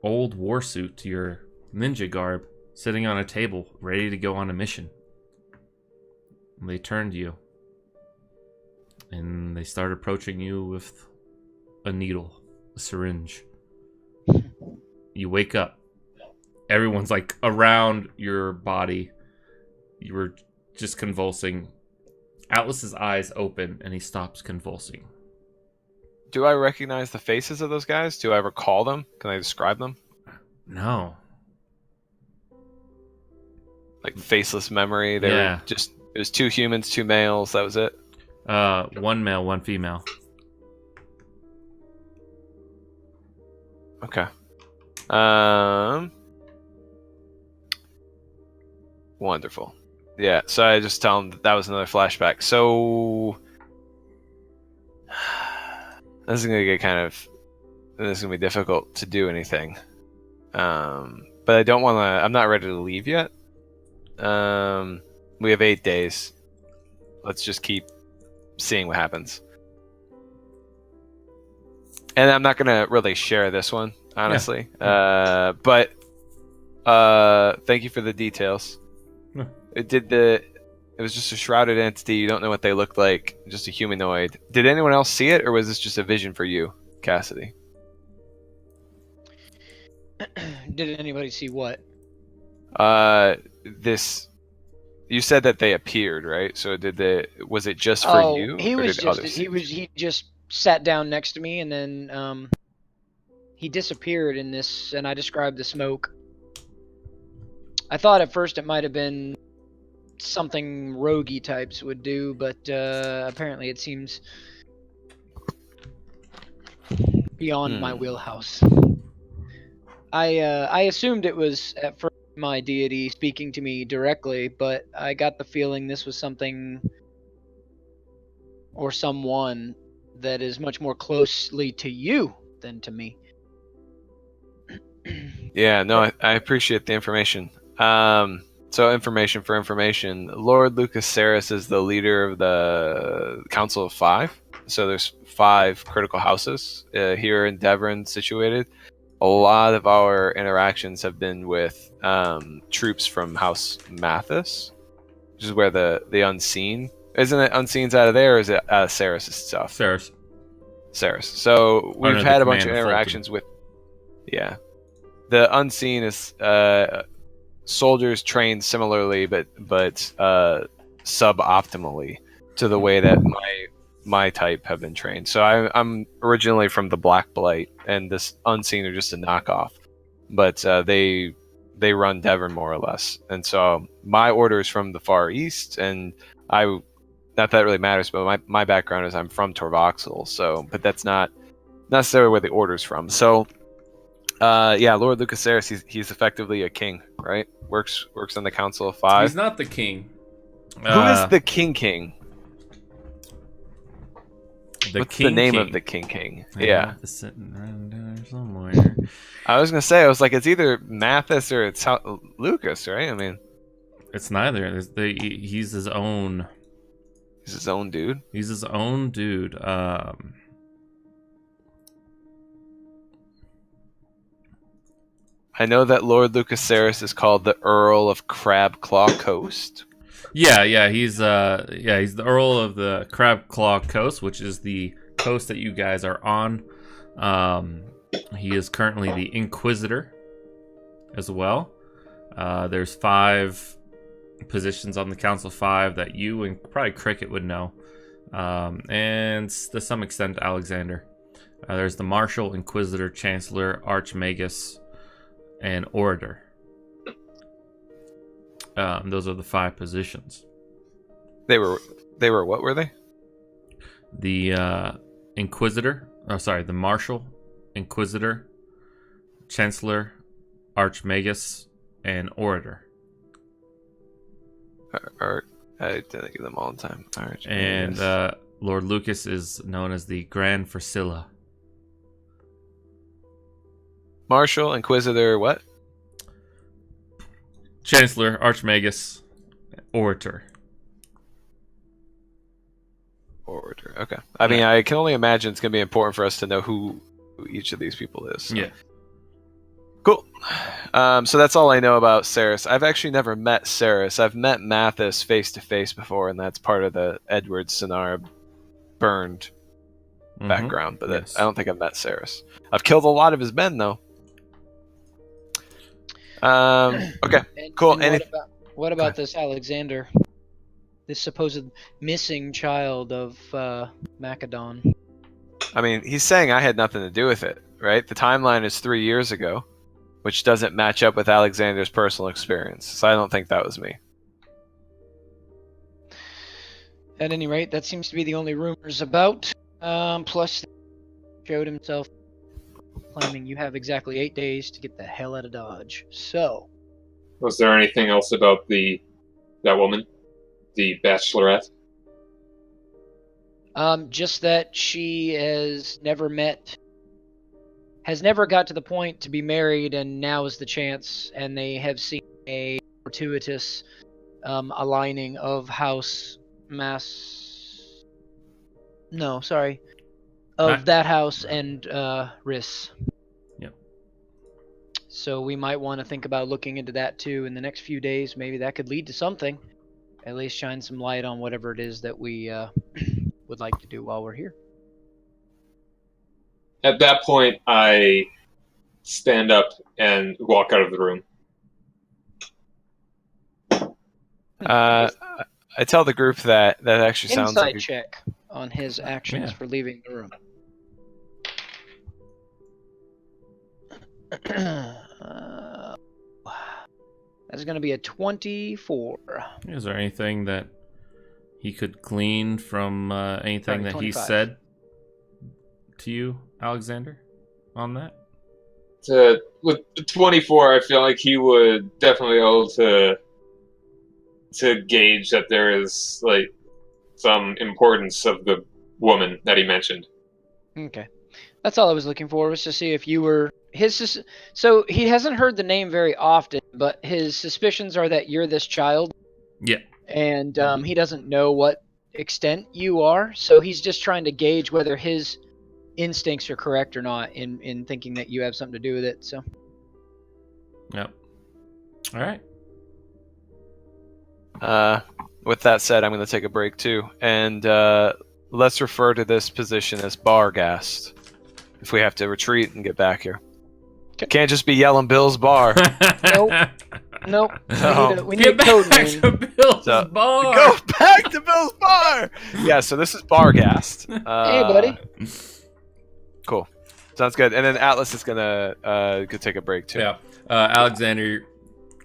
old war suit, your ninja garb, sitting on a table, ready to go on a mission. And they turn to you. And they start approaching you with a needle, a syringe. You wake up. Everyone's like around your body. You were just convulsing. Atlas's eyes open and he stops convulsing. do I recognize the faces of those guys? Do I recall them? Can I describe them? No. Like faceless memory. They Yeah. were just it was 2 humans, 2 males. That was it. 1 male, 1 female. Okay. Wonderful. Yeah, so I just tell him that was another flashback. So this is gonna get this is gonna be difficult to do anything. But I don't want to. I'm not ready to leave yet. We have 8 days. Let's just keep seeing what happens. And I'm not gonna really share this one, honestly. But thank you for the details. Yeah. It was just a shrouded entity. You don't know what they looked like. Just a humanoid. Did anyone else see it, or was this just a vision for you, Cassidy? Did anybody see what? This. You said that they appeared, right? So was it just for you? He or was did just others see it? he just sat down next to me, and then he disappeared in this, and I described the smoke. I thought at first it might have been something roguey types would do, but apparently it seems beyond my wheelhouse. I assumed it was at first my deity speaking to me directly, but I got the feeling this was something or someone that is much more closely to you than to me. Yeah, no, I appreciate the information. So information for information. Lord Lucas Saris is the leader of the Council of Five. So there's 5 critical houses here in Devron situated. A lot of our interactions have been with troops from House Mathis, which is where the Unseen. Isn't it Unseen's out of there, or is it out of Saris' stuff? Saris. So we've Under the had a bunch of command of interactions with... Yeah. The Unseen is soldiers trained similarly, but suboptimally to the way that my type have been trained. So I'm originally from the Black Blight, and this Unseen are just a knockoff, but they run Devon more or less. And so my order is from the Far East, and not that it really matters, but my background is I'm from Torvoxel. So, but that's not necessarily where the order's from. So. Yeah, Lord Lucas Saris, he's effectively a king, right? Works on the Council of Five. He's not the king. Who is the king? What's the name of the king? Yeah. It's sitting around there somewhere. I was like, it's either Mathis or it's Lucas, right? I mean, it's neither. He's his own. He's his own dude. He's his own dude. I know that Lord Lucas Saris is called the Earl of Crabclaw Coast. Yeah, he's the Earl of the Crabclaw Coast, which is the coast that you guys are on. He is currently the Inquisitor as well. There's 5 positions on the Council of 5 that you and probably Cricket would know, and to some extent Alexander. There's the Marshal, Inquisitor, Chancellor, Archmagus, and Orator. Those are the 5 positions. They were what were they? The Inquisitor. Oh, sorry, the Marshal, Inquisitor, Chancellor, Archmagus, and Orator. I didn't get them all the time. And Lord Lucas is known as the Grand Versilla. Marshal, Inquisitor, what? Chancellor, Archmagus, Orator. Okay. I mean, I can only imagine it's going to be important for us to know who each of these people is. So. Yeah. Cool. So that's all I know about Saris. I've actually never met Saris. I've met Mathis face to face before, and that's part of the Edward Sinar burned background. But yes. I don't think I've met Saris. I've killed a lot of his men, though. Okay. Cool. And what about this Alexander? This supposed missing child of Macedon. I mean, he's saying I had nothing to do with it, right? The timeline is 3 years ago, which doesn't match up with Alexander's personal experience. So I don't think that was me. At any rate, that seems to be the only rumors about. Plus, showed himself claiming you have exactly 8 days to get the hell out of Dodge. So, was there anything else about that woman, the Bachelorette? Just that she has never got to the point to be married, and now is the chance, and they have seen a fortuitous aligning of House that house and Riss. Yep. So we might want to think about looking into that too in the next few days. Maybe that could lead to something. At least shine some light on whatever it is that we would like to do while we're here. At that point, I stand up and walk out of the room. I tell the group that actually sounds Insight like check on his actions Yeah. for leaving the room. That's going to be a 24. Is there anything that he could glean from anything Sorry, that 25. he said to you, Alexander, on that? With 24, I feel like he would definitely be able to gauge that there is like some importance of the woman that he mentioned. Okay. That's all I was looking for, was to see if you were so he hasn't heard the name very often, but his suspicions are that you're this child, Yeah. and he doesn't know what extent you are, so he's just trying to gauge whether his instincts are correct or not in thinking that you have something to do with it. So Yep. All right. With that said, I'm going to take a break too, and let's refer to this position as Bargast. If we have to retreat and get back here, can't just be yelling Bill's Bar. Nope. No. We need a code back name. to Bill's So, bar. Go back to Bill's Bar. Yeah, so this is Bargast. Hey, buddy. Cool. Sounds good. And then Atlas is gonna go take a break too. Yeah. Alexander,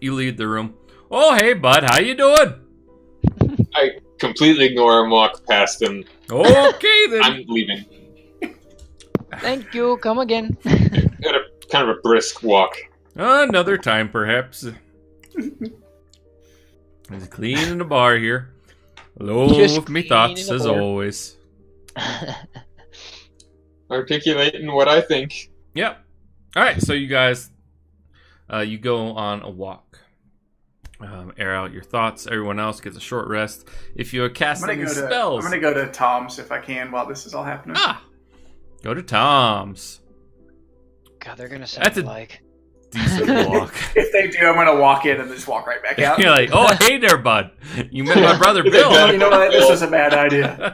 you leave the room. Oh, hey, bud. How you doing? I completely ignore him, walk past him. Okay, then. I'm leaving. Thank you. Come again. At a kind of a brisk walk. Another time, perhaps. He's cleaning the bar here. Alone Just with me cleaning thoughts, the as bar. always. Articulating what I think. Yep. All right, so you guys, you go on a walk. Air out your thoughts. Everyone else gets a short rest. If you are casting spells... I'm gonna go to Tom's if I can while this is all happening. Go to Tom's. God, they're gonna sound That's a- like. Decent walk. If they do, I'm gonna walk in and just walk right back out. You're like, oh, hey there, bud. You met my brother Bill. You know what? This was a bad idea.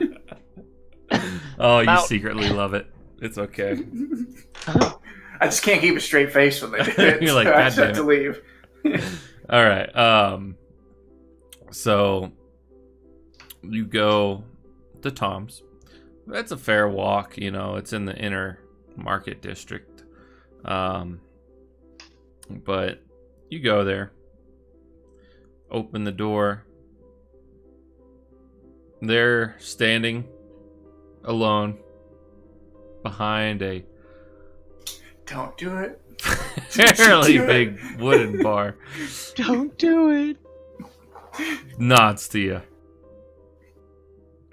Oh, you Out. secretly love it. It's okay. I just can't keep a straight face when they do it. You're like, so I God just have damn to leave. All right. So you go to Tom's. That's a fair walk. You know, it's in the inner market district. But you go there. Open the door. They're standing alone behind a Don't do it. fairly big wooden bar. Don't do it. Nods to you.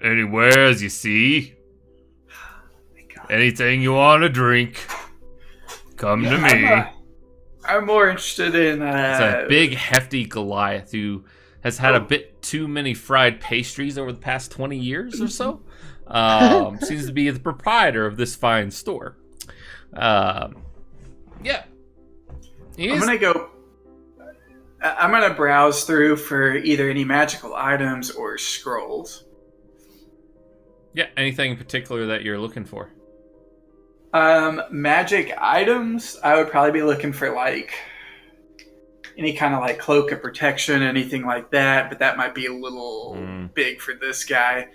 Anywheres you see, anything you want to drink, come to me. I'm more interested in. It's a big, hefty Goliath who has had a bit too many fried pastries over the past 20 years or so. Seems to be the proprietor of this fine store. Yeah. I'm gonna browse through for either any magical items or scrolls. Yeah, anything in particular that you're looking for? Magic items, I would probably be looking for like any kind of like cloak of protection, anything like that, but that might be a little big for this guy.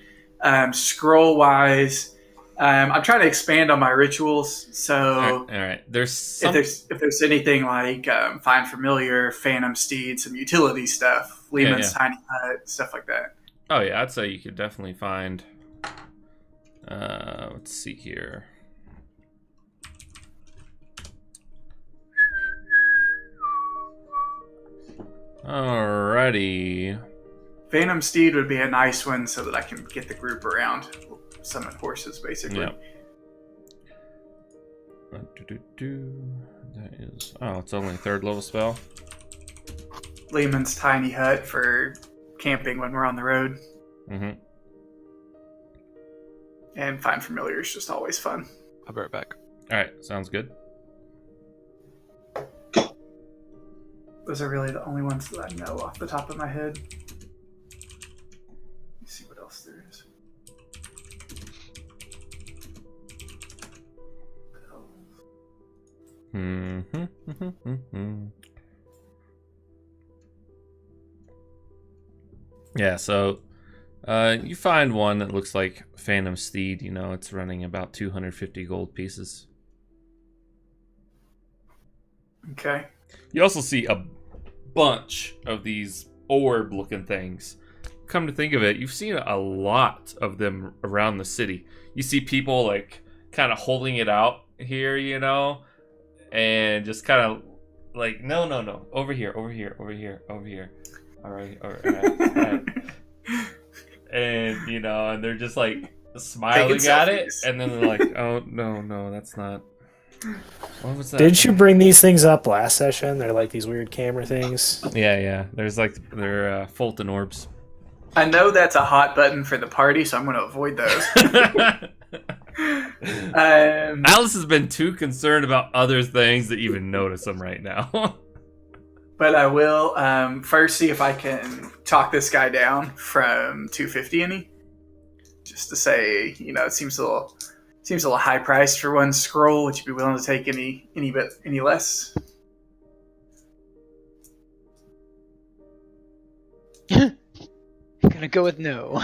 Scroll wise, I'm trying to expand on my rituals, so All right. There's if there's anything like Find Familiar, Phantom Steed, some utility stuff, Lehman's Tiny Hut, stuff like that. Oh yeah, I'd say you could definitely find. Let's see here. Alrighty. Phantom Steed would be a nice one so that I can get the group around. Summon horses, basically. Yep. That is. Oh, it's only a 3rd level spell. Lehman's Tiny Hut for camping when we're on the road. Mm-hmm. And Find Familiar is just always fun. I'll be right back. All right, sounds good. Those are really the only ones that I know off the top of my head. Let's see what else there is. Yeah, so You find one that looks like Phantom Steed. You know, it's running about 250 gold pieces. Okay. You also see a bunch of these orb-looking things. Come to think of it, you've seen a lot of them around the city. You see people like kind of holding it out here, you know, and just kind of like, no, over here. All right. And you know, and they're just like smiling at it, and then they're like, oh no, that's not. What was that? Didn't you bring these things up last session? They're like these weird camera things. Yeah. There's like they're Fulton orbs. I know that's a hot button for the party, so I'm going to avoid those. Alice has been too concerned about other things to even notice them right now. But I will first see if I can talk this guy down from 250 any. Just to say, you know, it seems a little high priced for one scroll. Would you be willing to take any less? I'm gonna go with no.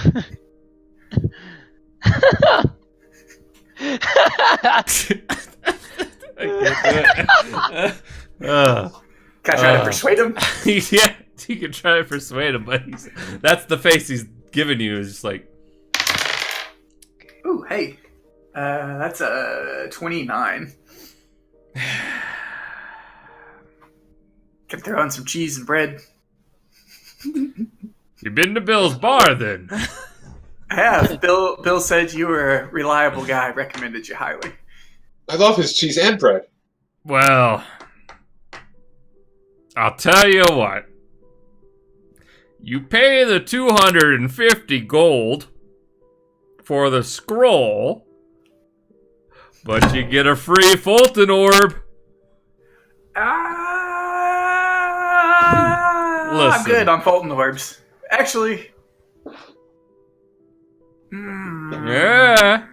Can I try to persuade him? Yeah, you can try to persuade him, but that's the face he's giving you. Is just like, Ooh, hey, that's a 29. Can throw on some cheese and bread. you've been to Bill's bar then. I have. Bill said you were a reliable guy. Recommended you highly. I love his cheese and bread. Well, I'll tell you what. You pay the 250 gold for the scroll, but you get a free Fulton orb. I'm good on Fulton orbs. Actually. Yeah.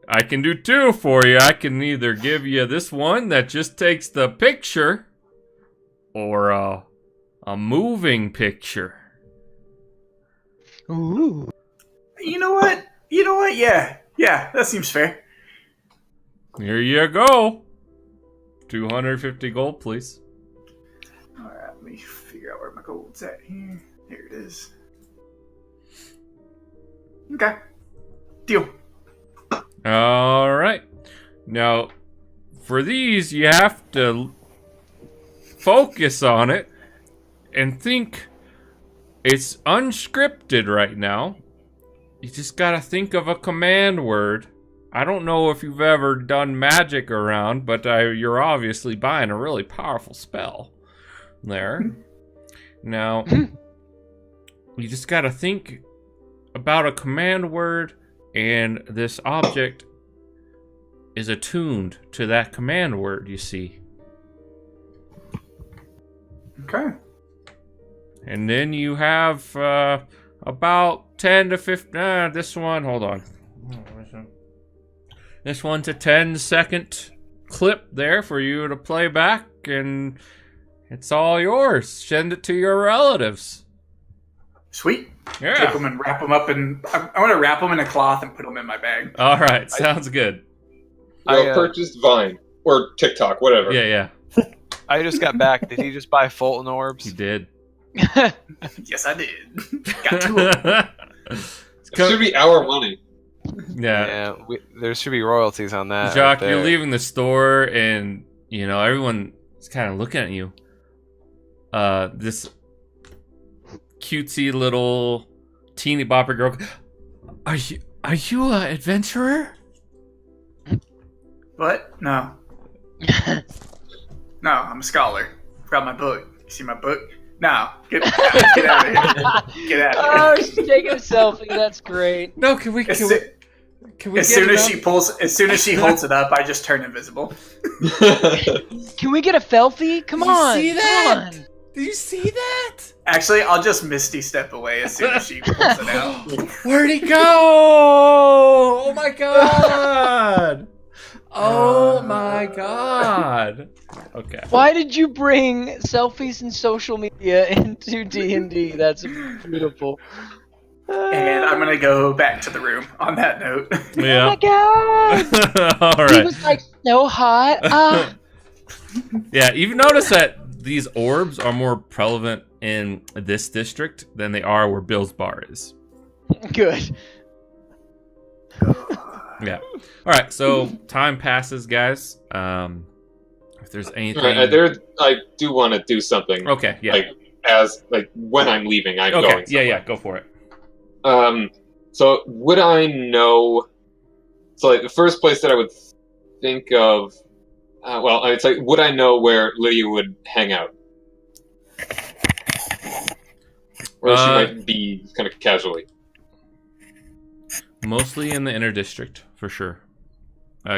I can do two for you. I can either give you this one that just takes the picture, or a moving picture. Ooh. You know what? Yeah, that seems fair. Here you go. 250 gold, please. Alright, let me figure out where my gold's at here. Here it is. Okay. Deal. All right. Now, for these, you have to focus on it and think. It's unscripted right now. You just gotta think of a command word. I don't know if you've ever done magic around, but you're obviously buying a really powerful spell there. Now, you just gotta think about a command word, and this object is attuned to that command word, you see. Okay. And then you have about 10 to 15... this one, hold on. This one's a 10-second clip there for you to play back, and it's all yours. Send it to your relatives. Sweet. Yeah. Take them and wrap them up, and I want to wrap them in a cloth and put them in my bag. All right, sounds good. I Purchased Vine or TikTok, whatever. Yeah. I just got back. Did he just buy Fulton orbs? You did. Yes, I did. Got two of them. It should be our money. Yeah. There should be royalties on that. Jock, right you're there. leaving the store, and you know everyone is kind of looking at you. This cutesy little teeny bopper girl. Are you an adventurer? What? No. No, I'm a scholar. Got my book. You see my book? No. Get out of here. Get out of here. Oh, she's taking a selfie. That's great. No, can we? As soon as she holds it up, I just turn invisible. Can we get a selfie? Come on. See that? Come on. Do you see that? Actually, I'll just Misty step away as soon as she pulls it out. Where'd he go? Oh my god! Oh my god! Okay. Why did you bring selfies and social media into D&D? That's beautiful. And I'm gonna go back to the room on that note. Yeah. Oh my god! All He right. was like so hot. Yeah, you've noticed that these orbs are more prevalent in this district than they are where Bill's bar is. Good. Yeah. All right. So time passes, guys. If there's anything, I do want to do something. okay. Yeah. Like when I'm leaving, I'm okay. going. Yeah. Somewhere. Yeah. Go for it. So would I know? So like the first place that I would think of, it's like, would I know where Lydia would hang out? Or she might be kind of casually. Mostly in the inner district, for sure.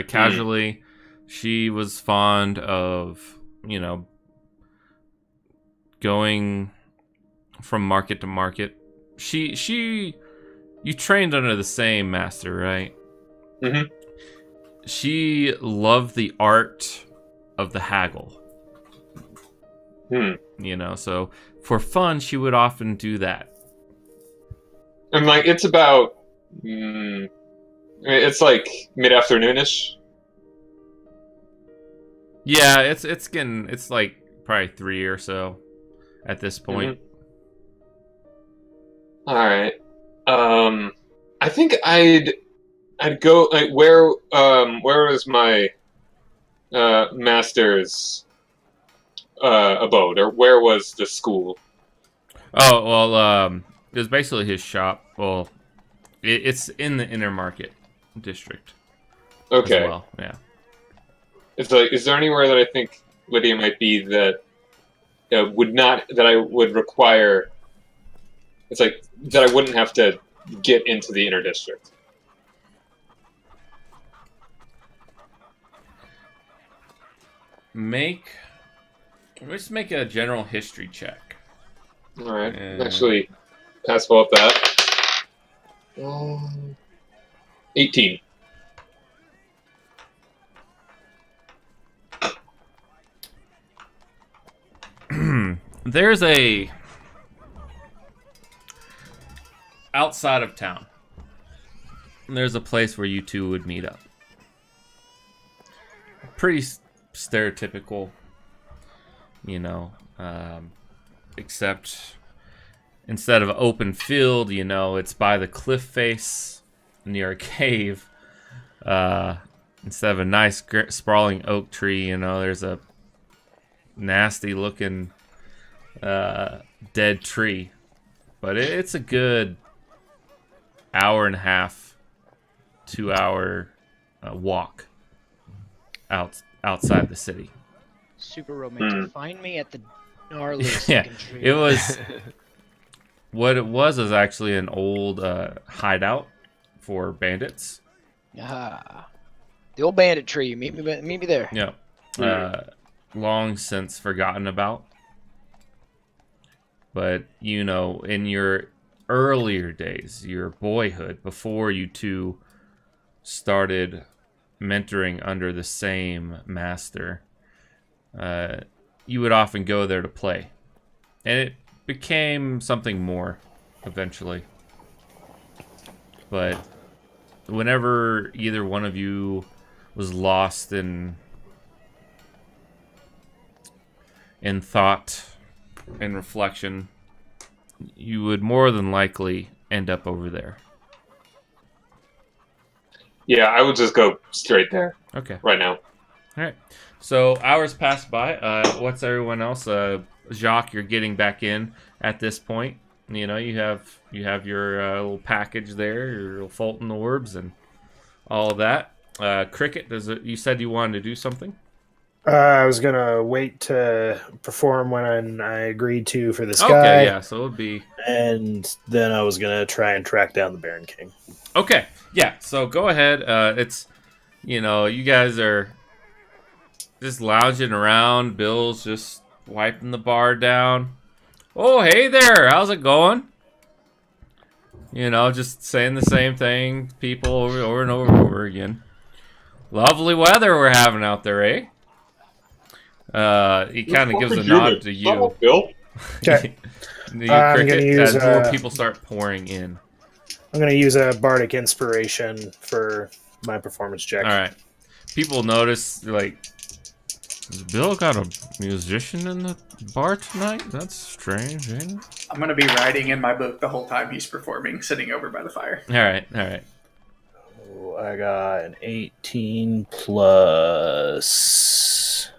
Casually, she was fond of, going from market to market. You trained under the same master, right? Mm-hmm. She loved the art of the haggle. So for fun, she would often do that. And like, it's about, it's like mid-afternoonish. Yeah, it's like probably 3 or so at this point. All right. I think I'd go like where was my master's abode, or where was the school? Oh, well, it was basically his shop. Well, it's in the inner market district. Okay. As well, yeah. It's like, is there anywhere that I think Lydia might be that I would require? It's like that I wouldn't have to get into the inner district. Let's make a general history check. All right. Actually, pass well at that. 18. There's outside of town. There's a place where you two would meet up. Pretty stereotypical, except instead of open field, it's by the cliff face near a cave. Instead of a nice sprawling oak tree, there's a nasty looking dead tree. But it's a good hour and a half, 2 hour walk outside the city. Super romantic. Find me at the gnarly Yeah, tree. it was. What it was actually an old hideout for bandits. The old bandit tree. Meet me there. Yeah, long since forgotten about. But in your earlier days, your boyhood, before you two started mentoring under the same master, you would often go there to play, and it became something more eventually. But whenever either one of you was lost in thought and reflection, you would more than likely end up over there. Yeah, I would just go straight there. Okay. Right now. All right. So hours pass by. What's everyone else? Jacques, you're getting back in at this point. You have your little package there, your little Fulton orbs, and all of that. Cricket, you said you wanted to do something? I was gonna wait to perform when I agreed to for this guy. Okay, yeah. So it would be, And then I was gonna try and track down the Baron King. okay. Yeah. So go ahead. It's you guys are just lounging around. Bill's just wiping the bar down. Oh, hey there. How's it going? Just saying the same thing. People over and over again. Lovely weather we're having out there, eh? He kind of gives a You're nod the to you. funnel, Bill. Okay. You, I'm Cricket, gonna use, as more people start pouring in. I'm going to use a bardic inspiration for my performance check. All right. People notice, like, has Bill got a musician in the bar tonight? That's strange, ain't it? I'm gonna be writing in my book the whole time he's performing, sitting over by the fire. All right, all right. Oh, I got an 18 plus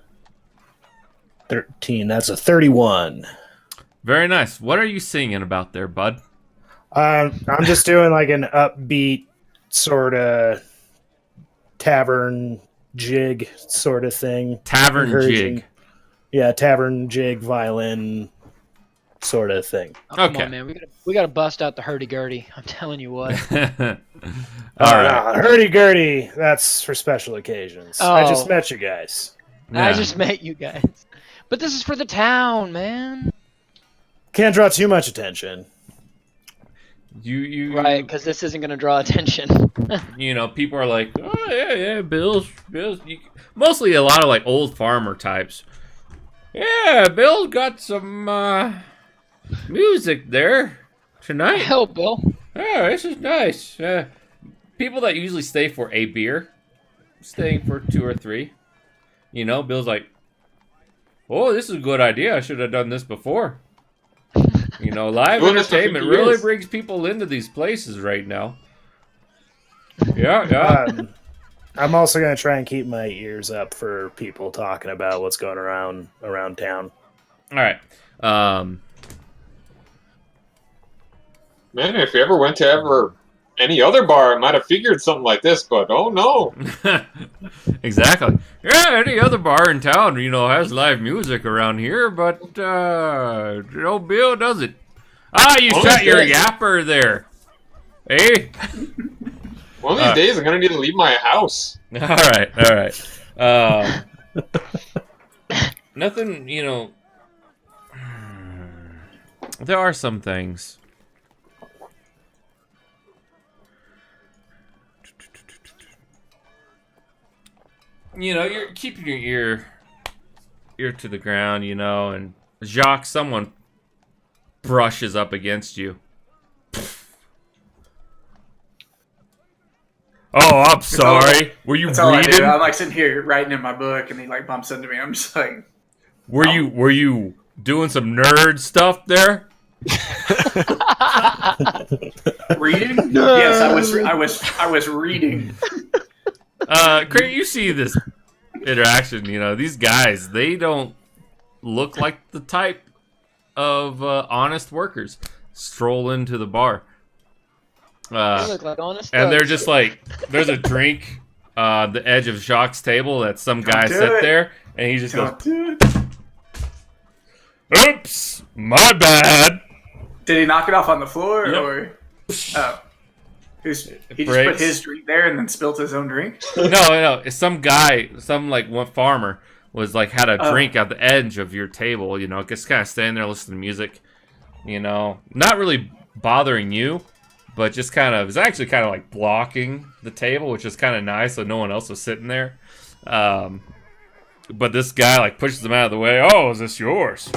13. That's a 31. Very nice. What are you singing about there, bud? I'm just doing like an upbeat sort of tavern jig sort of thing. Tavern Encouraging- jig. Yeah, tavern jig violin sort of thing. Oh, come Okay. on, man. We gotta bust out the hurdy-gurdy. I'm telling you what. All right. Hurdy-gurdy, that's for special occasions. I just Oh. met you guys. Yeah. I just met you guys. But this is for the town, man. Can't draw too much attention. You Right, because this isn't gonna draw attention. you know, people are like, oh yeah, Bill's. Mostly a lot of like old farmer types. Yeah, Bill's got some music there tonight. Hell, Bill. Oh, this is nice. People that usually stay for a beer, staying for 2 or 3. You know, Bill's like, oh, this is a good idea. I should have done this before. You know, live Doing this for entertainment 50 really years. brings people into these places right now. Yeah. I'm also going to try and keep my ears up for people talking about what's going around town. All right. Man, if you ever went to any other bar, I might have figured something like this, but oh no. Exactly. Yeah, any other bar in town, you know, has live music around here, but no Bill doesn't. Ah, you Well, shot your yes. yapper there. Eh? One of these days, I'm gonna need to leave my house. All right. Nothing, you know. There are some things. You know, you're keeping your ear to the ground, you know, and Jacques, someone brushes up against you. Oh, I'm sorry. Were you That's all I do. reading? I'm like sitting here writing in my book, and he like bumps into me. I'm just like, Were you doing some nerd stuff there? reading? Yes, I was reading. Craig, you see this interaction, you know, these guys, they don't look like the type of honest workers stroll into the bar. They look like honest And they're thugs. just like, there's a drink on the edge of Jacques' table that some guy do set it. there, and he just goes, Don't do it. oops, my bad. Did he knock it off on the floor, Yep. or oh, he just breaks. put his drink there and then spilt his own drink? No, it's some guy, like one farmer was like had a Oh. drink at the edge of your table, you know, just kind of standing there listening to music, you know, not really bothering you, but just kind of, it's actually kind of like blocking the table, which is kind of nice, so no one else was sitting there. But this guy like pushes him out of the way. Oh, is this yours?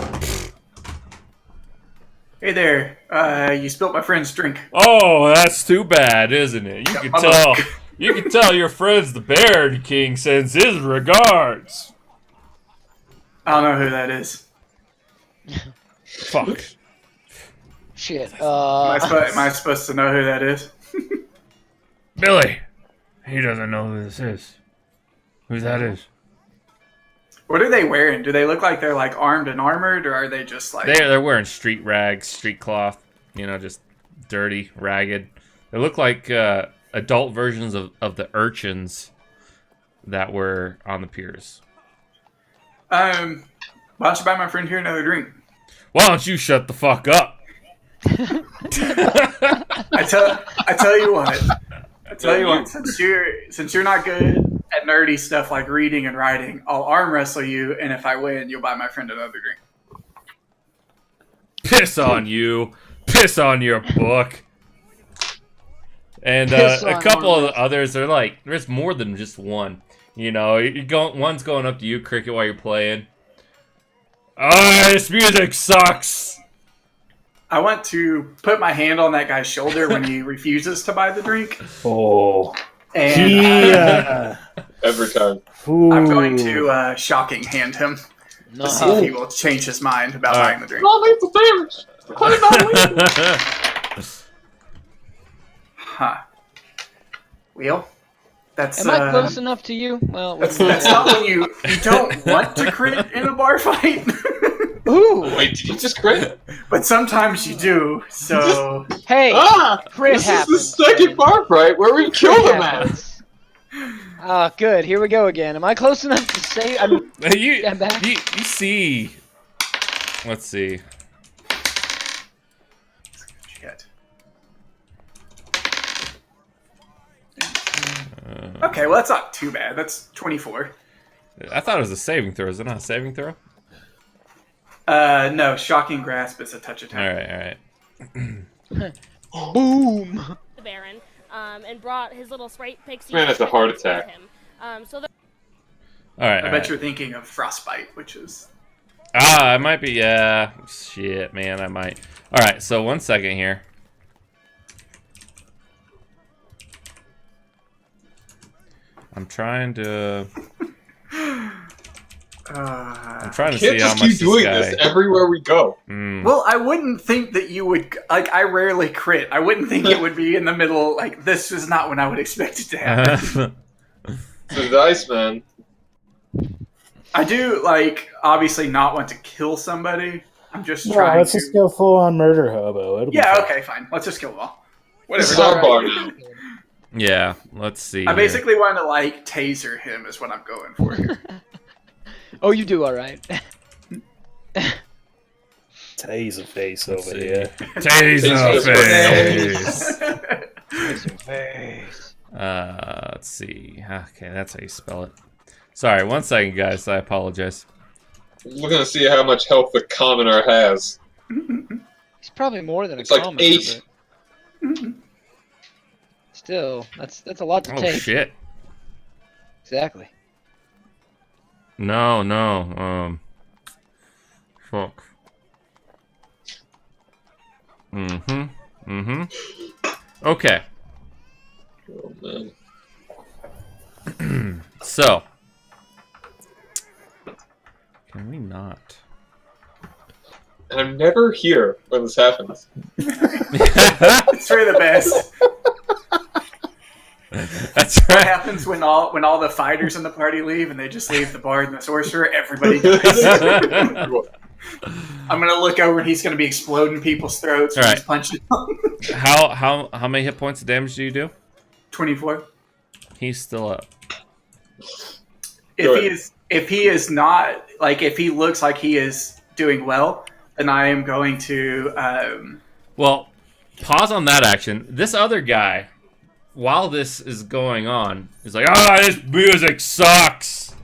Hey there, you spilt my friend's drink. Oh, that's too bad, isn't it? You can my tell. luck. You can tell your friend's the Bear King sends his regards. I don't know who that is. Fuck. Shit. Am I supposed to know who that is? Billy. He doesn't know who this is. Who that is? What are they wearing? Do they look like they're like armed and armored, or are they just like? They're wearing street rags, street cloth. You know, just dirty, ragged. They look like adult versions of the urchins that were on the piers. Why don't you buy my friend here another drink? Why don't you shut the fuck up? I tell you what. Since you're not good at nerdy stuff like reading and writing, I'll arm wrestle you, and if I win, you'll buy my friend another drink. Piss on you. Piss on your book. And Piss a on couple of Armrest. the others, they're like, there's more than just one. You know, one's going up to you, Cricket, while you're playing. This music sucks. I want to put my hand on that guy's shoulder when he refuses to buy the drink. Oh. And Every time. I'm going to shocking hand him to No. see if he will change his mind about buying the drink. Non-lethal damage! Play non-lethal! Huh. Wheel? That's Am I close enough to you? Well, that's not when you don't want to crit in a bar fight. ooh. Wait, did you just crit? But sometimes you do, so Hey, crit this happens. is the second bar fight where we killed a man. Ah, good. Here we go again. Am I close enough to say? I'm stand back. You see. Let's see. shit. Okay, well that's not too bad. That's 24. I thought it was a saving throw. Is it not a saving throw? No, shocking grasp is a touch attack. All right. Boom. The Baron, and brought his little sprite pixie. Man, that's a heart attack. with him. So the All right. I bet you're thinking of frostbite, which is I might be. Yeah. Shit, man. I might. All right. So 1 second here. I'm trying to. I'm trying to see Can't how just much keep doing this this guy. everywhere we go. Well, I wouldn't think that you would. Like, I rarely crit. I wouldn't think it would be in the middle. Like, this is not when I would expect it to happen. It's the dice, man. I do, like, obviously not want to kill somebody. I'm just No, trying let's to. just go full on murder hobo. It'll be Yeah, fine. okay, fine. Let's just kill them all. This is Whatever. our bar now. Yeah. Let's see. I here. basically want to, like, taser him, is what I'm going for here. Oh, you do all right. Taser face Let's over see. here. Taser Taser face. Let's see. Okay, that's how you spell it. Sorry, 1 second, guys. I apologize. We're gonna see how much health the commoner has. He's probably more than It's a like commoner, 8. but still, that's a lot to Oh take. shit. Exactly. No. Fuck. Okay. Oh, man. So. Can we not? And I'm never here when this happens. It's for the best. That's What right. happens when all the fighters in the party leave and they just leave the bard and the sorcerer? Everybody dies. I'm gonna look over and he's gonna be exploding people's throats. All right. He's punching them. How many hit points of damage do you do? 24. He's still up. If he is not, like, if he looks like he is doing well, then I am going to. Well, pause on that action. This other guy, while this is going on, is like, this music sucks.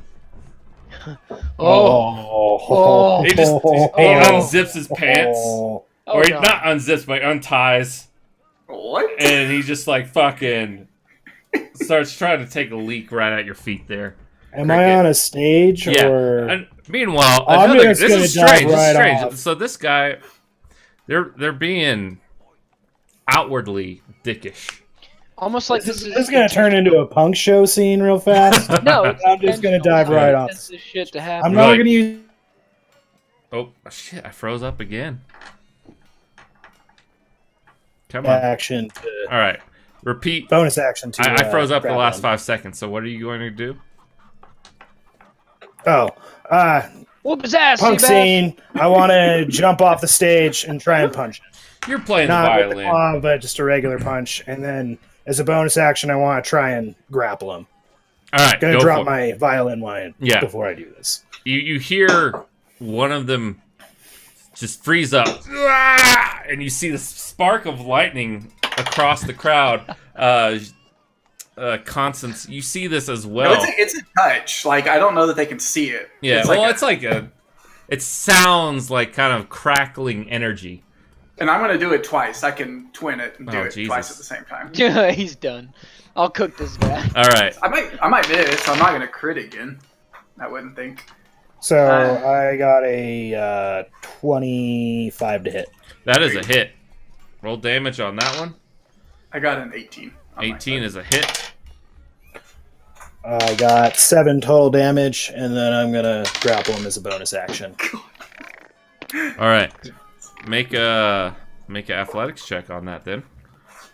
Oh. He just he unzips his pants, Oh. or he God. not unzips, but unties, What? and he just like fucking starts trying to take a leak right at your feet there. Am I on a stage Yeah. or? And meanwhile, I'm another, just this gonna is dive strange. This is right strange. off. So this guy, they're being outwardly dickish. Almost like This is gonna turn into a punk show scene real fast. No, it's I'm just gonna dive intentional. right He off. intends this shit to happen. I'm not Right. gonna use. Oh shit! I froze up again. Come on. Action to All right. Repeat. bonus action to. I froze up the grab last one. 5 seconds. So what are you going to do? Whoop his ass, Punk Seabass. scene. I want to jump off the stage and try and punch it. You're playing the Not with the violin. claw, but just a regular punch. And then, as a bonus action, I want to try and grapple him. All right. Gonna Go drop for it. my violin line Yeah. before I do this. You hear one of them just freeze up, and you see the spark of lightning across the crowd. Constance, you see this as No, well. it's a touch. Like, I don't know that they can see it. Yeah, It's well, like it's like it sounds like kind of crackling energy. and I'm going to do it twice. I can twin it and do Oh, it Jesus. twice at the same time. He's done. I'll cook this guy. All right. I might miss. I'm not going to crit again. I wouldn't think. So I got a 25 to hit. That is a hit. Roll damage on that one. I got an 18. 18 is a hit. I got 7 total damage, and then I'm gonna grapple him as a bonus action. All right. Make a athletics check on that then.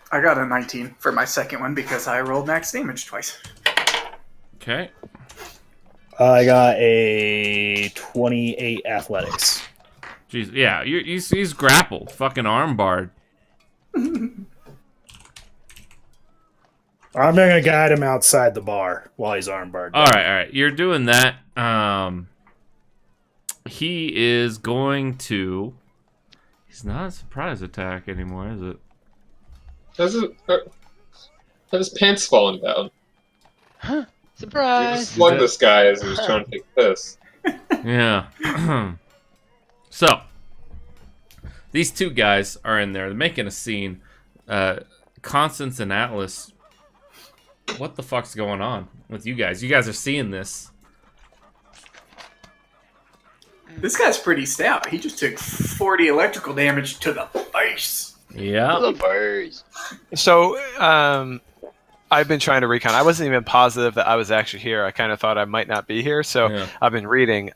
I got a 19 for my second one because I rolled max damage twice. Okay. I got a 28 athletics. Jeez, yeah, he's grappled, fucking armbarred. I'm gonna guide him outside the bar while he's armbarred. All right. You're doing that. He is going to. He's not a surprise attack anymore, is it? Have his pants fallen down? Huh? You Surprise! just slugged this guy as he was trying to take this. Yeah. So, these two guys are in there. They're making a scene. Constance and Atlas. What the fuck's going on with you guys? You guys are seeing this. This guy's pretty stout. He just took 40 electrical damage to the face. Yeah. The birds. So, I've been trying to recon. I wasn't even positive that I was actually here. I kind of thought I might not be here, so Yeah. I've been reading.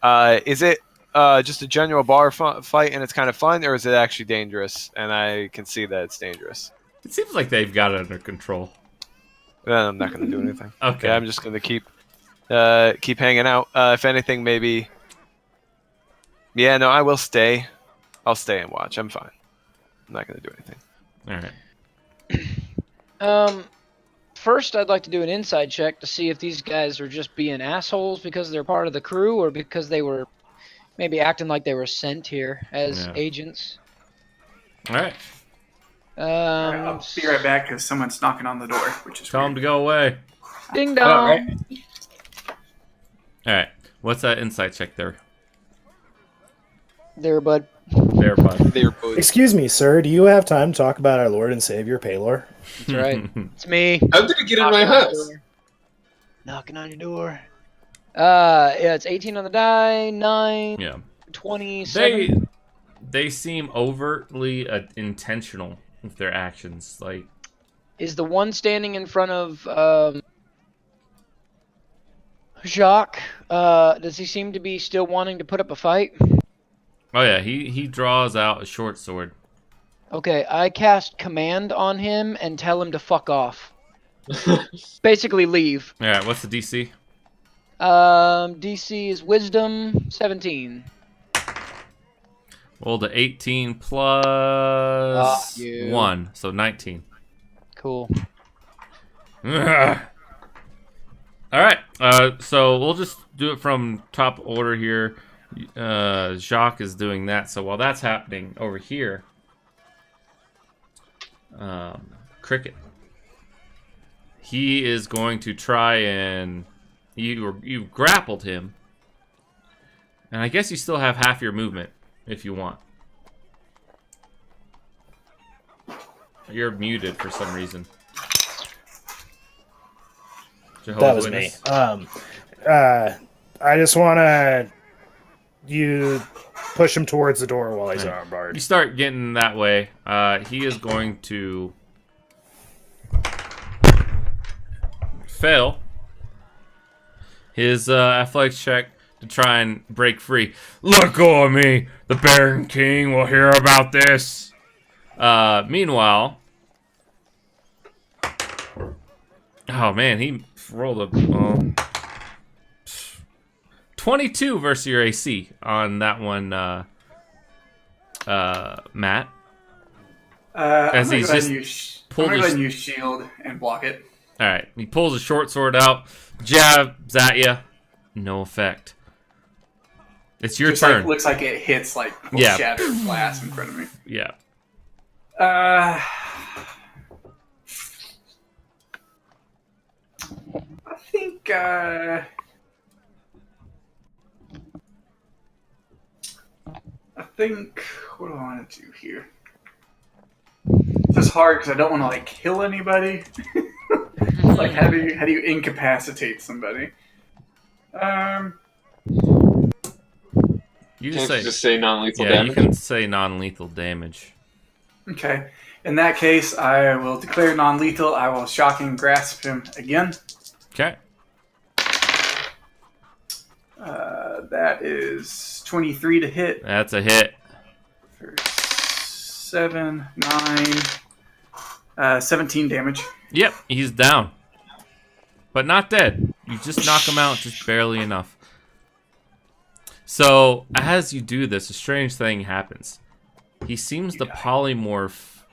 Is it just a general bar fight and it's kind of fun, or is it actually dangerous? And I can see that it's dangerous. It seems like they've got it under control. Then I'm not going to do anything. Okay. Yeah, I'm just going to keep hanging out. If anything, maybe. Yeah, no, I will stay. I'll stay and watch. I'm fine. I'm not going to do anything. All right. First, I'd like to do an inside check to see if these guys are just being assholes because they're part of the crew, or because they were maybe acting like they were sent here as agents. All right. I'll be right back because someone's knocking on the door, which is Tell weird. them to go away. Ding dong. Alright. All right. What's that insight check there? There, bud. There, bud. Excuse me, sir. Do you have time to talk about our Lord and Savior, Paylor? That's right. It's me. How did it get in my house? Knocking on your door. Yeah, it's 18 on the die, 9, Yeah. 27. They seem overtly intentional with their actions. Like, Is the one standing in front of Jacques, does he seem to be still wanting to put up a fight? oh yeah, he draws out a short sword. Okay, I cast command on him and tell him to fuck off. Basically leave. All right. What's the DC? DC is wisdom 17. Roll the 18 plus you. 1, so 19. Cool. Ugh. All right. So we'll just do it from top order here. Jacques is doing that. So while that's happening over here, Cricket. He is going to try and you grappled him, and I guess you still have half your movement if you want. You're muted for some reason. That was me. I just want to push him towards the door while he's armbarred. You start getting that way. He is going to fail his athletics check to try and break free. Let go of me! The Baron King will hear about this! Meanwhile... Oh man, he rolled a... 22 versus your AC on that one, Matt. I'm As going he's to just go ahead his- and use shield and block it. Alright, he pulls a short sword out, jabs at you, no effect. It's your Just turn. like, looks like it hits like Yeah. shattered glass in front of me. Yeah. I think what do I want to do here? It's just hard because I don't want to like kill anybody. Like how do you incapacitate somebody? You Can't just say, you just say non-lethal yeah, damage? you can say non-lethal damage. Okay. In that case, I will declare non-lethal. I will shocking grasp him again. Okay. That is 23 to hit. That's a hit. For 7, 9, 17 damage. Yep, he's down. But not dead. You just knock him out just barely enough. So, as you do this, a strange thing happens. He seems to polymorph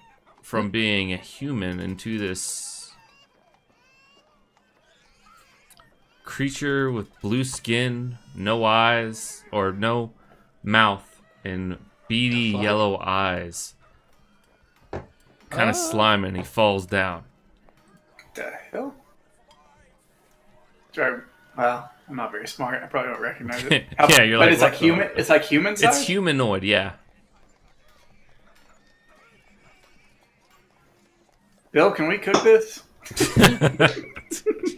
from being a human into this creature with blue skin, no eyes, or no mouth, and beady yellow eyes. Kind of slimy, and he falls down. What the hell? Well, I'm not very smart. I probably don't recognize it. Yeah, you're but like, it's what like the- human. It's like human size. It's humanoid, yeah. Bill, can we cook this?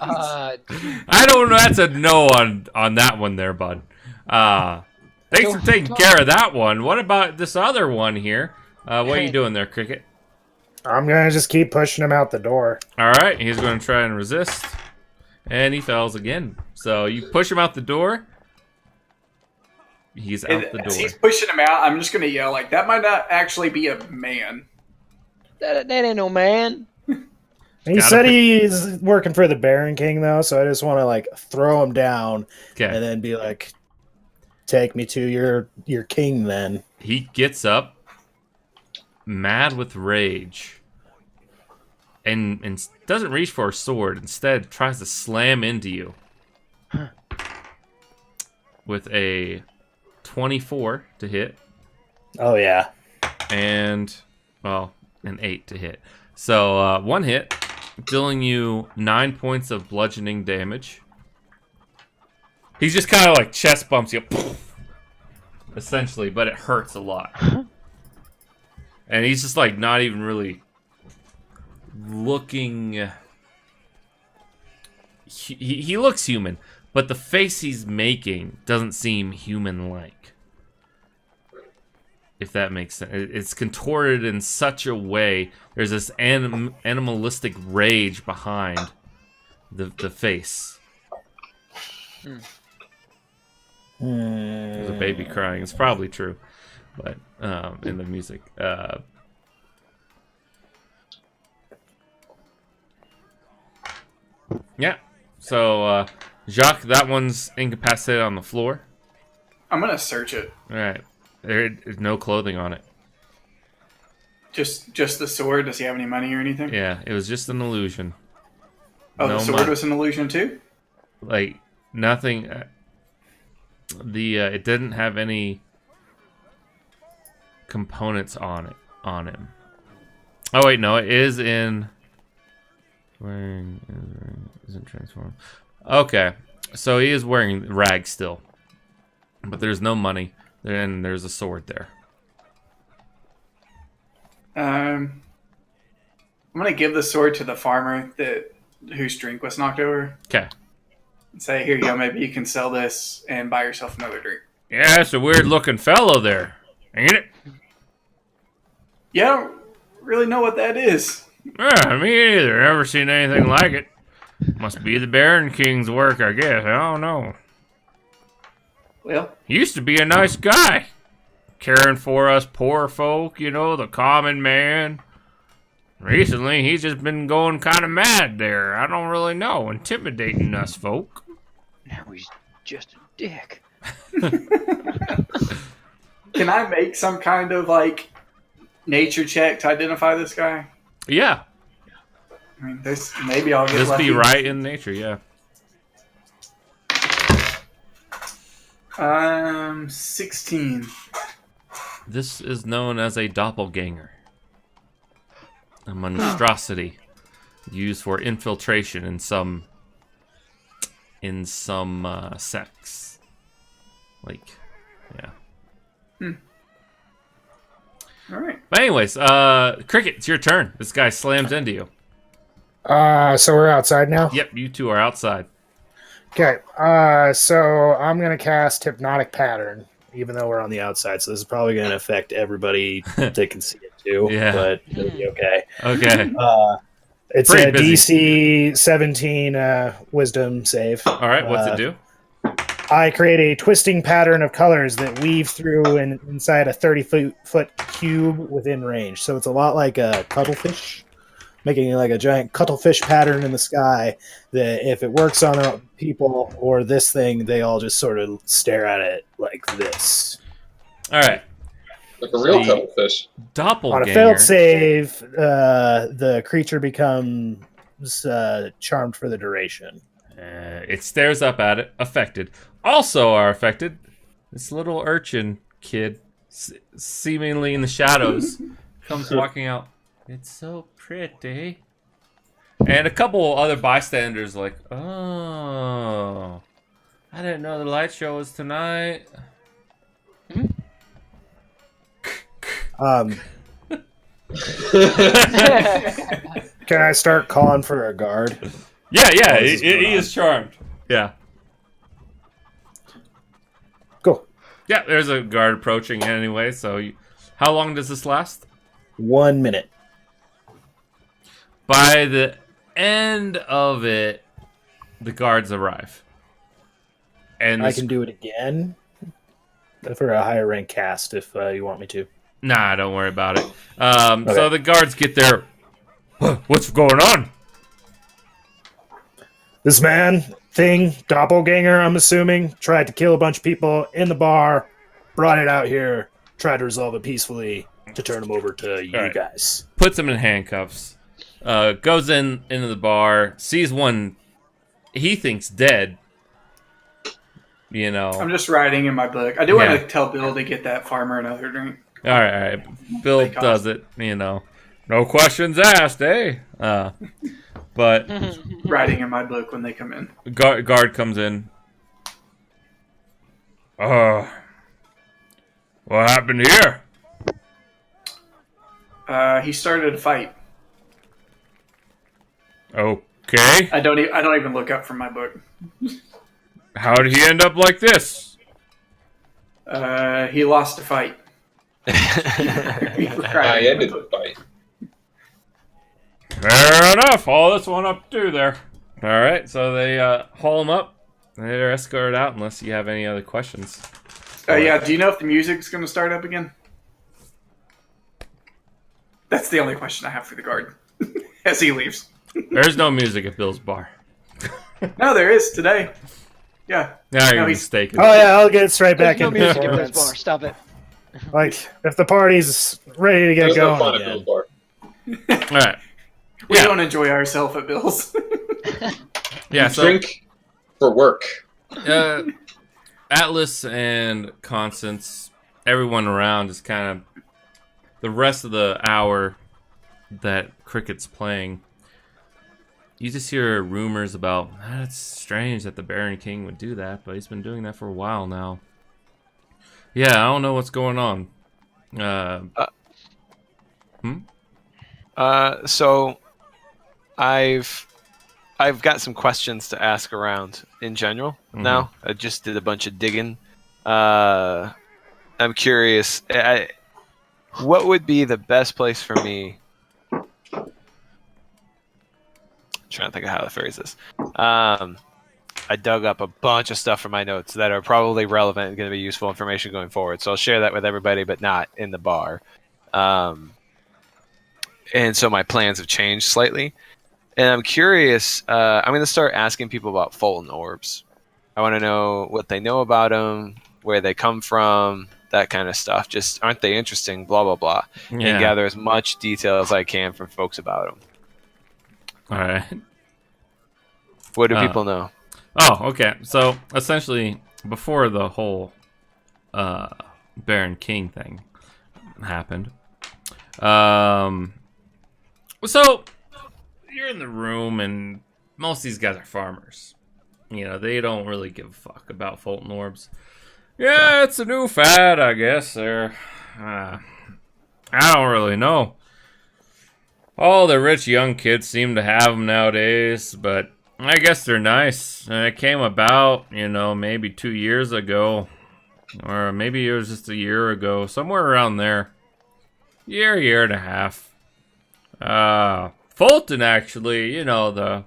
Uh, I don't know. That's a no on that one there, bud. Thanks for taking care of that one. What about this other one here? What are you doing there, Cricket? I'm gonna just keep pushing him out the door. All right, he's going to try and resist, and he fails again. So you push him out the door. He's out the As door. he's pushing him out, I'm just going to yell like, "That might not actually be a man." that ain't no man. He Gotta said pick- he's working for the Baron King, though, so I just want to like throw him down and Okay. then be like, "Take me to your king." Then He gets up, mad with rage, and doesn't reach for a sword. Instead, tries to slam into you with a 24 to hit. oh yeah, And, well, an 8 to hit. So, one hit, dealing you 9 points of bludgeoning damage. He's just kind of like chest bumps you, essentially, but it hurts a lot. And he's just like not even really looking. He looks human, but the face he's making doesn't seem human-like. If that makes sense. It's contorted in such a way. There's this animalistic rage behind the face. There's a baby crying. It's probably true, but in the music. Yeah. So, Jacques, that one's incapacitated on the floor. I'm going to search it. All right. There's no clothing on it. Just the sword. Does he have any money or anything? Yeah, it was just an illusion. Oh, No the sword money. was an illusion too? Like nothing. It didn't have any components on him. Oh wait, no, it is in. Isn't transformed. Okay, so he is wearing rags still, but there's no money. And there's a sword there. I'm going to give the sword to the farmer whose drink was knocked over. Okay. And say, "Here you go. Maybe you can sell this and buy yourself another drink." Yeah, it's a weird-looking fellow there, ain't it? Yeah, I don't really know what that is. Yeah, me either. Never seen anything like it. Must be the Baron King's work, I guess. I don't know. Well, He used to be a nice guy. Caring for us poor folk, the common man. Recently, he's just been going kind of mad there. I don't really know. Intimidating us folk. Now he's just a dick. can I make some kind of like nature check to identify this guy? Yeah, I mean, maybe I'll get just lucky. be right in nature, yeah. 16. This is known as a doppelganger. A monstrosity used for infiltration in some sects. Like, yeah. All right. But anyways, Cricket, it's your turn. This guy slams into you. so we're outside now. Yep, you two are outside. Okay, so I'm gonna cast Hypnotic Pattern even though we're on the outside. So this is probably going to affect everybody that can see it too. Yeah. But it'll be okay. Okay. It's Pretty a busy. DC 17 Wisdom save. All right. What's it do? I create a twisting pattern of colors that weave through inside a 30-foot cube within range. So it's a lot like a cuttlefish, making like a giant cuttlefish pattern in the sky that if it works on people or this thing, they all just sort of stare at it like this. All right. Like a real cuttlefish. Doppelganger. On a failed save, the creature becomes charmed for the duration. It stares up at it. Affected. Also are affected. This little urchin kid, seemingly in the shadows, comes walking out. It's so pretty. And a couple other bystanders like, oh, I didn't know the light show was tonight. Can I start calling for a guard? Yeah, he is charmed. Yeah. Cool. Yeah, there's a guard approaching anyway, so how long does this last? 1 minute. By the end of it, the guards arrive. And I can do it again for a higher rank cast if you want me to. Nah, don't worry about it. Okay. So the guards get there. What's going on? This man, thing, doppelganger, I'm assuming, tried to kill a bunch of people in the bar, brought it out here, tried to resolve it peacefully to turn him over to you right. guys. Puts him in handcuffs. Goes into the bar, sees one he thinks dead. You know. I'm just writing in my book. I do want to tell Bill to get that farmer another drink. All right. Bill does it. You know, no questions asked, eh? But Writing in my book when they come in. guard comes in. What happened here? He started a fight. Okay. I don't even look up from my book. How did he end up like this? He lost a fight. I ended the fight. Fair enough. All this one up to there. All right. So they haul him up. They're escorted out unless you have any other questions. Yeah. Do you know if the music's going to start up again? That's the only question I have for the guard as he leaves. There's no music at Bill's bar. No, there is today. Yeah. Now you're he's- mistaken. Oh yeah, I'll get straight back There's no in music at this performance. bar. Stop it. Like, if the party's ready to get There's no going fun at Bill's again. bar. All right. We Yeah. don't enjoy ourselves at Bill's. Yeah. You So drink for work. Atlas and Constance, everyone around is kind of the rest of the hour that Cricket's playing. You just hear rumors about it's strange that the Baron King would do that, but he's been doing that for a while now. Yeah, I don't know what's going on. So I've got some questions to ask around in general now. I just did a bunch of digging. I'm curious. What would be the best place for me? Trying to think of how to phrase this. I dug up a bunch of stuff from my notes that are probably relevant and going to be useful information going forward. So I'll share that with everybody, but not in the bar. And so my plans have changed slightly. And I'm curious. I'm going to start asking people about Fulton orbs. I want to know what they know about them, where they come from, that kind of stuff. Just aren't they interesting? Blah blah blah. Yeah. And gather as much detail as I can from folks about them. All right. What do people know? Oh, okay. So essentially, before the whole Baron King thing happened, so you're in the room, and most of these guys are farmers. You know, they don't really give a fuck about Fulton orbs. Yeah, it's a new fad, I guess. I don't really know. All the rich young kids seem to have them nowadays, but I guess they're nice. It came about, maybe 2 years ago. or maybe it was just a year ago, somewhere around there. Year and a half. Fulton, actually, you know, the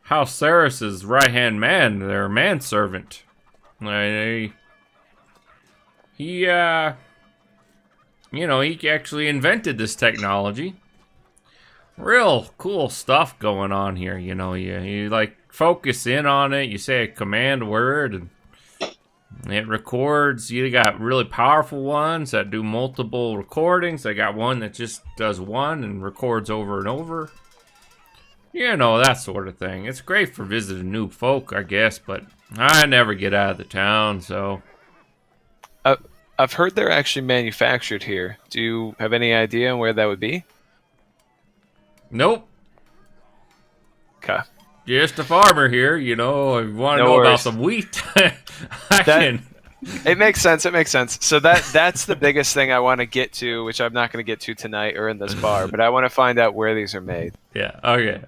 House Saris's right-hand man, their manservant. He you know, he actually invented this technology. Real cool stuff going on here, you know. You like focus in on it, you say a command word, and it records. You got really powerful ones that do multiple recordings. I got one that just does one and records over and over. You know, that sort of thing. It's great for visiting new folk, I guess, but I never get out of the town, so... I've heard they're actually manufactured here. Do you have any idea where that would be? Nope. Okay. Just a farmer here, you know. I want to No know about worries. some wheat. I can... It makes sense. It makes sense. So that's the biggest thing I want to get to, which I'm not going to get to tonight or in this bar, but I want to find out where these are made. Yeah, okay.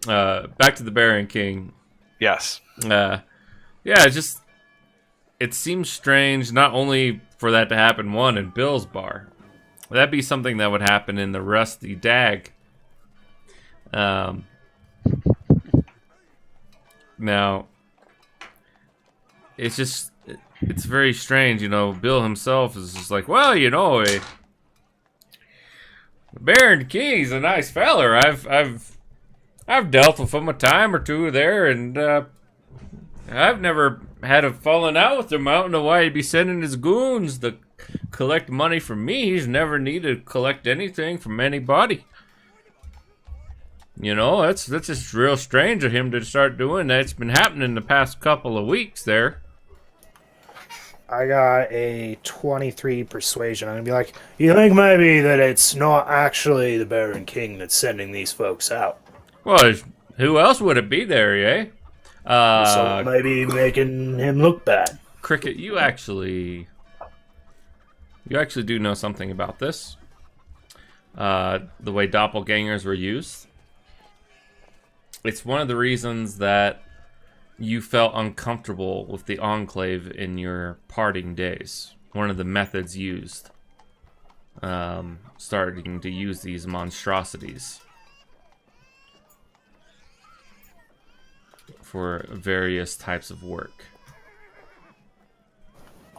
Back to the Baron King. Yes. Yeah, it seems strange not only for that to happen, one, in Bill's bar. That'd be something that would happen in the Rusty Dag. Now, it's very strange, you know. Bill himself is just like, well, you know, Baron King's a nice feller. I've dealt with him a time or two there, and I've never had a falling out with him. I don't know why he'd be sending his goons to collect money from me. He's never needed to collect anything from anybody. You know, that's just real strange of him to start doing that. It's been happening the past couple of weeks there. I got a 23 persuasion. I'm gonna be like, you think maybe that it's not actually the Baron King that's sending these folks out? Well, who else would it be there, eh? So maybe making him look bad. Cricket, you actually do know something about this. The way doppelgangers were used. It's one of the reasons that you felt uncomfortable with the Enclave in your parting days. One of the methods used. Starting to use these monstrosities for various types of work.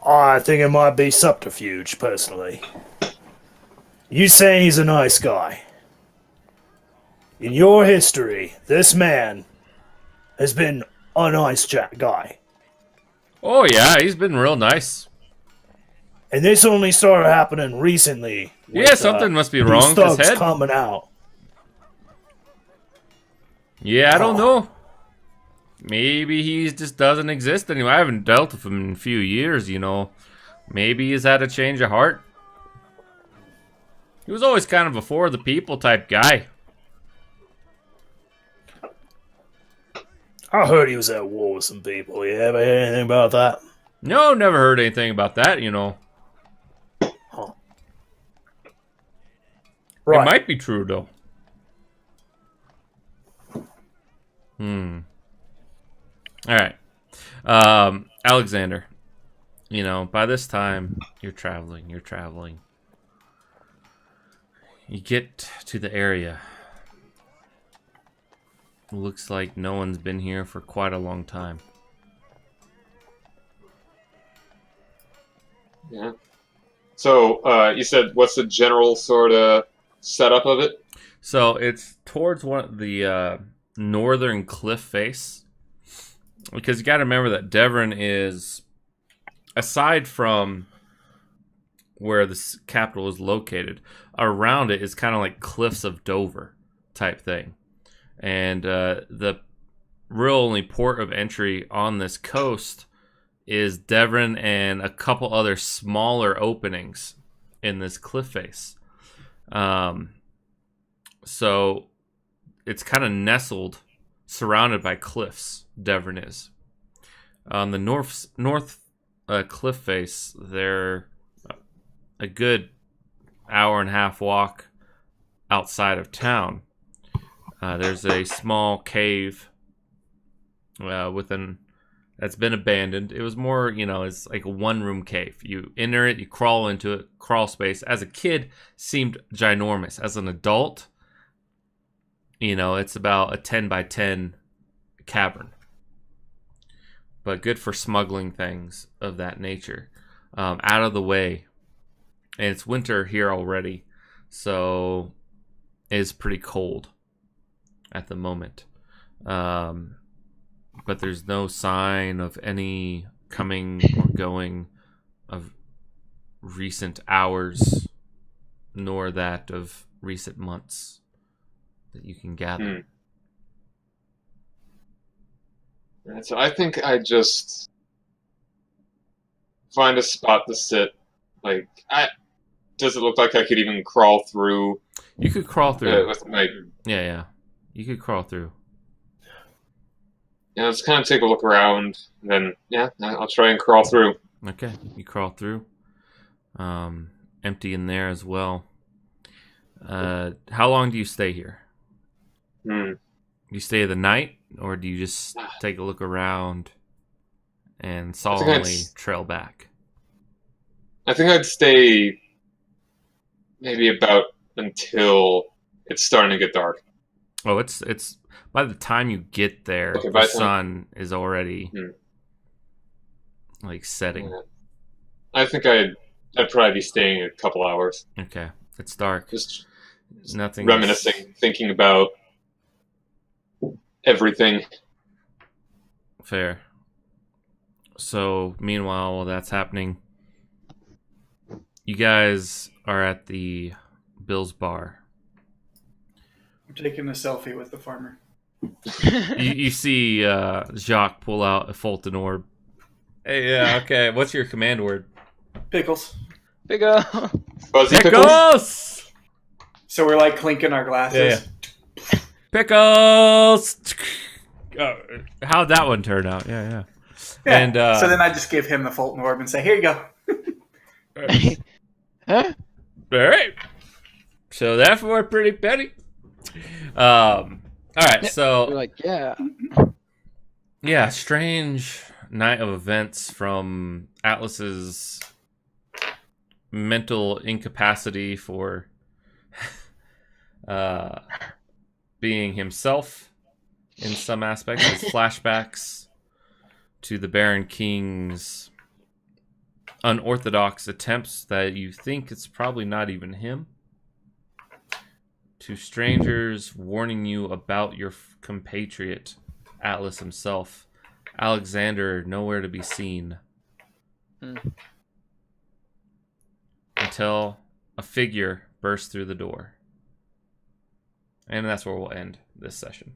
I think it might be subterfuge, personally. You saying he's a nice guy. In your history, this man has been a nice guy. Oh yeah, he's been real nice. And this only started happening recently. Yeah, something must be wrong with his thugs head. coming out. Yeah, I don't know. Maybe he just doesn't exist anymore. I haven't dealt with him in a few years, you know. Maybe he's had a change of heart. He was always kind of a for the people type guy. I heard he was at war with some people. You ever hear anything about that? No, never heard anything about that, you know. Huh. It Right. might be true, though. Alright. Alexander. You know, by this time, you're traveling. You get to the area. Looks like no one's been here for quite a long time. Yeah. So, you said, what's the general sort of setup of it? So it's towards one of the northern cliff face. Because you got to remember that Devron is, aside from where the capital is located, around it is kind of like cliffs of Dover type thing. And the real only port of entry on this coast is Devron and a couple other smaller openings in this cliff face. So it's kind of nestled, surrounded by cliffs, Devron is. On the north cliff face, they're a good hour and a half walk outside of town. There's a small cave with a that's been abandoned. It was more, it's like a one-room cave. You enter it, you crawl into it, crawl space. As a kid, seemed ginormous. As an adult, it's about a 10 by 10 cavern. But good for smuggling things of that nature. Out of the way. And it's winter here already, so it's pretty cold at the moment. But there's no sign of any coming or going of recent hours, nor that of recent months that you can gather. So I think I just find a spot to sit. Does it look like I could even crawl through? You could crawl through. With my... Yeah. You could crawl through. Yeah, let's kind of take a look around, and then, I'll try and crawl through. Okay, you crawl through. Empty in there as well. How long do you stay here? Do you stay the night, or do you just take a look around and solemnly trail back? I think I'd stay maybe about until it's starting to get dark. Oh, it's by the time you get there, the sun is already setting. Yeah. I think I'd probably be staying a couple hours. Okay, it's dark. Just nothing. Reminiscing, thinking about everything. Fair. So, meanwhile, while that's happening, you guys are at the Bill's bar. I'm taking a selfie with the farmer. you see Jacques pull out a Fulton orb. Hey, okay. What's your command word? Pickles. Pickles. Fuzzy Pickles! So we're like clinking our glasses. Yeah. Pickles! How'd that one turn out? Yeah. And so then I just give him the Fulton orb and say, "Here you go." Huh? All right. So that's for a pretty penny. All right. So We're like, yeah, strange night of events from Atlas's mental incapacity for being himself in some aspects, his flashbacks to the Baron King's unorthodox attempts that you think it's probably not even him, to strangers warning you about your compatriot, Atlas himself, Alexander, nowhere to be seen. Until a figure bursts through the door. And that's where we'll end this session.